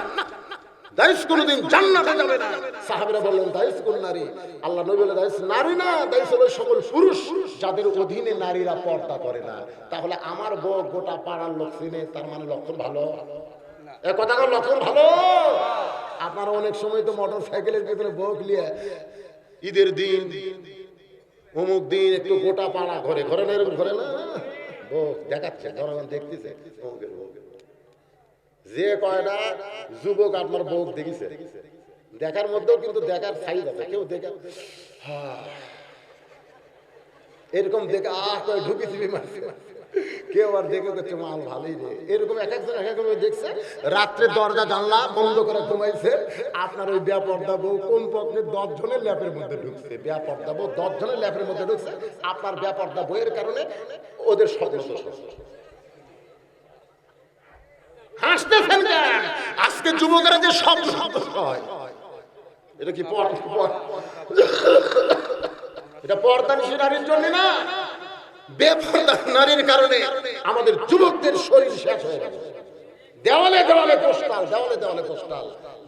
দাইস কোনদিন জান্নাতে যাবে না। সাহাবীরা বললেন, দাইস কোন নারী? আল্লাহ নবী বলে, দাইস নারী না, দাইস হলো সকল পুরুষ যাদের অধীনে নারীরা পর্দা করে না। তাহলে আমার বউ গোটা পাড়ার লোক চিনে, তার মানে লক্ষণ ভালো? এ কথাটার লক্ষণ ভালো? আপনারা অনেক সময় তো মোটর সাইকেলের ভিতরে বউ নিয়ে ঈদের দিন অমুক দিন একটু গোটা পাড়া ঘরে ঘরে না, এরকম ঘরে না, বউ দেখাচ্ছে, জনগণ দেখতেছে অমুকের বউ। যে কয়টা যুবক আপনার বউ দেখিছে, দেখার মধ্যেও কিন্তু দেখার সাইজ আছে। কেউ দেখা এরকম দেখে কয় ঢুকেছি মারছে, কেউ আর দেখে করছে মাল ভালোই রে। এরকম এক একজন এক একজন দেখছে, রাত্রে দরজা জানলা বন্ধ করে ঘুমাইছে। আপনার ওই বেপর্দা বউ কমপক্ষে 10 জনের ল্যাপের মধ্যে ঢুকছে। বেপর্দা বউ 10 জনের ল্যাপের মধ্যে ঢুকছে। আপনার বেপর্দা বইয়ের কারণে ওদের স্বপ্ন হাসতেছেন কেন? আজকে যুবকেরা যে স্বপ্ন হয়, এটা কি এটা পর্দানিশী নারীর জন্য না, বেপর্দা নারীর কারণে আমাদের যুবকদের শরীর শেষ হয়ে গেছে। দেওয়ালে দেওয়ালে পোস্টাল, দেওয়ালে দেওয়ালে পোস্টাল,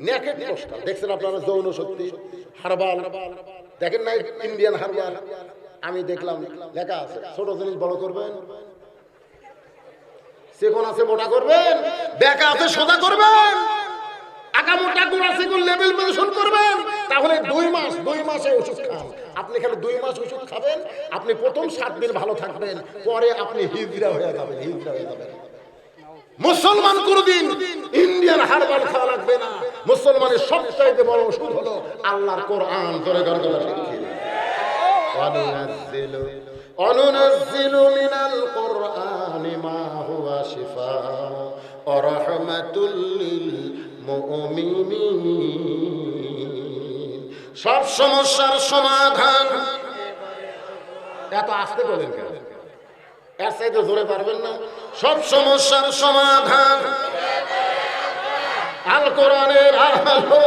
নেকেড পোস্টাল। দেখছেন আপনারা যৌন শক্তি হারবাল দেখেন না, ইন্ডিয়ান হারবাল। আমি দেখলাম লেখা আছে ছোট জিনিস বড় করবেন, সেকোন আছে মোটা করবেন, বেকা আছে সোজা করবেন, আঁকা মোটা গুণ আছে গুণ লেভেল মেনশন করবেন। তাহলে 2 মাসে ওষুধ খান। আপনি খালি 2 মাস ওষুধ খাবেন, আপনি প্রথম 7 দিন ভালো থাকবেন, পরে আপনি হিজড়া হয়ে যাবেন, হিজড়া হয়ে যাবেন। মুসলমান কোনদিন ইন্ডিয়ান হারবাল খাওয়া লাগবে না। মুসলমানের সবচাইতে বড় ওষুধ হলো আল্লাহর কোরআন। করে কথা ঠিক কি? অনুনাজ্জিলু মিনাল কোরআনি মা হুয়া শিফাউ ওয়া রাহমাতুল লিল মুমিনিন। সব সমস্যার সমাধান। এত আস্তে বলেন কেন? এর চাইতে জোরে পারবেন না? সব সমস্যার সমাধান আল কোরআনের আলো।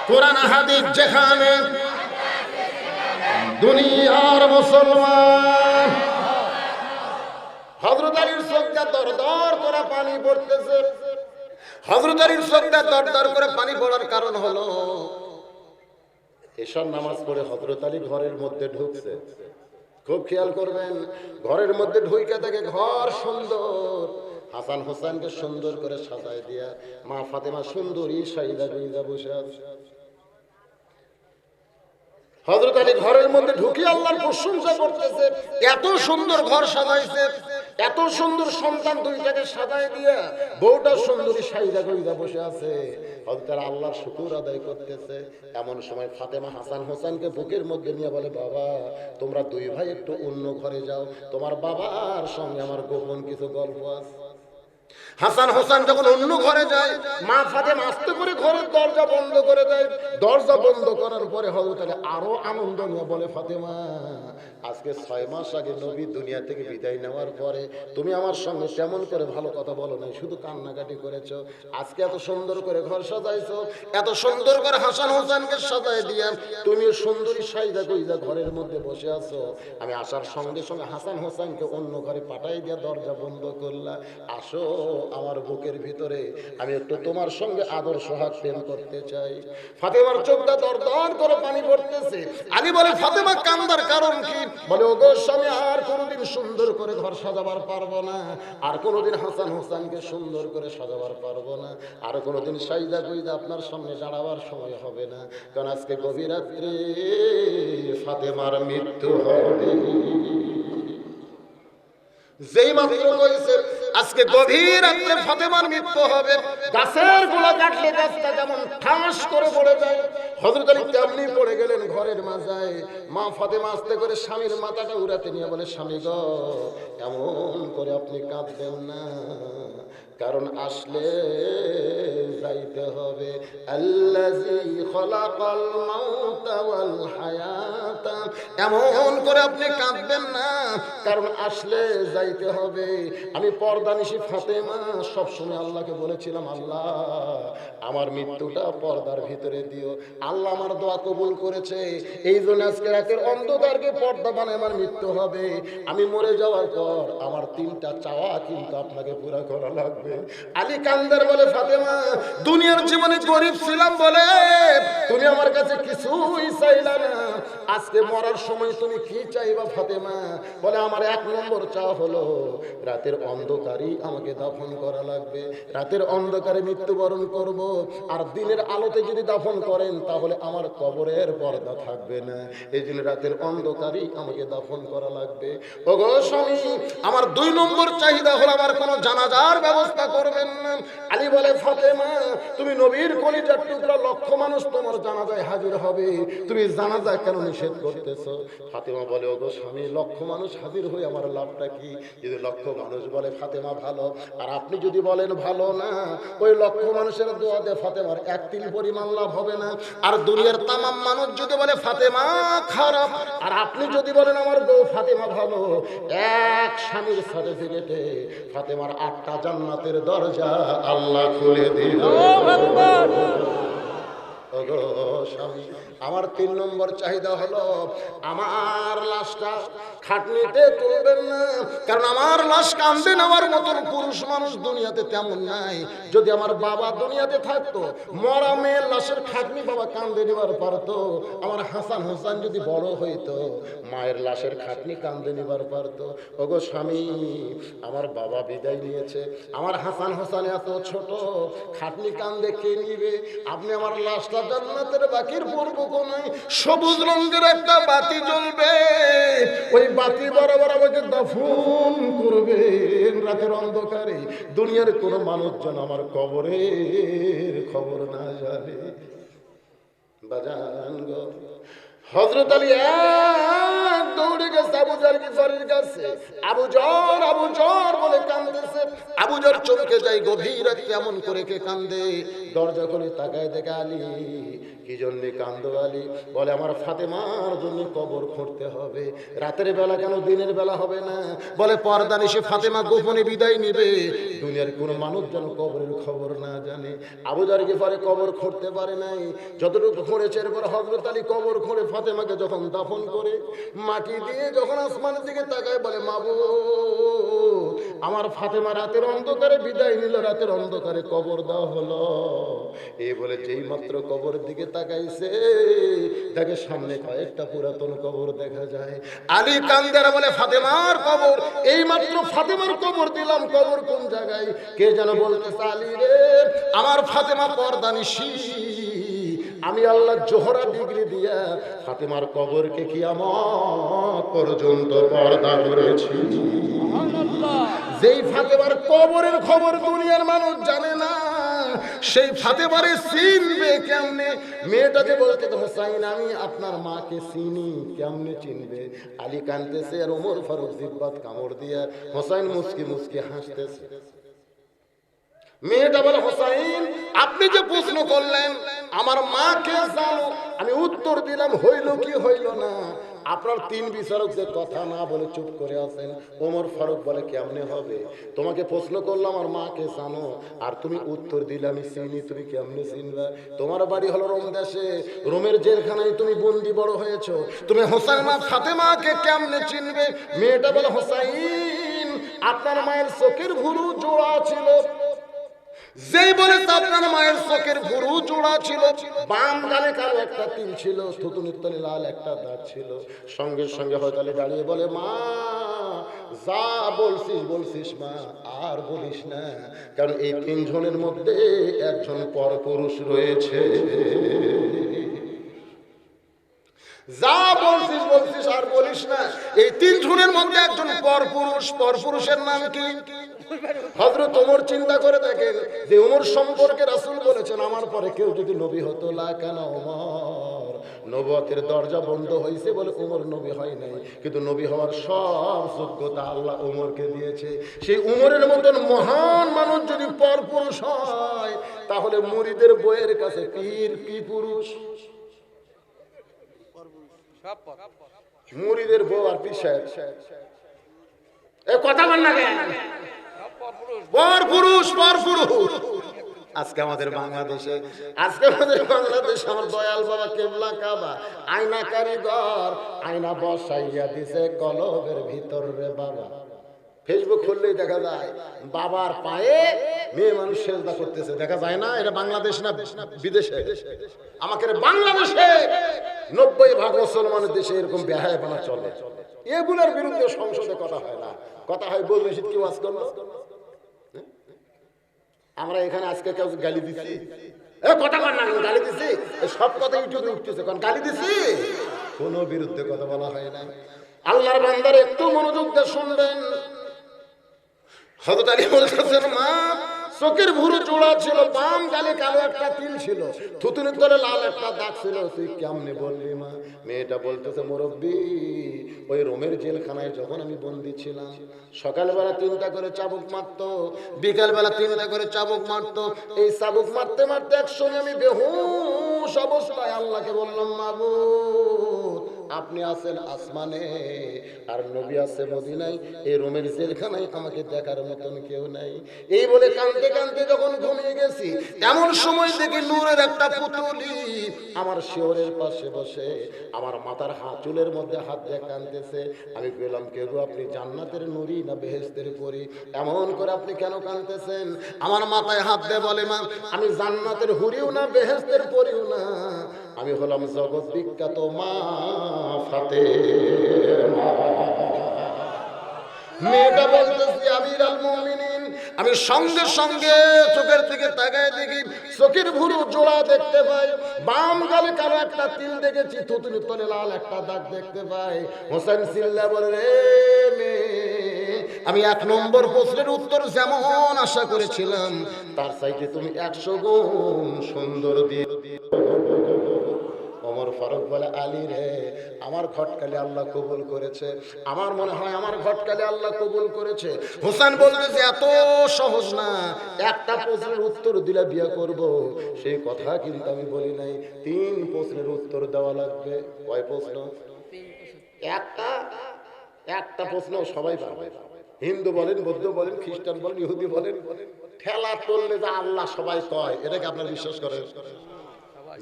কোরআন হাদিস যেখানে, দুনিয়ার মুসলমান। হযরত আলীর চোখটা দরদর করে পানি পড়তেছে। হযরত আলীর চোখটা দরদর করে পানি পড়ার কারণ হলো এশার নামাজ পড়ে হযরত আলী ঘরের মধ্যে ঢুকছে। খুব খেয়াল করবেন, ঘরের মধ্যে ঢুকে দেখে ঘর সুন্দর, হাসান হোসেনকে সুন্দর করে সাজায় দিয়া মা ফাতেমা সুন্দরী সাইদা গুইজা বসে আছে। হযরত আলী ঘরের মধ্যে ঢুকে আল্লাহর প্রশংসা করতেছে, এত সুন্দর ঘর সাজাইছে, এত সুন্দর সন্তান দুইটাকে সাজায় দিয়া বউটা সুন্দরী সাইদা গুইজা বসে আছে। হযরত আল্লাহর শুকর আদায় করতেছে। এমন সময় ফাতেমা হাসান হোসেনকে বুকের মধ্যে নিয়ে বলে, বাবা তোমরা 2 ভাই একটু অন্য ঘরে যাও, তোমার বাবার সঙ্গে আমার গোপন কিছু গল্প আছে। হাসান হোসেন যখন অন্য ঘরে যায়, মা ফাতেমা আস্তে করে ঘরের দরজা বন্ধ করে দেয়। দরজা বন্ধ করার পরে হযরত আলী আরো আনন্দ নিয়ে বলে, ফাতেমা আজকে 6 মাস আগে নবী দুনিয়া থেকে বিদায় নেওয়ার পরে তুমি আমার সঙ্গে তেমন করে ভালো কথা বলো নাই, শুধু কান্নাকাটি করেছো। আজকে এত সুন্দর করে ঘর সাজাইছো, এত সুন্দর করে হাসান হোসেনকে সাজায় দিয়ে তুমি সুন্দরী সাইদা কইজা ঘরের মধ্যে বসে আছো। আমি আসার সঙ্গে সঙ্গে হাসান হোসেনকে অন্য ঘরে পাঠাই দিয়ে দরজা বন্ধ করলা। আসো আমার বুকের ভিতরে, আমি একটু তোমার সঙ্গে আদর সোহাগ প্রেম করতে চাই। ফাতেমার চোখটা দরদর করে পানি পড়তেছে। আলী বলে, ফাতেমা কান্দার কারণ কি? বলে, ওগো স্বামী, আর কোনোদিন সুন্দর করে ঘর সাজাবার পারবো না, আর কোনোদিন হাসান হোসেনকে সুন্দর করে সাজাবার পারবো না, আর কোনোদিন সাইদা গুইদা আপনার সামনে দাঁড়াবার সময় হবে না, কারণ আজকে গভীর রাত্রে ফাতেমার মৃত্যু হবে। যেই মাত্র কইছে আজকে গভীর রাত্রে ফাতেমার মৃত্যু হবে, গাছের গোড়া কাটলে গাছটা যেমন ঠাস করে পড়ে যায়, হযরত আলী তেমনি পড়ে গেলেন ঘরের মাঝায়। মা ফাতেমা আস্তে করে স্বামীর মাথাটা উড়াতে নিয়ে বলে, স্বামী গো এমন করে আপনি কাঁদবেন না, কারণ আসলে যাইতে হবে। আল্লাযী খলাকাল মাউতা ওয়াল হায়াতা, এমন করে আপনি কাঁদবেন না, কারণ আসলে যাইতে হবে। আমি পর্দানিশী ফাতেমা সবসময় আল্লাহকে বলেছিলাম, আল্লাহ আমার মৃত্যুটা পর্দার ভিতরে দিও। আল্লাহ আমার দোয়া কবুল করেছে, এই জন্য আজকে রাতের অন্ধকারকে পর্দা বানায় আমার মৃত্যু হবে। আমি মরে যাওয়ার পর আমার 3টা চাওয়া কিন্তু আপনাকে পুরা করা লাগবে। আলী কান্দার বলে, ফাতেমা দুনিয়ার জীবনে গরিব ছিলাম বলে তুমি আমার কাছে কিছুই চাইলা না, আজকে মরার সময় তুমি কি চাইবা ফাতেমা? বলে, আমার 1 নম্বর চাওয়া হলো রাতের অন্ধকারই আমাকে দাফন করা লাগবে, রাতের অন্ধকারে মৃত্যুবরণ করব, আর দিনের আলোতে যদি দাফন করেন তাহলে আমার কবরের পর্দা থাকবে না, এই জন্য রাতের অন্ধকারই আমাকে দাফন করা লাগবে। ওগো স্বামী, আমার 2 নম্বর চাহিদা হলো আমার কোনো জানাজার ব্যবস্থা করবেন না। আলী বলে, ফাতেমা তুমি নবীর কলিজার টুকরা, লক্ষ মানুষ তোমার জানাজায় হাজির হবে, তুমি জানাজা কেন নিষেধ করতেছো? ফাতেমা বলে, ওগো স্বামী, লক্ষ মানুষ হাজির হয়ে আমার লাভটা কি? যদি লক্ষ মানুষ বলে ফাতেমা ভালো, আর আপনি যদি বলেন ভালো না, ওই লক্ষ মানুষের দোয়াতে ফাতেমার 1 তিল পরিমাণ লাভ হবে না। আর দুনিয়ার তামাম মানুষ যদি বলে ফাতেমা খারাপ, আর আপনি যদি বলেন আমার বউ ফাতেমা ভালো, এক স্বামীর সার্টিফিকেটে ফাতেমার 8টা জান্নাতের দরজা আল্লাহ খুলে দিল। ওগো স্বামী, আমার 3 নম্বর চাহিদা হলো আমার লাশটা খাটনিতে তুলবেন না, কারণ আমার লাশ কাঁদে নেওয়ার মতন পুরুষ মানুষ দুনিয়াতে তেমন নাই। যদি আমার বাবা দুনিয়াতে থাকতো, মরা মেয়ের লাশের খাটনি বাবা কাঁদে নেবার পারতো। আমার হাসান হোসেন যদি বড় হইতো, মায়ের লাশের খাটনি কাঁদে নেবার পারতো। ওগো স্বামী, আমার বাবা বিদায় নিয়েছে, আমার হাসান হোসেন এত ছোট, খাটনি কান্দে কে নিবে? আপনি আমার লাশটা জান্নাতের বাকির পূর্ব কোনায় সবুজ রঙের একটা বাতি জ্বলবে, ওই বাতি বরাবর আমাকে দাফন করবেন রাতের অন্ধকারে। দুনিয়ার কোনো মানুষজন আমার কবরের খবর না জানে। বাজান গো, হযরত আলী এক দৌড়ে গেছে আবু যর গিফারির কাছে। আবু জর বলে কাঁদতেছে। আবু জর চমকে যায়, গভীর রাতে এমন করে কে কান্দে? দরজা খুলে তাকায় দেখে আলী। কি জন্য কান্দো আলী? বলে আমার ফাতেমার জন্য কবর খুঁড়তে হবে। রাতের বেলা কেন, দিনের বেলা হবে না? বলে পর্দা নিশে ফাতেমা গোপনে বিদায় নিবে, দুনিয়ার কোনো মানুষ যেন কবরের খবর না জানে। আবু যর গিফারি কবর খুঁড়তে পারে নাই, যতটুকু খুঁড়েছে। এরপর হযরত আলী কবর খুঁড়ে ফাতেমাকে যখন দাফন করে মাটি দিয়ে যখন আসমানের দিকে তাকায়, বলে মাবুদ, আমার ফাতেমা রাতের অন্ধকারে বিদায় নিল, রাতের অন্ধকারে কবর দেওয়া হলো। এই বলে যেই মাত্র কবরের দিকে তাকাইছে, দেখে সামনে কয়েকটা পুরাতন কবর দেখা যায়। আলী কান্দারা বলে ফাতেমার কবর, এই মাত্র ফাতেমার কবর দিলাম, কবর কোন জায়গায়? কে যেন বলতেছে, আলী রে, আমার ফাতেমা পর্দানিশী, আমি আল্লাহ জোহরা ডিগ্রি দিয়া ফাতেমার কবরকে কিয়ামত পর্যন্ত পর্দা করেছি। যেই ফাতেমার কবরের খবর দুনিয়ার মানুষ জানে না, সেই ফাতেমারে চিনবে কেমনে? মেয়েটা যে বলতে, হোসাইন আমি আপনার মাকে চিনি, কেমনে চিনবে? আলী কাঁদতেছে আর ওমর ফারুক জিব্বাত কামড় দিয়া, হোসাইন মুস্কি মুস্কি হাসতেছে। মেয়েটা বলে, হোসাইন আপনি যে প্রশ্ন করলেন আমার মাকে জানো, আমি উত্তর দিলাম, হইল কি হইল না। আপনার 3 বিচারক যে কথা না বলে চুপ করে আছেন। ওমর ফারুক বলে, কেমনে হবে? তোমাকে প্রশ্ন করলাম আমার মাকে জানো, আর তুমি উত্তর দিলে আমি চিনি, তুমি কেমনে চিনবা? তোমার বাড়ি হলো রোম দেশে, রোমের জেলখানায় তুমি বন্দি বড় হয়েছো, তুমি হোসাইমা ফাতেমাকে কেমনে চিনবে? মেয়েটা বলে, হোসাইন আপনার মায়ের চোখের ভুরু জোড়া ছিল। যেই বলে আপনার মায়ের চোখের ভুরু জোড়া ছিল, বাম গালে কালো একটা তিল ছিল, থুতুনির তলে লাল একটা দাগ ছিল। সঙ্গে সঙ্গে হয়তো দাঁড়িয়ে বলে, মা যা বলছিস মা, আর বলিস না, কারণ এই 3 জনের মধ্যে একজন পরপুরুষ রয়েছে। যা বলছিস আর বলিস না, এই 3 জনের মধ্যে একজন পরপুরুষ। পরপুরুষের নাম কি? হযরত ওমর চিন্তা করে দেখেন যে ওমর সম্পর্কে রাসূল বলেছেন, আমার পরে কেউ যদি নবী হতো লাকানা ওমর। নবুয়তের দরজা বন্ধ হয়েছে বলে ওমর নবী হয় নাই, কিন্তু নবী হওয়ার সব যোগ্যতা আল্লাহ ওমরকে দিয়েছে। সেই ওমরের মতন মহান মানুষ যদি পরপুরুষ হয়, তাহলে মুরিদের বইয়ের কাছে পীর কি পুরুষ? মুরিদের বউ আর পীর সাহেব এ কথা বল না কেন? পরপুরুষ। আজকে আমাদের বাংলাদেশে আমার দয়াল বাবা কেবলা কাবা আয়না কারিগর, আয়না বসাইয়া দিছে কলবের ভিতর রে বাবা। ফেসবুক খুললেই দেখা যায় বাবার পায়ে মেয়ে মানুষ সেজদা করতেছে, দেখা যায় না? এটা বাংলাদেশ না বিদেশে? আমাকে বাংলাদেশে 90% মুসলমানের দেশে এরকম বেহায়াপনা চলে। এগুলোর বিরুদ্ধে সংসদে কথা হয় না, কথা হয় বল মসজিদ কি ওয়াজ করলো। আমরা এখানে আজকে কেউ গালি দিচ্ছি, কথা বল না, গালি দিচ্ছি, সব কথা ইউটিউবে উঠতেছে, কারণ গালি দিচ্ছি, কোনো বিরুদ্ধে কথা বলা হয় না। আল্লাহর বান্দার একটু মনোযোগ দিয়ে শুনবেন। হযরত আলী বলতেছেন, মা চোখের ভুরু জোড়া ছিল, বাম গালে কালো একটা তিল ছিল, থুতুনির তলে লাল একটা দাগ ছিল, তুই কেমনে বললি মা? মেয়েটা বলতেছে, মুরব্বি ওই রোমের জেলখানায় যখন আমি বন্দী ছিলাম, সকালবেলা 3টা করে চাবুক মারতো, বিকালবেলা 3টা করে চাবুক মারতো। এই চাবুক মারতে মারতে একসঙ্গে আমি বেহুশ অবস্থায় আল্লাহকে বললাম, মাবুদ আপনি আছেন আসমানে আর নবী আছে মদিনায়, এই রোমের জেলখানায় আমাকে দেখার মতন কেউ নাই। এই বলে কাঁদতে কাঁদতে যখন ঘুমিয়ে গেছি, এমন সময় দেখি নূরের একটা পুতুলি আমার শিওরের পাশে বসে আমার মাথার হাত চুলের মধ্যে হাত দিয়ে কাঁদতেছে। আমি বললাম, কে গো আপনি? জান্নাতের নুরি না বেহেশতের পরী? এমন করে আপনি কেন কাঁদতেছেন? আমার মাথায় হাত দিয়ে বলে, মা আমি জান্নাতের হুরিও না বেহেশতের পরীও না, আমি হলাম জগৎ বিখ্যাত মা ফাতেমা। মেয়েটা বলতেছি, আমিরুল মুমিনিন। আমি সঙ্গে সঙ্গে চোখের দিকে তাকায় দেখি চোখের ভুরু জোড়া দেখতে পাই, বাম গালে কালো একটা তিল দেখেছি, থুতুনির তলে লাল একটা দাগ দেখতে পাই। হোসেন চিল্লা বলে, রে মেয়ে, আমি 1 নম্বর প্রশ্নের উত্তর যেমন আশা করেছিলাম তার চাইতে তুমি 100 গুণ সুন্দর দিয়ে। ওমর ফারুক বলে, আলী রে, আমার ঘটকালে আল্লাহ কবুল করেছে, আমার মনে হয় আমার ঘটকালে আল্লাহ কবুল করেছে। হোসেন বলতেছে, এত সহজ না, একটা প্রশ্নের উত্তর দিলে বিয়ে করব, সেই কথা কিন্তু আমি বলি নাই। 3 প্রশ্নের উত্তর দেওয়া লাগবে। কয় প্রশ্ন? একটা প্রশ্ন সবাই পারবে। হিন্দু বলেন, বৌদ্ধ বলেন, খ্রিস্টান বলেন, ইহুদি বলেন, ঠেলা করলে যা আল্লাহ সবাই কয়, এটাকে আপনারা বিশ্বাস করেন?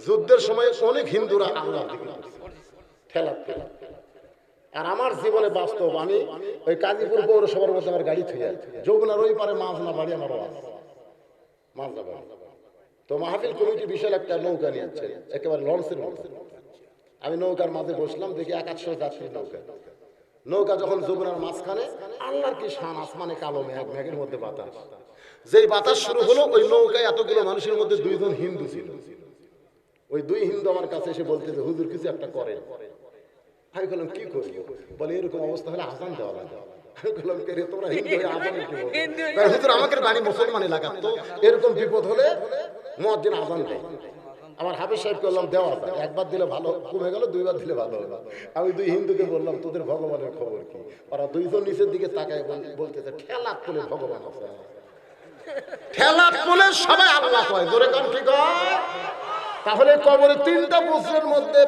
যুদ্ধের সময় অনেক হিন্দুরা আল্লাহ ঠেলা। আর আমার জীবনে বাস্তব, আমি ওই কাজীপুর পৌরসভার মধ্যে আমার গাড়ি থুয়ে যমুনার ওই পারে মাঝনা বাড়ি, আমার মাঝনা বাড়ি। তো মাহফিল কমিটি বিশাল একটা নৌকা নিয়েছে, একেবারে লঞ্চের মতো। আমি নৌকার মাঝে বসলাম, দেখি 100 যাত্রী নৌকা যখন যমুনার মাঝখানে, আল্লাহর কি শান, আসমানে কালো মেঘ, মেঘের মধ্যে বাতাস। যেই বাতাস শুরু হলো, ওই নৌকায় এতগুলো মানুষের মধ্যে 2 জন হিন্দু ছিল। ওই 2 হিন্দু আমার কাছে এসে বলতেছে, হুজুর কিছু একটা করে। আমি বললাম, কি করবো? বলে, এরকম অবস্থা হলে আজান দেওয়া লাগে। আমি বললাম, কে রে তোমরা হিন্দু হয়ে আজান কি বলবো? হুজুর আমাদের বাড়ি মুসলমান এলাকা, তো এরকম বিপদ হলে মুয়াজ্জিন আজান দেয়। আমার হাফেজ সাহেব করলাম, দেওয়া যায়, 1 বার দিলে ভালো কমে গেল, 2 বার দিলে ভালো হলো। আমি 2 হিন্দুকে বললাম, তোদের ভগবানের খবর কি? ওরা 2 জন নিচের দিকে তাকায় বলতেছে, ঠেলা কোলে ভগবান আছে, ঠেলা কোলে সবাই আল্লাহ কয়, জোরে কান ঠিক হয়। তাহলে কবরে 3টা প্রশ্নের মধ্যে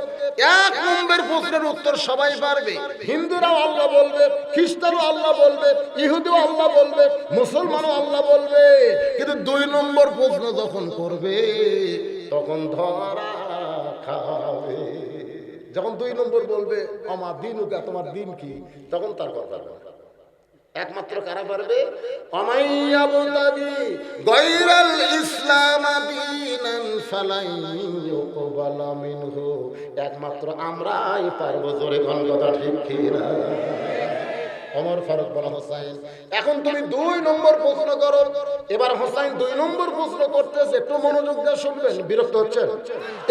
1 নম্বর প্রশ্নের উত্তর সবাই পারবে। হিন্দুরাও আল্লাহ বলবে, খ্রিস্টানও আল্লাহ বলবে, ইহুদিও আল্লাহ বলবে, মুসলমানও আল্লাহ বলবে। কিন্তু 2 নম্বর প্রশ্ন যখন করবে তখন ধরা খাবে। যখন 2 নম্বর বলবে, আমার দিনুকা, তোমার দিন কি, তখন তার কথা একমাত্র কারা পারবে? একমাত্র আমরাই পারবো। জোরে কোন কথা ঠিক কি না? ওমর ফারুক বলা, হোসাইন এখন তুমি 2 নম্বর প্রশ্ন করো। এবার হোসাইন 2 নম্বর প্রশ্ন করতেছে, একটু মনোযোগ দিয়ে শুনবেন, বিরক্ত হচ্ছেন?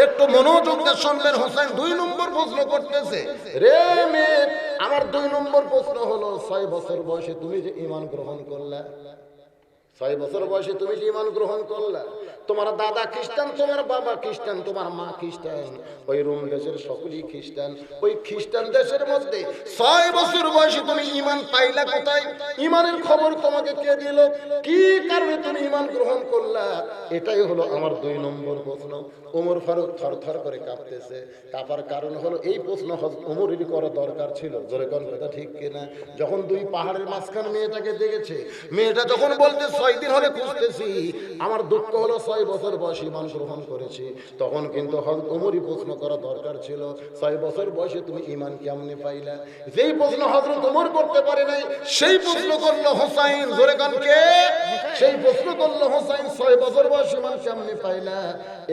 একটু মনোযোগ দিয়ে শুনবেন। হোসাইন 2 নম্বর প্রশ্ন করতেছে, রে মেয়ে, আমার 2 নম্বর প্রশ্ন হলো, 6 বছর বয়সে তুমি যে ঈমান গ্রহণ করলা, 6 বছর বয়সে তুমি যে ঈমান গ্রহণ করলা, তোমার দাদা খ্রিস্টান, তোমার বাবা খ্রিস্টান, তোমার মা খ্রিস্টান, ওই রোম দেশের সকলেই খ্রিস্টান। ওই খ্রিস্টান দেশের মধ্যে 6 বছর বয়সে তুমি ঈমান পাইলা কোথায়? ঈমানের খবর তোমাকে কে দিল? কি কারণে তুমি ঈমান গ্রহণ করলা? এটাই হলো আমার 2 নম্বর প্রশ্ন। ওমর ফারুক থরথর করে কাঁপতেছে। কাঁপার কারণ হলো, এই প্রশ্ন ওমরেরই করা দরকার ছিল। জোরে কোন কথা ঠিক কিনা? যখন 2 পাহাড়ের মাঝখানে মেয়েটাকে দেখেছে, মেয়েটা যখন বলতে 6 দিন হলে খুঁজতেছি, আমার দুঃখ হলো 6 বছর বয়সে ঈমান গ্রহণ করেছি, তখন কিন্তু হযরত ওমরই প্রশ্ন করা দরকার ছিল, 6 বছর বয়সে তুমি ঈমান কেমনে পাইলা? যেই প্রশ্ন হযরত ওমর করতে পারে নাই, সেই প্রশ্ন করলো হোসাইন। জোরে কোন কে? সেই প্রশ্ন করলো হোসাইন, 6 বছর বয়সে ঈমান কেমনে পাইলা?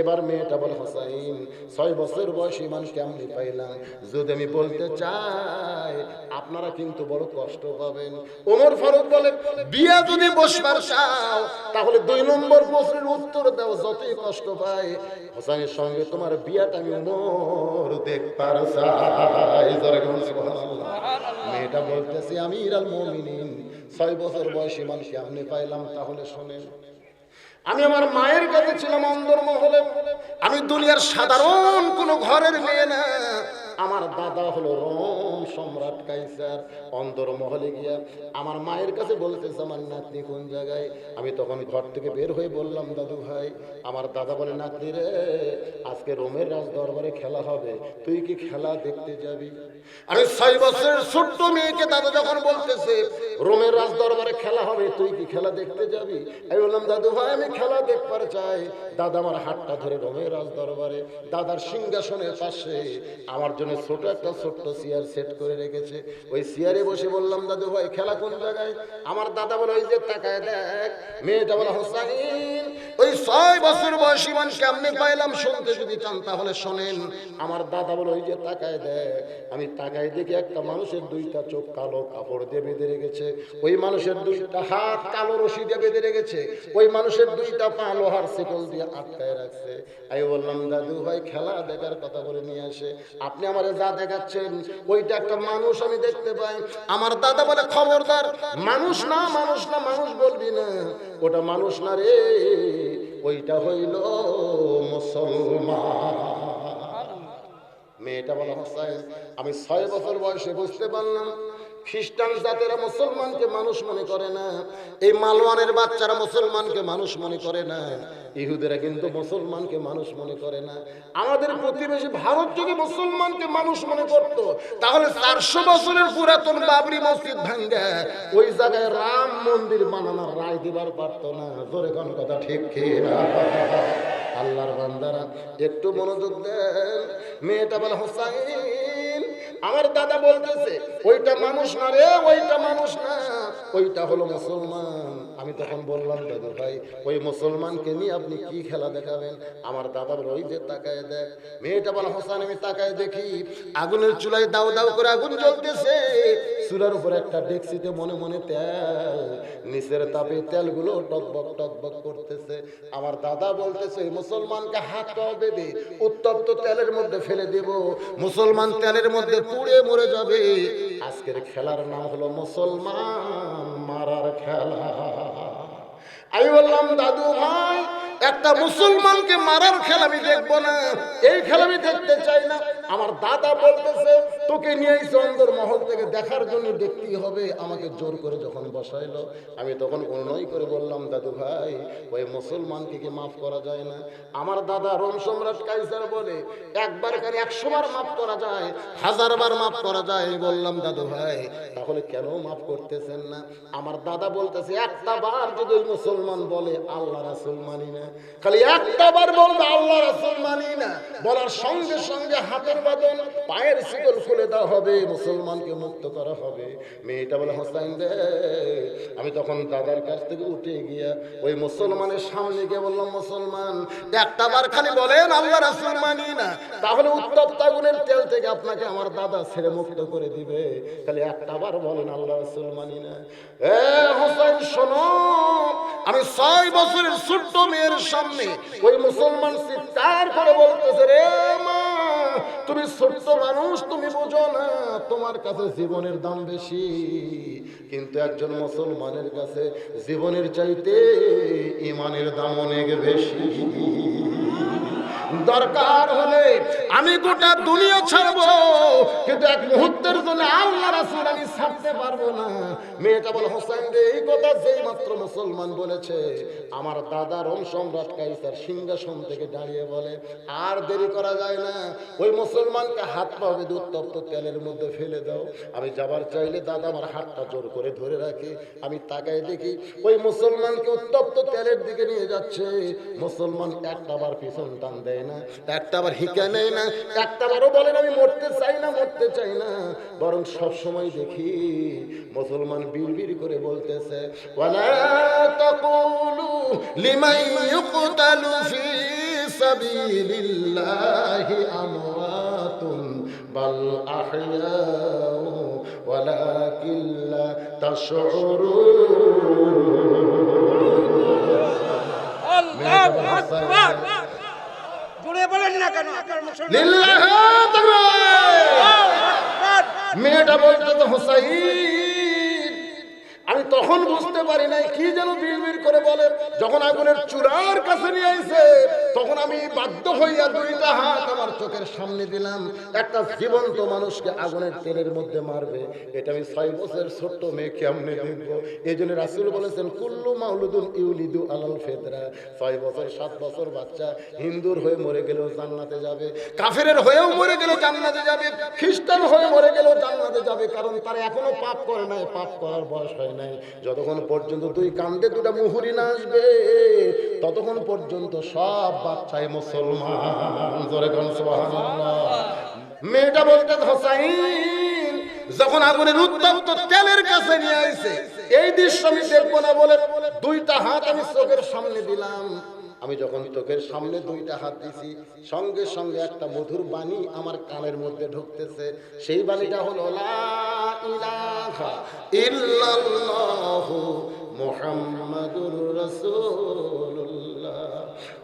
এবার মেয়েটা বলে, হোসাইন 6 বছর বয়সে ঈমান কেমনে পাইলাম যদি আমি বলতে চাই, আপনারা কিন্তু বড় কষ্ট পাবেন। ওমর ফারুক বলে, বিয়া যদি বসবার চাও তাহলে 2 নম্বর প্রশ্নের উত্তর দাও, যতই কষ্ট পাই হোসাইনের সঙ্গে তোমার বিয়াটা আমি ওমর দেখবার চাই। সুবহানাল্লাহ। মেয়েটা বলতেছে, আমিরুল মুমিনিন 6 বছর বয়সে ঈমান কেমনে পাইলাম? তাহলে শোনেন, আমি আমার মায়ের কাছে ছিলাম অন্দরমহলে, আমি দুনিয়ার সাধারণ কোনো ঘরের মেয়ে না, আমার দাদা হলো রোম সম্রাট কাইসার। অন্দর মহলে গিয়া আমার মায়ের কাছে বলতেছে আমার নাতনি কোন জায়গায়। আমি তখন ঘর থেকে বের হয়ে বললাম দাদু ভাই। আমার দাদা বলে নাতনি রে, আজকে রোমের রাজ দরবারে খেলা হবে, তুই কি খেলা দেখতে যাবি? আমি 6 বছরের ছোট্ট মেয়েকে দাদা যখন বলতেছে রোমের রাজ দরবারে খেলা হবে, তুই কি খেলা দেখতে যাবি? আমি বললাম দাদু ভাই আমি খেলা দেখবার চাই। দাদা আমার হাতটা ধরে রোমের রাজ দরবারে দাদার সিংহাসনের পাশে আমার জন্য ছোট একটা ছোট্ট চেয়ার সেট করে রেখেছে। ওই চেয়ারে বসে বললাম দাদু ভাই খেলা কোন জায়গায়? আমার দাদা বলে ওই যে তাকায় দেখ। মেয়েটা বলে হোসাইন, ওই 6 বছর বয়সী মানুষ কেমনে পাইলাম, শুনতে যদি চান তাহলে শোনেন। আমার দাদা বলে ওই যে তাকায় দেখ। আমি তাকায় দেখি একটা মানুষের 2টা চোখ কালো কাপড় দিয়ে বেঁধে রেখেছে, ওই মানুষের 2টা হাত কালো রশি দিয়ে বেঁধে রেখেছে, ওই মানুষের 2টা পা লোহার শিকল দিয়ে আটকায় রাখছে। আমি বললাম দাদু ভাই খেলা দেখার কথা বলে নিয়ে আসে, আপনি আমারে যা দেখাচ্ছেন ওইটা একটা মানুষ আমি দেখতে পাই। আমার দাদা বলে খবরদার, মানুষ না মানুষ না মানুষ বলবি না, ওটা মানুষ না রে, ওইটা হইল মুসলমান। মেয়েটা বলা হোসাইন আমি 6 বছর বয়সে বুঝতে পারলাম খ্রিস্টান জাতেরা মুসলমানকে মানুষ মনে করে না, এই মালওয়ানের বাচ্চারা মুসলমানকে মানুষ মনে করে না, ইহুদেরা কিন্তু মুসলমানকে মানুষ মনে করে না। আমাদের প্রতিবেশী ভারত যদি মুসলমানকে মানুষ মনে করত, তাহলে 400 বছরের পুরাতন বাবরি মসজিদ ভাঙ্গা ওই জায়গায় রাম মন্দির বানানোর রায় দিবার পারত না। জোরে কোন কথা ঠিক কি না? আল্লাহর বান্দারা একটু মনোযোগ দেন। মেয়েটা বলে হোসাইন আমার দাদা বলতেছে ওইটা মানুষ না রে, ওইটা মানুষ না, ওইটা হলো মুসলমান। আমি তখন বললাম দাদু ভাই ওই মুসলমানকে নিয়ে আপনি কি খেলা দেখাবেন? আমার দাদা বলে ওই যে তাকায় দেখ। মেয়েটা বলে হোসেন আমি তাকায় দেখি আগুনের চুলায় দাউ দাউ করে আগুন জ্বলতেছে, চুলার উপর একটা ডেকচিতে মনে মনে তেল, নিচের তাপে তেলগুলো টকবক টকবক করতেছে। আমার দাদা বলতেছে মুসলমানকে হাত পা বেঁধে উত্তপ্ত তেলের মধ্যে ফেলে দেব, মুসলমান তেলের মধ্যে পুড়ে মরে যাবে। আজকের খেলার নাম হলো মুসলমান মারার খেলা। আমি বললাম দাদু ভাই একটা মুসলমানকে মারার খেলা আমি দেখবো না, এই খেলা আমি দেখতে চাই না। আমার দাদা বলতেছে তোকে নিয়ে এসে অন্দর মহল থেকে দেখার জন্য দেখতেই হবে। আমাকে জোর করে যখন বসাইলো আমি তখন অনুনয় করে বললাম দাদু ভাই ওই মুসলমানকে কি মাফ করা যায় না? আমার দাদা রোম সম্রাট কাইসার বলে একবার কেন 100 বার মাফ করা যায়, 1000 বার মাফ করা যায়। বললাম দাদু ভাই তাহলে কেন মাফ করতেছেন না? আমার দাদা বলতেছে একটা বার যদি ওই মুসলমান বলে আল্লাহ রাসূল মানি না, খালি একটা বার বলবে আল্লাহ রাসূল মানি না, বলার সঙ্গে সঙ্গে হাতের বাঁধন পায়ের শিকল খুলে দেওয়া হবে, মুসলমানকে মুক্ত করা হবে। মেয়েটা বলে হোসাইন রে। আমি তখন দাদার কাছ থেকে উঠে গিয়া ওই মুসলমানের সামনে গিয়ে বললাম মুসলমান একটা বার খালি বলেন আল্লাহ রাসূল মানি না, তাহলে উত্তপ্ত আগুনের তেল থেকে আপনাকে আমার দাদা ছেড়ে মুক্ত করে দিবে। খালি একটা বার বলেন আল্লাহ রাসূল মানি না। এ হোসেন শোনো, আমি 6 বছরের ছোট্ট মেয়ের সামনে ওই মুসলমান চিৎকার করে বলতেছে রে মা তুমি ছোট্ট মানুষ, তুমি বোঝো না, তোমার কাছে জীবনের দাম বেশি, কিন্তু একজন মুসলমানের কাছে জীবনের চাইতে ঈমানের দাম অনেক বেশি। দরকার হলে আমি গোটা দুনিয়া ছাড়বো, কিন্তু এক মুহূর্তের জন্য আল্লাহ রাসূল আমি ছাড়তে পারবো না। মেয়েটা বলে হোসেন রে এই কথা যেই মাত্র মুসলমান বলেছে আমার দাদা রোম সম্রাট কাইসার সিংহাসন থেকে দাঁড়িয়ে বলে আর দেরি করা যায় না, ওই মুসলমানকে হাত পা বেঁধে উত্তপ্ত তেলের মধ্যে ফেলে দাও। আমি যাবার চাইলে দাদা আমার হাতটা জোর করে ধরে রাখে। আমি তাকায় দেখি ওই মুসলমানকে উত্তপ্ত তেলের দিকে নিয়ে যাচ্ছে। মুসলমান একটা বার পিছন টান দেয় না, একটা বার হিকা নেয় না, একটা বারও বলেন আমি মরতে চাই না মরতে চাই না, বরং সব সময় দেখি মুসলমান বিড়বিড় করে বলতেছে ওয়ালা তাকুলু লিমান ইউকতালু ফি সাবিলিল্লাহি আমওয়াতুন বাল আহইয়াউ ওয়ালাকিন লা তাশউরুন। আল্লাহু আকবার। জোরে বলেন না কেন? লিল্লাহি তাকবীর। মেয়েটা বলতে তো হোসাইন। আমি তখন তখন বুঝতে পারি নাই কি যেন বিড়বিড় করে বলে। যখন আগুনের চূড়ার কাছে নিয়ে আইছে তখন আমি বাধ্য হইয়া দুইটা হাত আমার চোখের সামনে দিলাম। একটা জীবন্ত মানুষকে আগুনের তেলের মধ্যে মারবে, এটা আমি 6 বছরের ছোট্ট মেয়ে কেমনে দেখবো? এই জন্য রাসূল বলেছেন কুল্লু মাউলুদুন ইউলিদু আলাল ফিতরা। 6 বছর 7 বছর বাচ্চা হিন্দুর হয়ে মরে গেলেও জান্নাতে যাবে, কাফেরের হয়েও মরে গেলেও জান্নাতে যাবে, খ্রিস্টান হয়ে মরে গেলেও জান্নাতে যাবে, কারণ তারা এখনো পাপ করে নাই, পাপ করার বয়স হয় নাই। যতক্ষণ পর্যন্ত দুই কান্দে দুটা মুহুরি না আসবে ততক্ষণ পর্যন্ত সব বাচ্চাই মুসলমান। জোরে কোন সুবহানাল্লাহ। মেয়েটা বলতে হোসাইন যখন আগুনের উত্তপ্ত তেলের কাছে নিয়ে আইছে এই দৃশ্য আমি দেখবো না বলে দুইটা হাত আমি চোখের সামনে দিলাম। আমি যখন চোখের সামনে দুইটা হাত দিছি সঙ্গে সঙ্গে একটা মধুর বাণী আমার কানের মধ্যে ঢুকতেছে। সেই বাণীটা হলো লা ইলাহা ইল্লাল্লাহু মুহাম্মাদুর রাসূলুল্লাহ।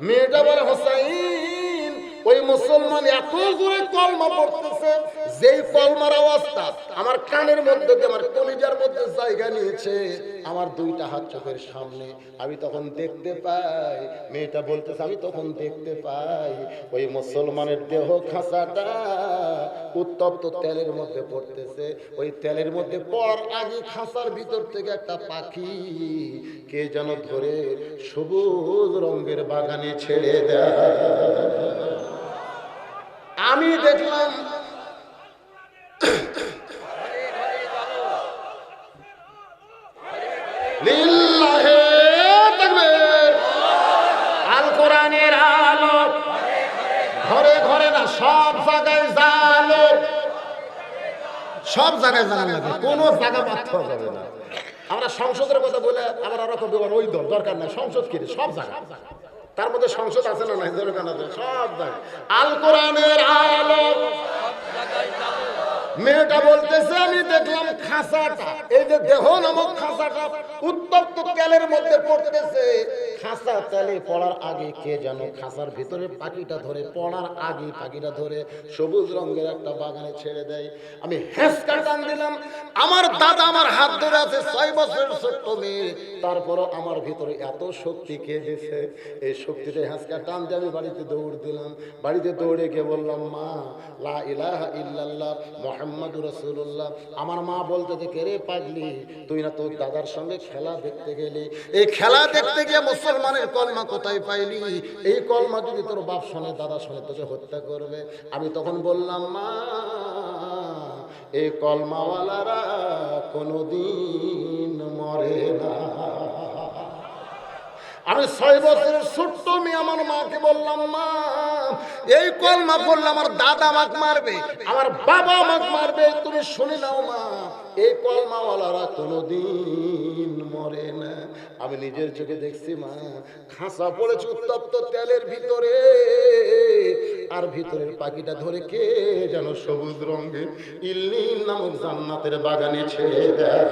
মেয়েটা বলে হোসাইন ওই মুসলমান এত জোরে কলমা পড়তেছে, যেই কলমার আওয়াজটা আমার কানের মধ্যে আমার কলিজার মধ্যে জায়গা নিয়েছে, আমার দুইটা হাত চোখের সামনে আমি তখন দেখতে পাই। মেয়েটা বলতেছে আমি তখন দেখতে পাই ওই মুসলমানের দেহ খাঁচাটা উত্তপ্ত তেলের মধ্যে পড়তেছে। ওই তেলের মধ্যে পর আগে খাঁচার ভিতর থেকে একটা পাখি কে যেন ধরে সবুজ রঙের বাগানে ছেড়ে দেয়। আমি দেখলাম লিল্লাহে তাকবীর, আল কোরআনের আলো ঘরে ঘরে না সব জায়গায় জানো, সব জায়গায় জানা লাগে, কোনো জায়গা বাদ দেওয়া যাবে না। আমরা সংসদের কথা বলে আবার আরো কবি ওই দরকার নাই, সংসদ কি সব জায়গা, তার মধ্যে সংসদ আছে না নাই দরকার আছে সব জায়গায় আল কোরআনের আলো। মেয়েটা বলতেছে আমি দেখলাম খাঁচাটা, এই যে দেহ নামক খাঁচাটা উত্তপ্ত তেলের মধ্যে পড়তেছে। খাঁচা তেলে পড়ার আগে কে যেন খাঁচার ভিতরে পাখিটা ধরে, পড়ার আগে পাখিটা ধরে সবুজ রঙের একটা বাগানে ছেড়ে দেয়। আমি হেঁচকা টান দিলাম। আমার দাদা আমার হাত ধরে আছে, 6 বছরের ছোট্ট মেয়ে, তারপরও আমার ভিতরে এত শক্তি কে দিয়েছে। এই শক্তিতে হেঁচকা টান দিয়ে আমি বাড়িতে দৌড় দিলাম। বাড়িতে দৌড়ে গিয়ে বললাম মা লা ইলাহা ইল্লাল্লাহ মুহাম্মাদুর রাসূলুল্লাহ। আমার মা বলতে থেকে রে পাগলি তুই না তোর দাদার সঙ্গে খেলা দেখতে গেলি, এই খেলা দেখতে গিয়ে মুসলমানের কলমা কোথায় পাইলি? এই কলমা যদি তোর বাপ শোনে দাদা শোনে তোকে হত্যা করবে। আমি তখন বললাম মা এই কলমাওয়ালারা কোনোদিন মরে না। আমি 6 বছরের ছোট্ট মেয়ে আমার মাকে বললাম মা এই কলমা পড়লে আমার দাদা আমাকে মারবে, আমার বাবা আমাকে মারবে, তুমি শুনে নাও মা এই কলমাওয়ালারা কোনোদিন মরে না। আমি নিজের চোখে দেখছি মা খাঁচা পড়েছে উত্তপ্ত তেলের ভিতরে, আর ভিতরের পাখিটা ধরে কে যেন সবুজ রঙের ইল্লিন নামক জান্নাতের বাগানে ছেড়ে দেয়।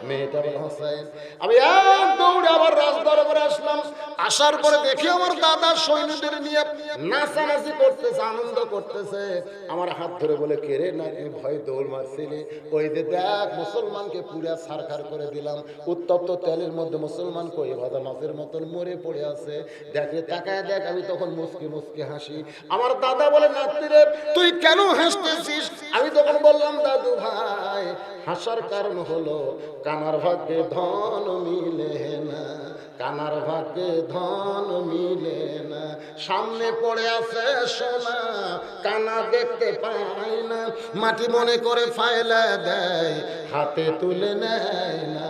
মেয়েটা বলে হোসেন। আমি এক দৌড়ে আবার রাজদরবারে আসলাম। আসার পরে দেখি আমার দাদা সৈন্যদের নিয়ে নাচানাচি করতেছে, আনন্দ করতেছে। আমার হাত ধরে বলে কে রে না তুমি ভয় দৌড় মারছিলি? ওই যে দেখ মুসলমানকে পুরা ছারখার করে দিলাম, উত্তপ্ত তেলের মধ্যে মুসলমান কই ভাজা মাছের মতন মরে পড়ে আছে, দেখে তাকায় দেখ। আমি তখন মুসকি মুসকি হাসি। আমার দাদা বলে নাতি রে তুই কেন হাসতেছিস? আমি তখন বললাম দাদু ভাই হাসার কারণ হলো কানার ভাগ্যে ধন মিলে না, কানার ভাগ্যে ধন মিলে না, সামনে পড়ে আছে সোনা কানা দেখতে পায় না, মাটি মনে করে ফাইলা দেয় হাতে তুলে নেয় না,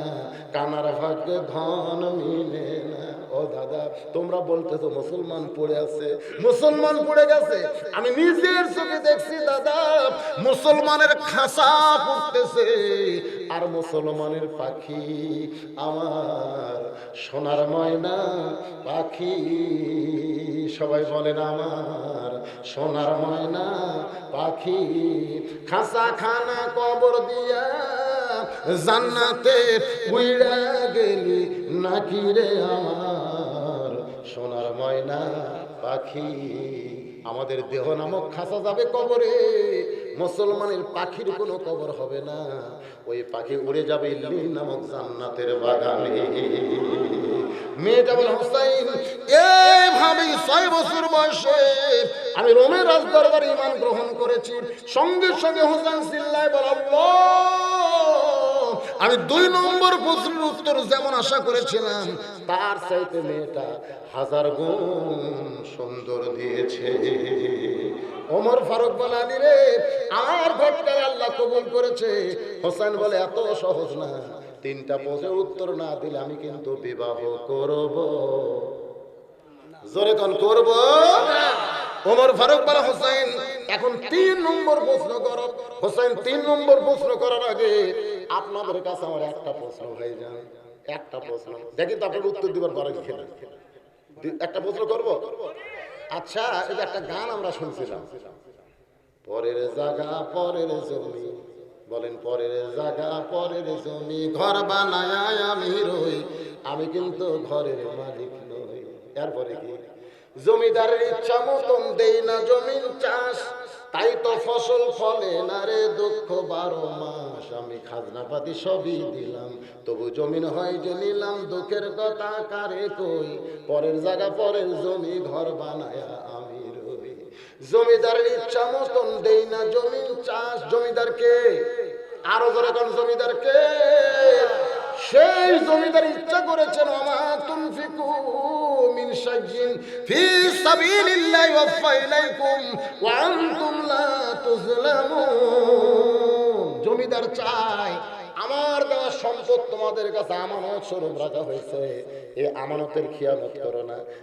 কানার ভাগ্যে ধন মিলে না। ও দাদা তোমরা বলতেছো মুসলমান পড়ে আছে, মুসলমান পড়ে গেছে, আমি নিজের চোখে দেখছি দাদা মুসলমানের খাঁচা পড়তেছে, আর মুসলমানের পাখি আমার সোনার ময়না পাখি, সবাই বলেন আমার সোনার ময়না পাখি, খাঁচা খানা কবর দিয়া জান্নাতে উইড়া গেলি নাকি রে আমার সোনার ময়না পাখি। আমাদের দেহ নামক খাঁচা যাবে কবরে, মুসলমানের পাখির কোনো কবর হবে না, ওই পাখি উড়ে যাবে ইল্লিন নামক জান্নাতের বাগানে। মেয়েটা বলে হুসাইন এইভাবে 6 বছর বয়সে আমি রোমের রাজদরবারে ঈমান গ্রহণ করেছি। সঙ্গে সঙ্গে হুসাইন চিল্লায় বলে আল্লাহ, আমি 2 নম্বর প্রশ্নের উত্তর যেমন আশা করেছিলাম তার চাইতে মেয়েটা 1000 গুণ সুন্দর দিয়েছে। ওমর ফারুক বলে আলী রে, আমার ভোটটা আল্লাহ কবুল করেছে। হোসেন বলে এত সহজ না, 3টা প্রশ্নের উত্তর না দিলে আমি কিন্তু বিবাহ করব। জোরে কোন করব? ওমর ফারুক বলে হোসেন এখন 3 নম্বর প্রশ্ন করো। হোসেন 3 নম্বর প্রশ্ন করার আগে আপনাদের কাছে আমার একটা প্রশ্ন হয়ে যায়, একটা প্রশ্ন দেখি তো আপনার উত্তর দিবার পারে কিনা। একটা প্রশ্ন করব। আচ্ছা, এই যে একটা গান আমরা শুনছিলাম, পরের জায়গা পরের জমি, বলেন পরের জায়গা পরের জমি, ঘর বানায় আমি রই, আমি কিন্তু ঘরের মালিক নই। এরপরে কি? জমিদারের ইচ্ছা মতন দেই না জমিন চাষ, তাই তো ফসল ফলে না রে দুঃখ 12 মাস। আমি খাজনাপাতি সবই দিলাম, তবু জমিন হয় যে নিলাম, দুঃখের কথা কারে কই, পরের জায়গা পরের জমি, ঘর বানায়া আমি রই। জমিদারের ইচ্ছা মতন দেই না জমিন চাষ। জমিদারকে আরো ধরে কোন জমিদারকে? সেই জমিদার ইচ্ছা করেছেন ওমা তুনফিকু মিন শাইইন ফি সাবিলিল্লাহি ওয়াফা ইলাইকুম ওয়া আনতুম লা তুজলামুন। জমিদার চায় আমার দেওয়া সম্পদ তোমাদের কাছে আমানত স্বরূপ রাখা হয়েছে, এই আমানতের খিয়ানত করো না।